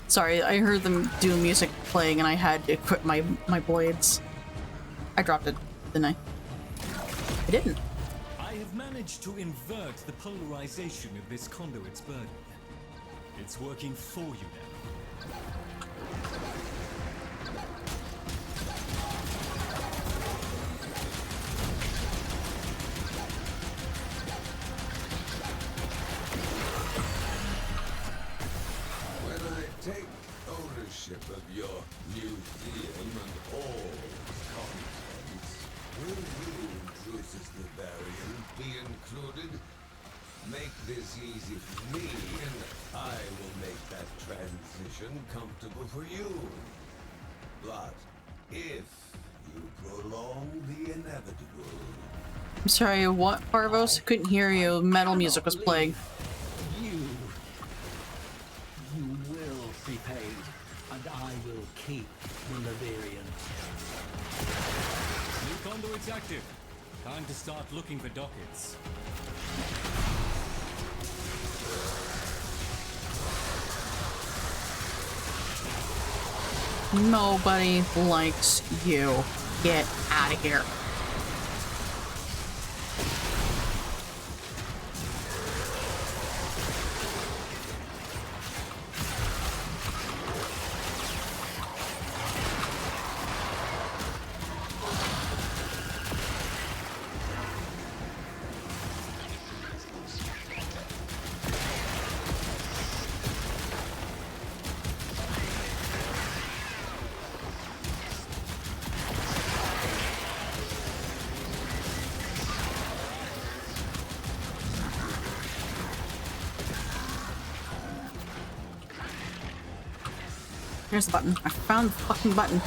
Sorry, I heard them do music playing and I had to equip my blades. I dropped it, didn't I? I didn't. I have managed to invert the polarization of this conduit's burden. It's working for you now. Take ownership of your museum and all its contents. Will you, Drusus the Varian, be included? Make this easy for me, and I will make that transition comfortable for you. But if you prolong the inevitable... I'm sorry, what, Parvos? Couldn't hear you. Metal music was playing. You will be paid, and I will keep the Laverian. New conduit's active. Time to start looking for dockets. Nobody likes you. Get out of here. Here's the button. I found the fucking button.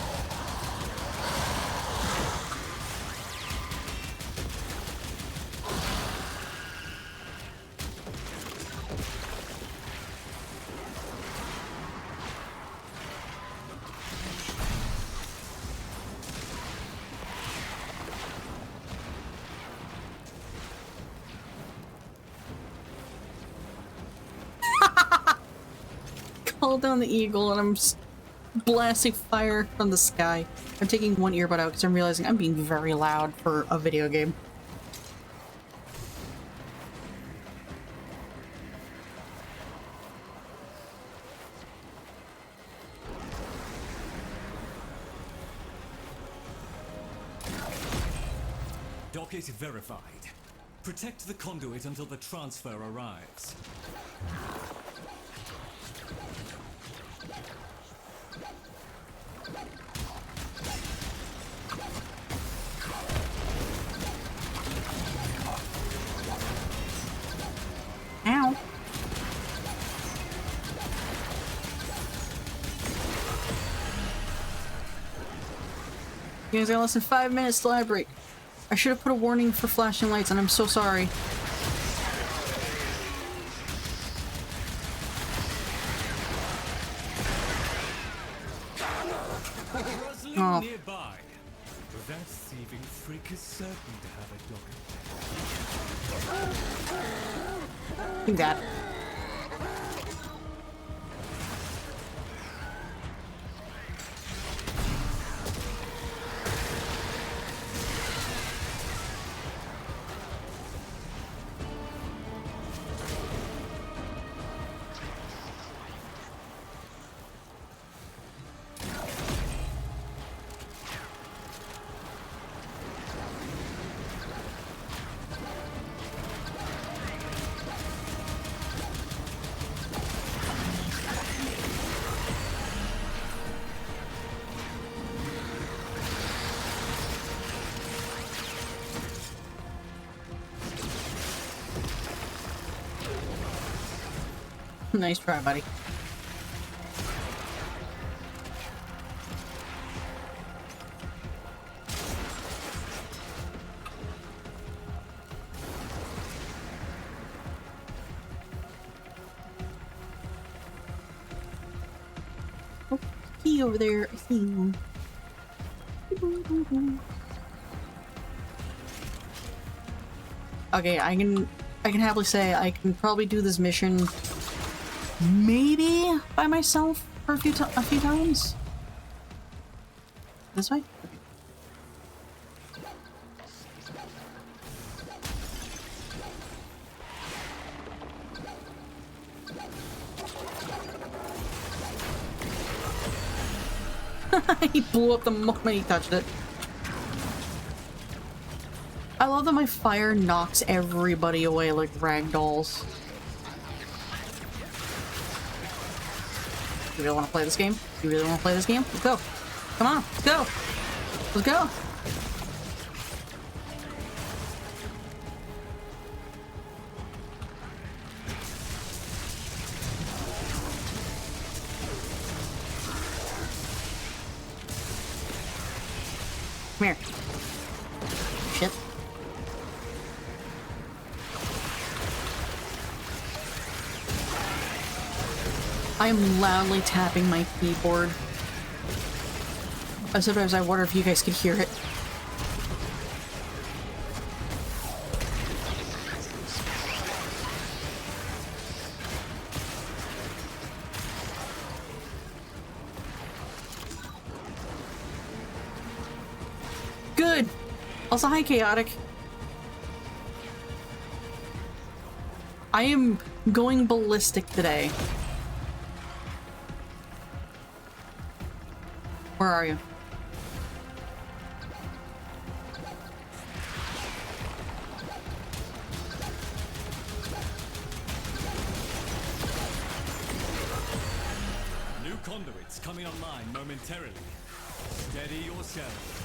called down the eagle and I'm blasting fire from the sky. I'm taking one earbud out because I'm realizing I'm being very loud for a video game. Docket verified. Protect the conduit until the transfer arrives. Ow. You guys got less than 5 minutes to elaborate. I should have put a warning for flashing lights, and I'm so sorry. Oh. Nearby. That thieving freak is certain to have a docket. You got it. Nice try, buddy. Oh, key over there. I see you. Okay, I can happily say I can probably do this mission maybe by myself for a few times. This way? He blew up the moment he touched it. I love that my fire knocks everybody away like ragdolls. You really want to play this game? You really want to play this game? Let's go. Come on, let's go. Let's go. Come here. Shit. I am loudly tapping my keyboard. Sometimes I wonder if you guys could hear it. Good! Also, hi, Chaotic. I am going ballistic today. Where are you? New conduits coming online momentarily. Steady yourself.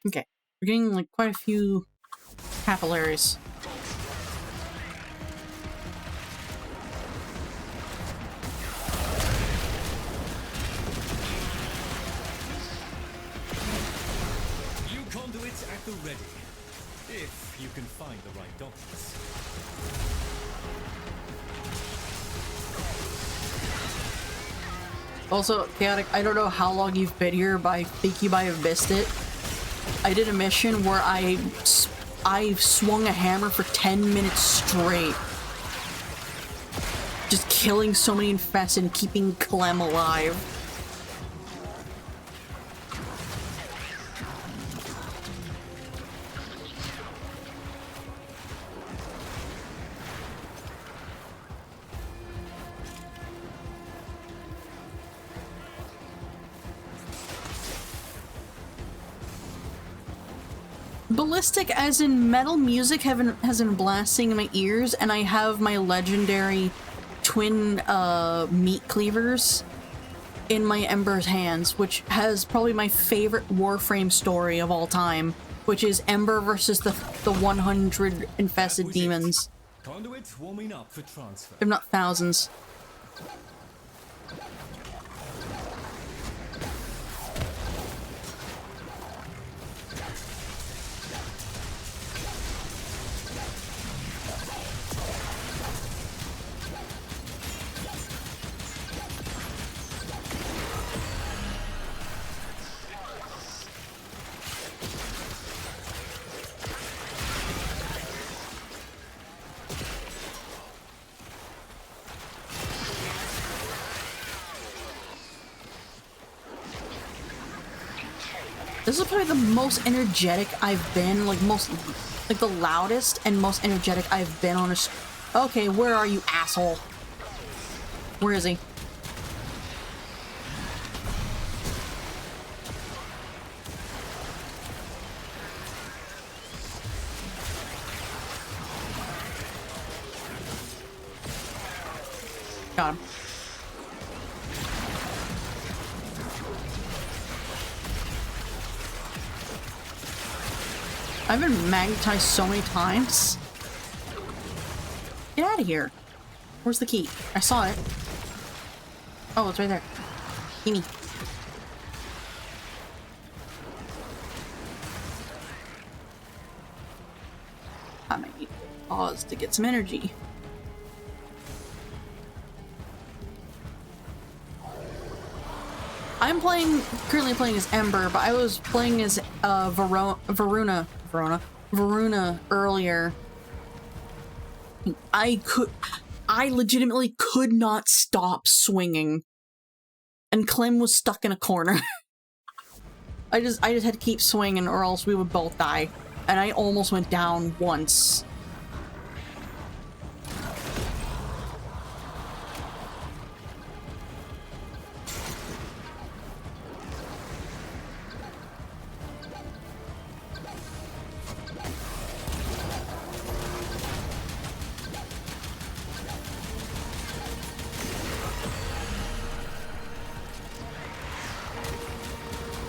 Okay, we're getting like quite a few capillaries. New conduits at the ready. If you can find the right dockets. Also, Chaotic, I don't know how long you've been here, but I think you might have missed it. I did a mission where I swung a hammer for 10 minutes straight. Just killing so many infested and keeping Clem alive. Ballistic as in metal music has been blasting in my ears, and I have my legendary twin meat cleavers in my Ember's hands, which has probably my favorite Warframe story of all time, which is Ember versus the 100 infested demons. Conduit warming up for transfer. If not thousands. This is probably the most energetic I've been, like the loudest and most energetic I've been on a Okay, where are you, asshole? Where is he? Got him. I've been magnetized so many times. Get out of here. Where's the key? I saw it. Oh, it's right there. Gimme. I might need to pause to get some energy. I'm currently playing as Ember, but I was playing as Varuna earlier. I legitimately could not stop swinging, and Clem was stuck in a corner. I just had to keep swinging, or else we would both die, and I almost went down once.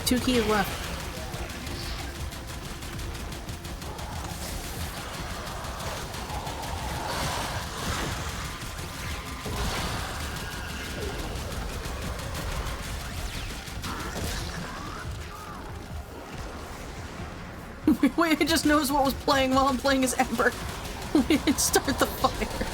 Two keys left. Wait, I just noticed what was playing while I'm playing as Ember. We didn't start the fire.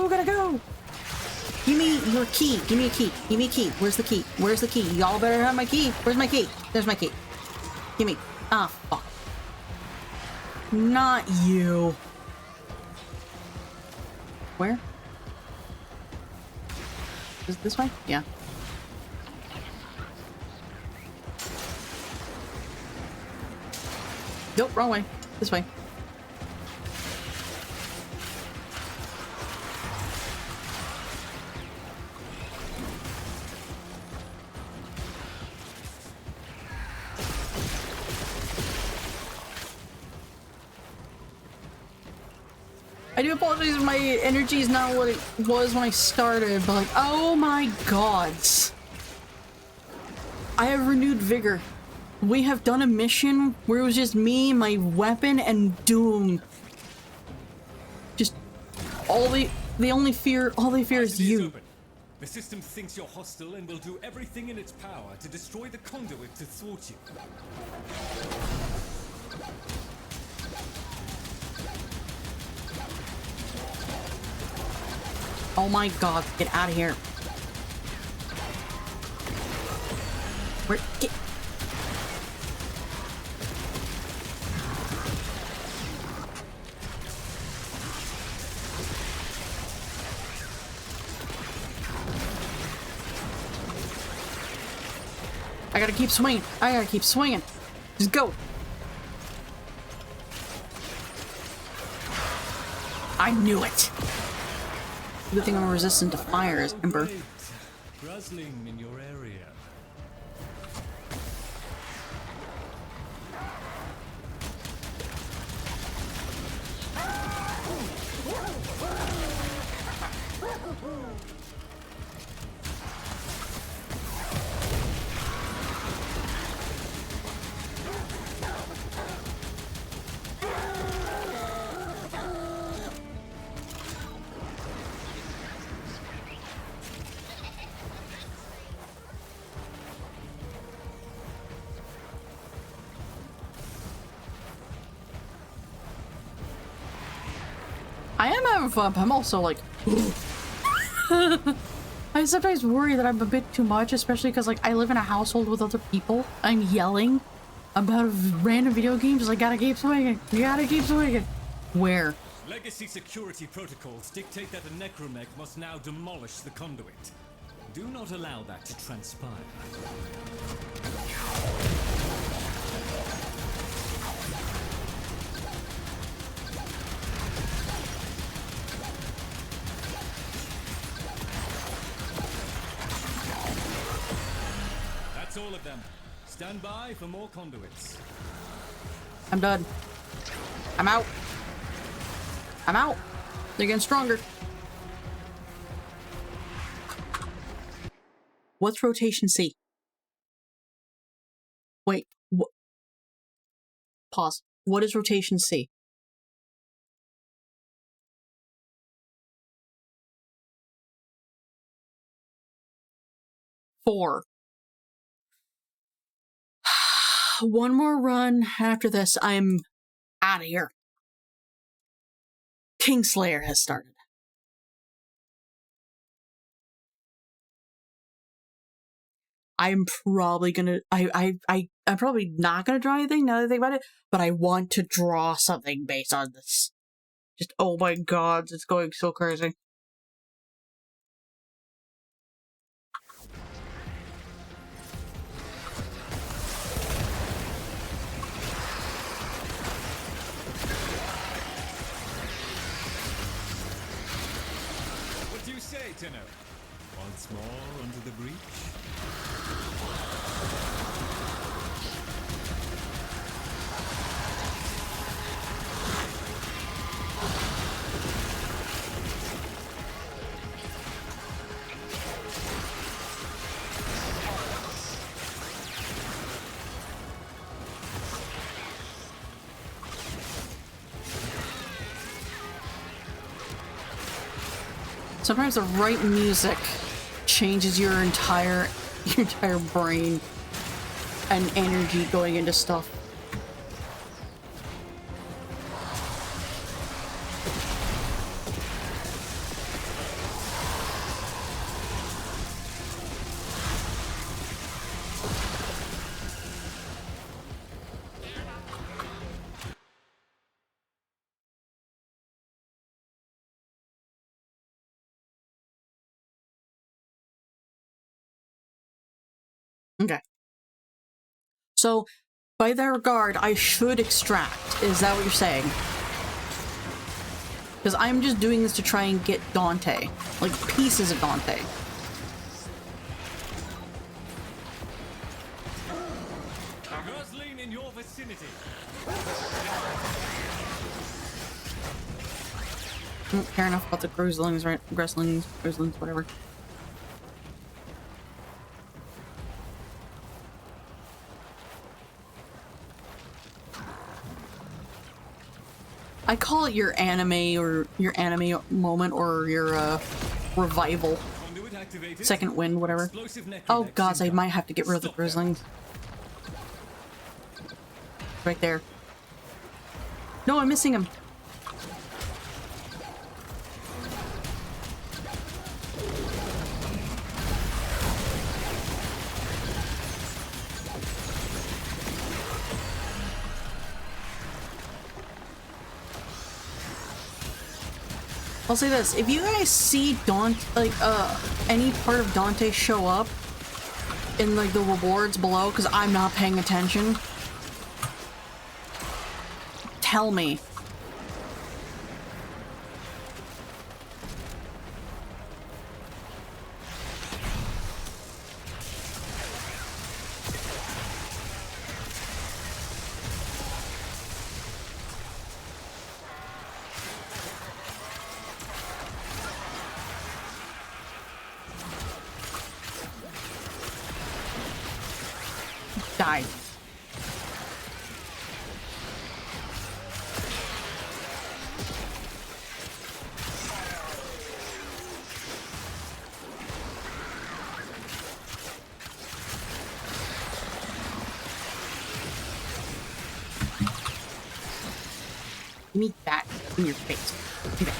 Gotta go! Give me your key. Give me a key. Give me a key. Where's the key? Where's the key? Y'all better have my key. Where's my key? There's my key. Give me. Ah, fuck. Not you. Where? Is it this way? Yeah. Nope, wrong way. This way. I do apologize if my energy is not what it was when I started, but like, oh my gods. I have renewed vigor. We have done a mission where it was just me, my weapon, and Doom. Just all they fear is you. Open. The system thinks you're hostile and will do everything in its power to destroy the conduit to thwart you. Oh my god, get out of here. Get. I gotta keep swinging. I gotta keep swinging. Just go. I knew it. Good thing I'm resistant to fire as Ember. Guzzling in your area. I am having fun, but I'm also like, I sometimes worry that I'm a bit too much, especially because like I live in a household with other people. I'm yelling about random video games. I gotta keep swinging. You gotta keep swinging. Where? Legacy security protocols dictate that a necromech must now demolish the conduit. Do not allow that to transpire. That's all of them. Stand by for more conduits. I'm done. I'm out. I'm out. They're getting stronger. What's rotation C? Wait. Pause. What is rotation C? Four. One more run. After this, I'm out of here. Kingslayer has started. I'm probably gonna I'm probably not gonna draw anything now that I think about it, but I want to draw something based on this. Just oh my god, it's going so crazy. What do you say, Tenno? Once more under the breach? Sometimes the right music changes your entire brain and energy going into stuff. Okay. So, by that regard, I should extract. Is that what you're saying? Because I'm just doing this to try and get Dante. Like, pieces of Dante. Guzzling in your vicinity. don't care enough about the grizzlings, right? Grizzlings, whatever. I call it your anime moment or your revival. Second wind, whatever. Oh gods, I might have to get rid of the grizzlings. Right there. No, I'm missing him. I'll say this, if you guys see any part of Dante show up in like the rewards below, because I'm not paying attention, tell me. Die. Give me that in your face. Give it.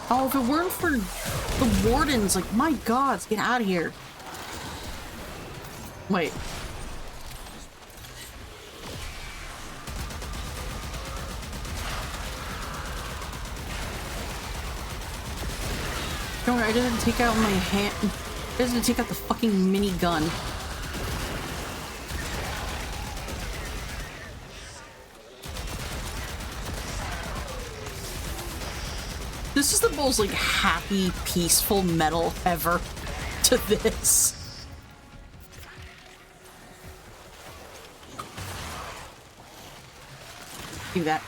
Oh, if it weren't for the wardens, like, my gods, get out of here. Wait. Don't worry, I didn't take out my hand. I didn't take out the fucking mini gun. This is the most, like, happy, peaceful metal ever to this. Do that.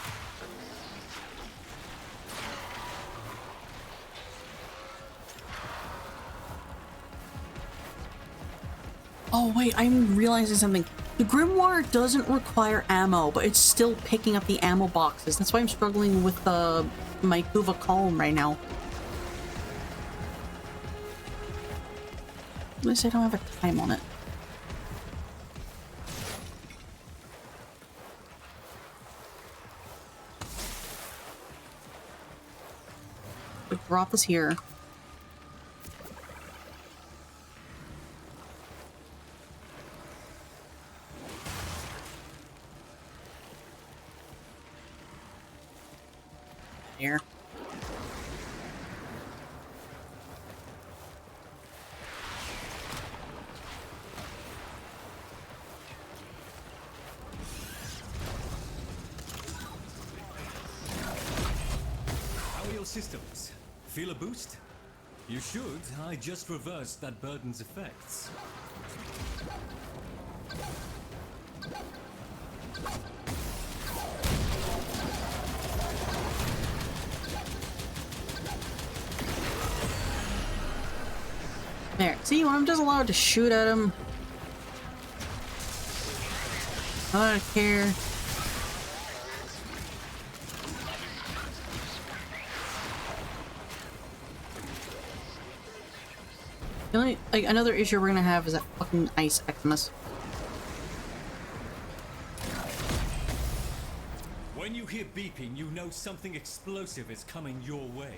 Oh, wait, I'm realizing something. The Grimoire doesn't require ammo, but it's still picking up the ammo boxes. That's why I'm struggling with my Kuva Calm right now. At least I don't have a time on it. The drop is here. Here. How are your systems? Feel a boost? You should. I just reversed that burden's effects. There. See, when I'm just allowed to shoot at him, I don't care. The only, like, another issue we're gonna have is that fucking Ice Xmas. When you hear beeping, you know something explosive is coming your way.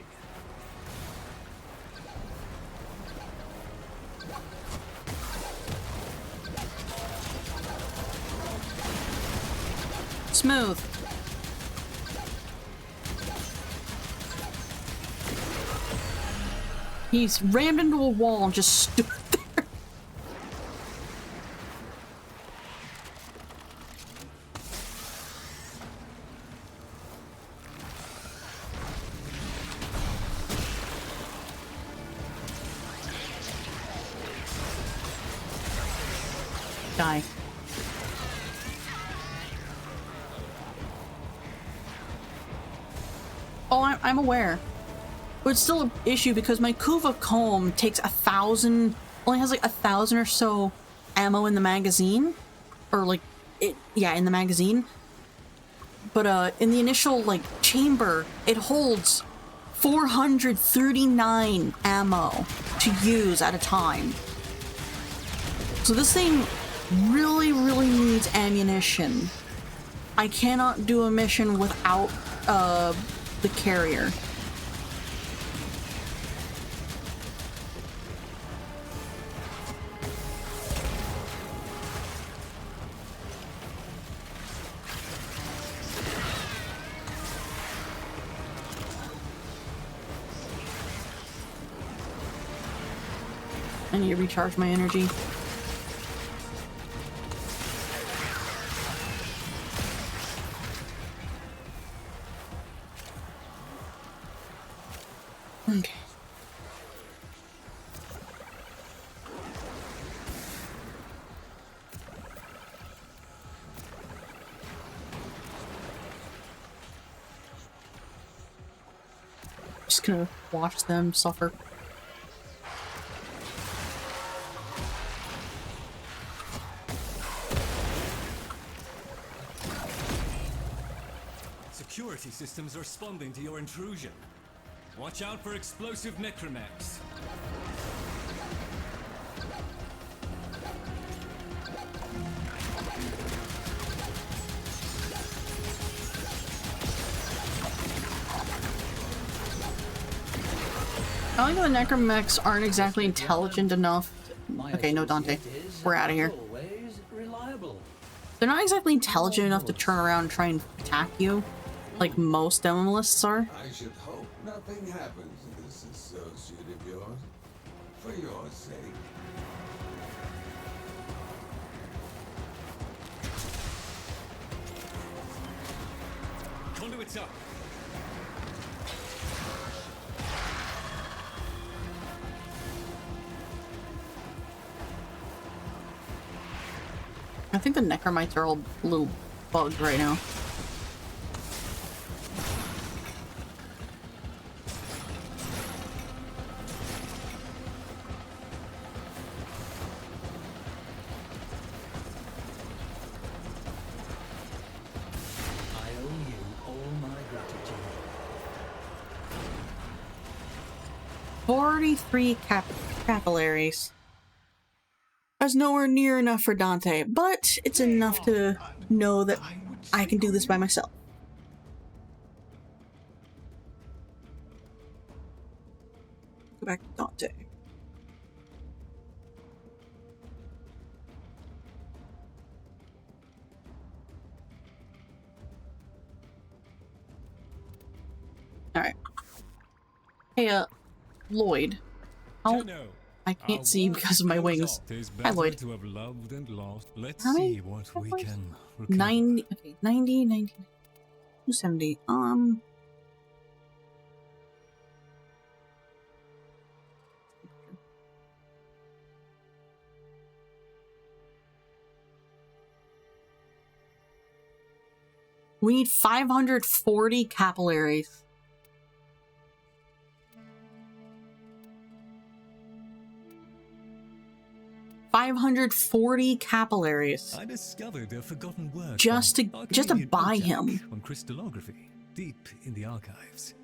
Smooth. He's rammed into a wall and just stood there. Die. Oh, I'm aware. But it's still an issue because my Kuva comb takes 1,000, only has like 1,000 or so ammo in the magazine. Or like, yeah, in the magazine. But in the initial like chamber, it holds 439 ammo to use at a time. So this thing really, really needs ammunition. I cannot do a mission without the carrier. I need to recharge my energy. Okay. Just gonna watch them suffer. Security systems are responding to your intrusion. Watch out for explosive necromechs. I think the necromechs aren't exactly intelligent enough. Okay, no Dante. We're out of here. They're not exactly intelligent enough to turn around and try and attack you, like most demolists are. I should hope nothing happens to this associate of yours. For your sake. Conduits up. I think the necromites are all a little bugged right now. I owe you all my gratitude. 43 capillaries. That's nowhere near enough for Dante, but it's enough to know that I can do this by myself. Go back to Dante. Alright. Hey, Lloyd. How... I can't see because of my wings. Hi, Lloyd. To have loved and lost. Let's How many see what we can recover. 90, okay, 90, 90, 270, we need 540 capillaries. $540 capillaries. I discovered a forgotten word just to Arcadian buy Otak him. on crystallography, deep in the archives.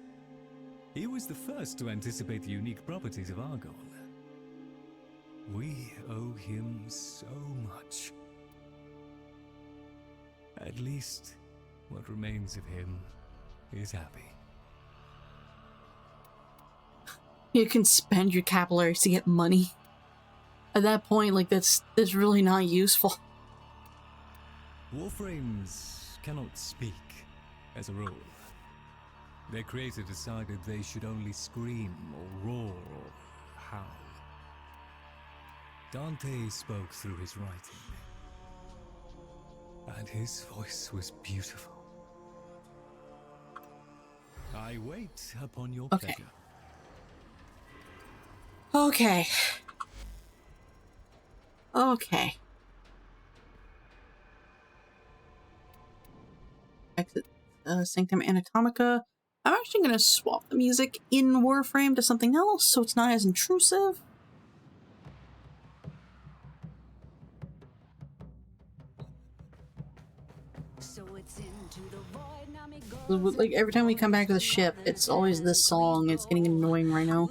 He was the first to anticipate the unique properties of argon. We owe him so much. At least, what remains of him is happy. You can spend your capillaries to get money. At that point, like, that's really not useful. Warframes cannot speak, as a rule. Their creator decided they should only scream or roar or howl. Dante spoke through his writing, and his voice was beautiful. I wait upon your pleasure. Okay. Okay. exit Sanctum Anatomica. I'm actually going to swap the music in Warframe to something else so it's not as intrusive. Like every time we come back to the ship, it's always this song. It's getting annoying right now.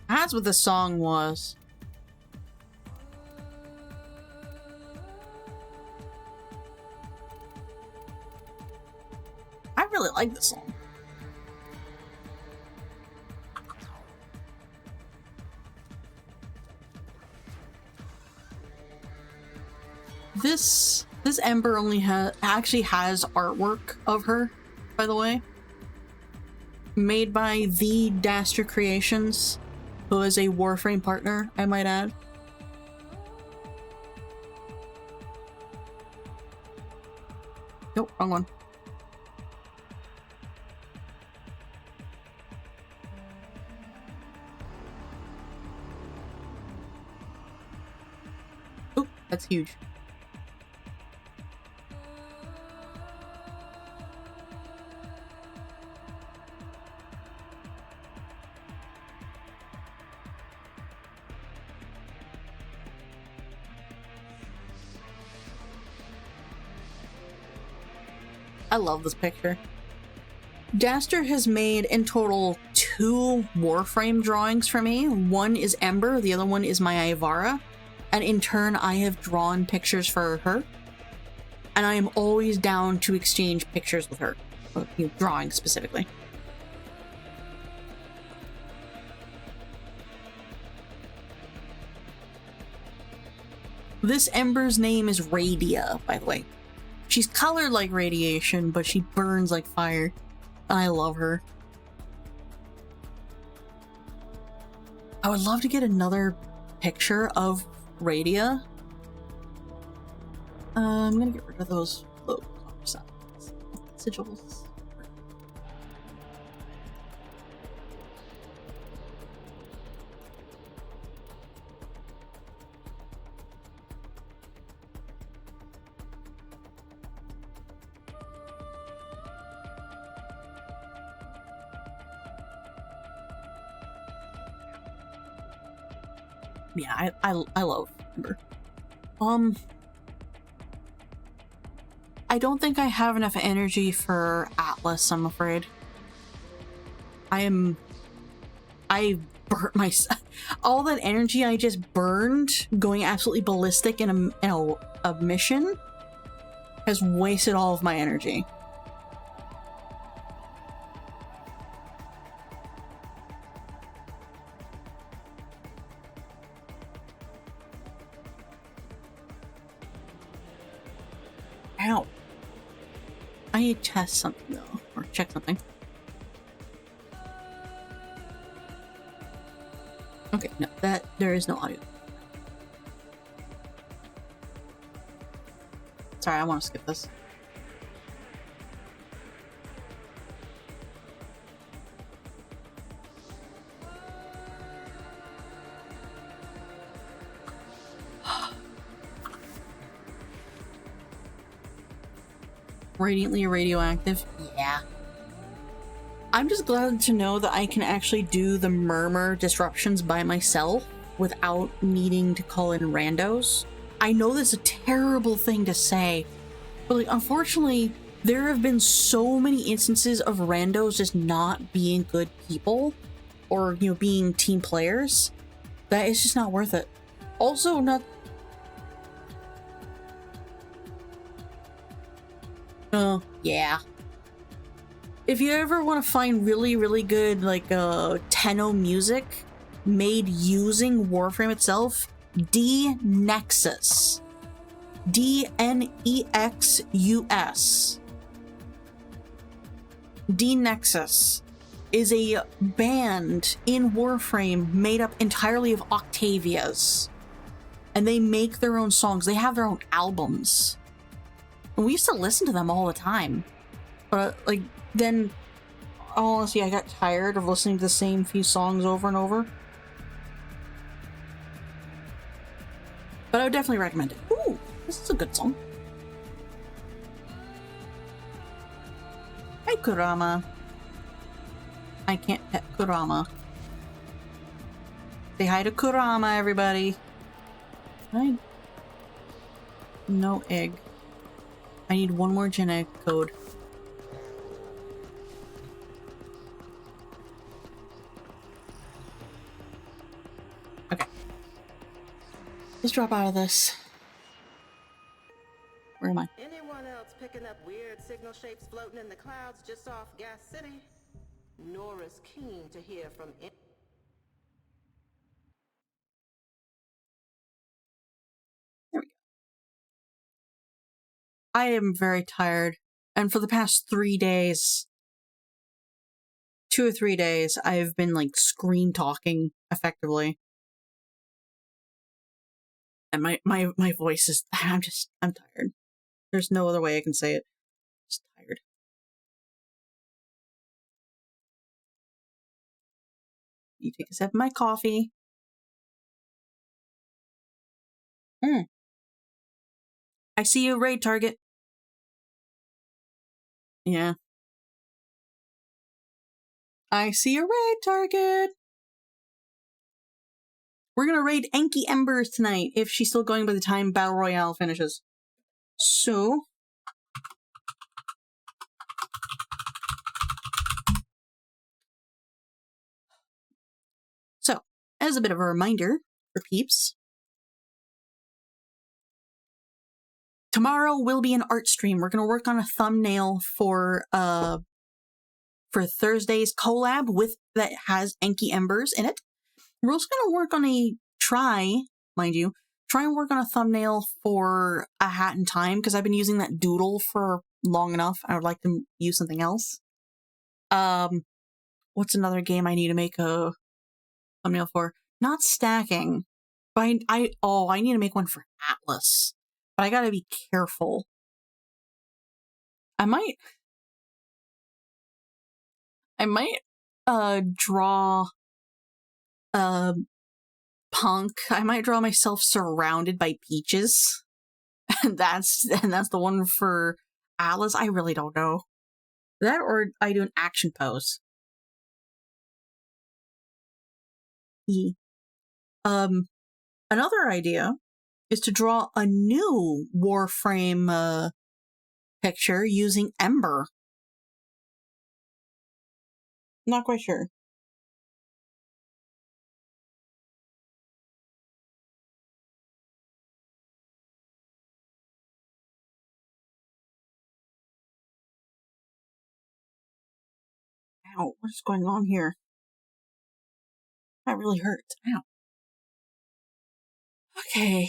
That's what the song was. I really like this song. This Ember only actually has artwork of her, by the way, made by the Daster Creations, who is a Warframe partner, I might add. Nope, wrong one. Oh, that's huge. I love this picture. Daster has made in total 2 Warframe drawings for me. One is Ember, the other one is my Ivara. And in turn, I have drawn pictures for her. And I am always down to exchange pictures with her. Drawings specifically. This Ember's name is Radia, by the way. She's colored like radiation, but she burns like fire. I love her. I would love to get another picture of Radia. I'm gonna get rid of those sigils. Yeah, I love Ember. I don't think I have enough energy for Atlas, I'm afraid. I burnt myself. All that energy I just burned going absolutely ballistic in a mission has wasted all of my energy. Ow. I need to test something though, or check something. Okay, no, there is no audio. Sorry, I want to skip this. Radiantly radioactive? Yeah. I'm just glad to know that I can actually do the murmur disruptions by myself without needing to call in randos. I know that's a terrible thing to say, but like, unfortunately, there have been so many instances of randos just not being good people or, you know, being team players that it's just not worth it. Also, not... yeah. If you ever want to find really, really good, like, Tenno music made using Warframe itself, D-Nexus. D-N-E-X-U-S. D-Nexus is a band in Warframe made up entirely of Octavias. And they make their own songs. They have their own albums. And we used to listen to them all the time. But, like, then, honestly, I got tired of listening to the same few songs over and over. But I would definitely recommend it. Ooh, this is a good song. Hi, Kurama. I can't pet Kurama. Say hi to Kurama, everybody. Hi. No egg. I need one more gen egg code. Okay. Let's drop out of this. Where am I? Anyone else picking up weird signal shapes floating in the clouds just off Gas City? Nora's keen to hear from There we go. I am very tired, and for the past 3 days, 2 or 3 days, I've been like screen talking effectively. And my voice is, I'm tired. There's no other way I can say it. Just tired. You take a sip of my coffee. I see you, raid target. Yeah. I see a raid target. We're gonna raid Enki Embers tonight, if she's still going by the time Battle Royale finishes. So... So, as a bit of a reminder for peeps, tomorrow will be an art stream. We're gonna work on a thumbnail for Thursday's collab that has Enki Embers in it. We're also gonna work on try and work on a thumbnail for A Hat in Time, because I've been using that doodle for long enough. I would like to use something else. What's another game I need to make a thumbnail for? Not Stacking, but I need to make one for Atlas. But I gotta be careful. I might draw Punk. I might draw myself surrounded by peaches. And that's the one for Atlas. I really don't know. That, or I do an action pose. Yeah. Another idea is to draw a new Warframe picture using Ember. Not quite sure. Ow, what's going on here? That really hurts. Ow. Okay.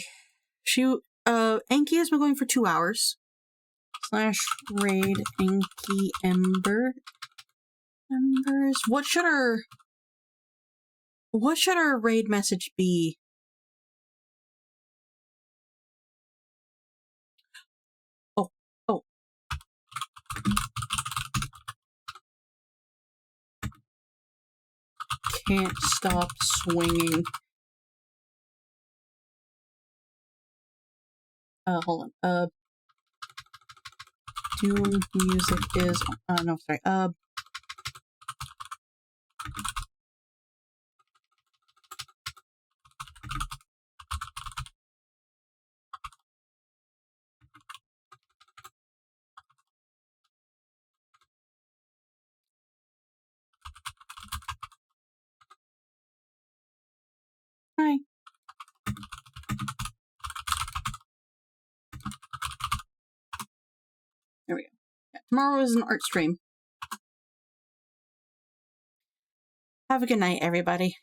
Enki has been going for 2 hours. /raid Enki Embers. What should our raid message be? Oh. Can't stop swinging. Hold on. Doom music is, no, sorry. There we go. Yeah, tomorrow is an art stream. Have a good night, everybody.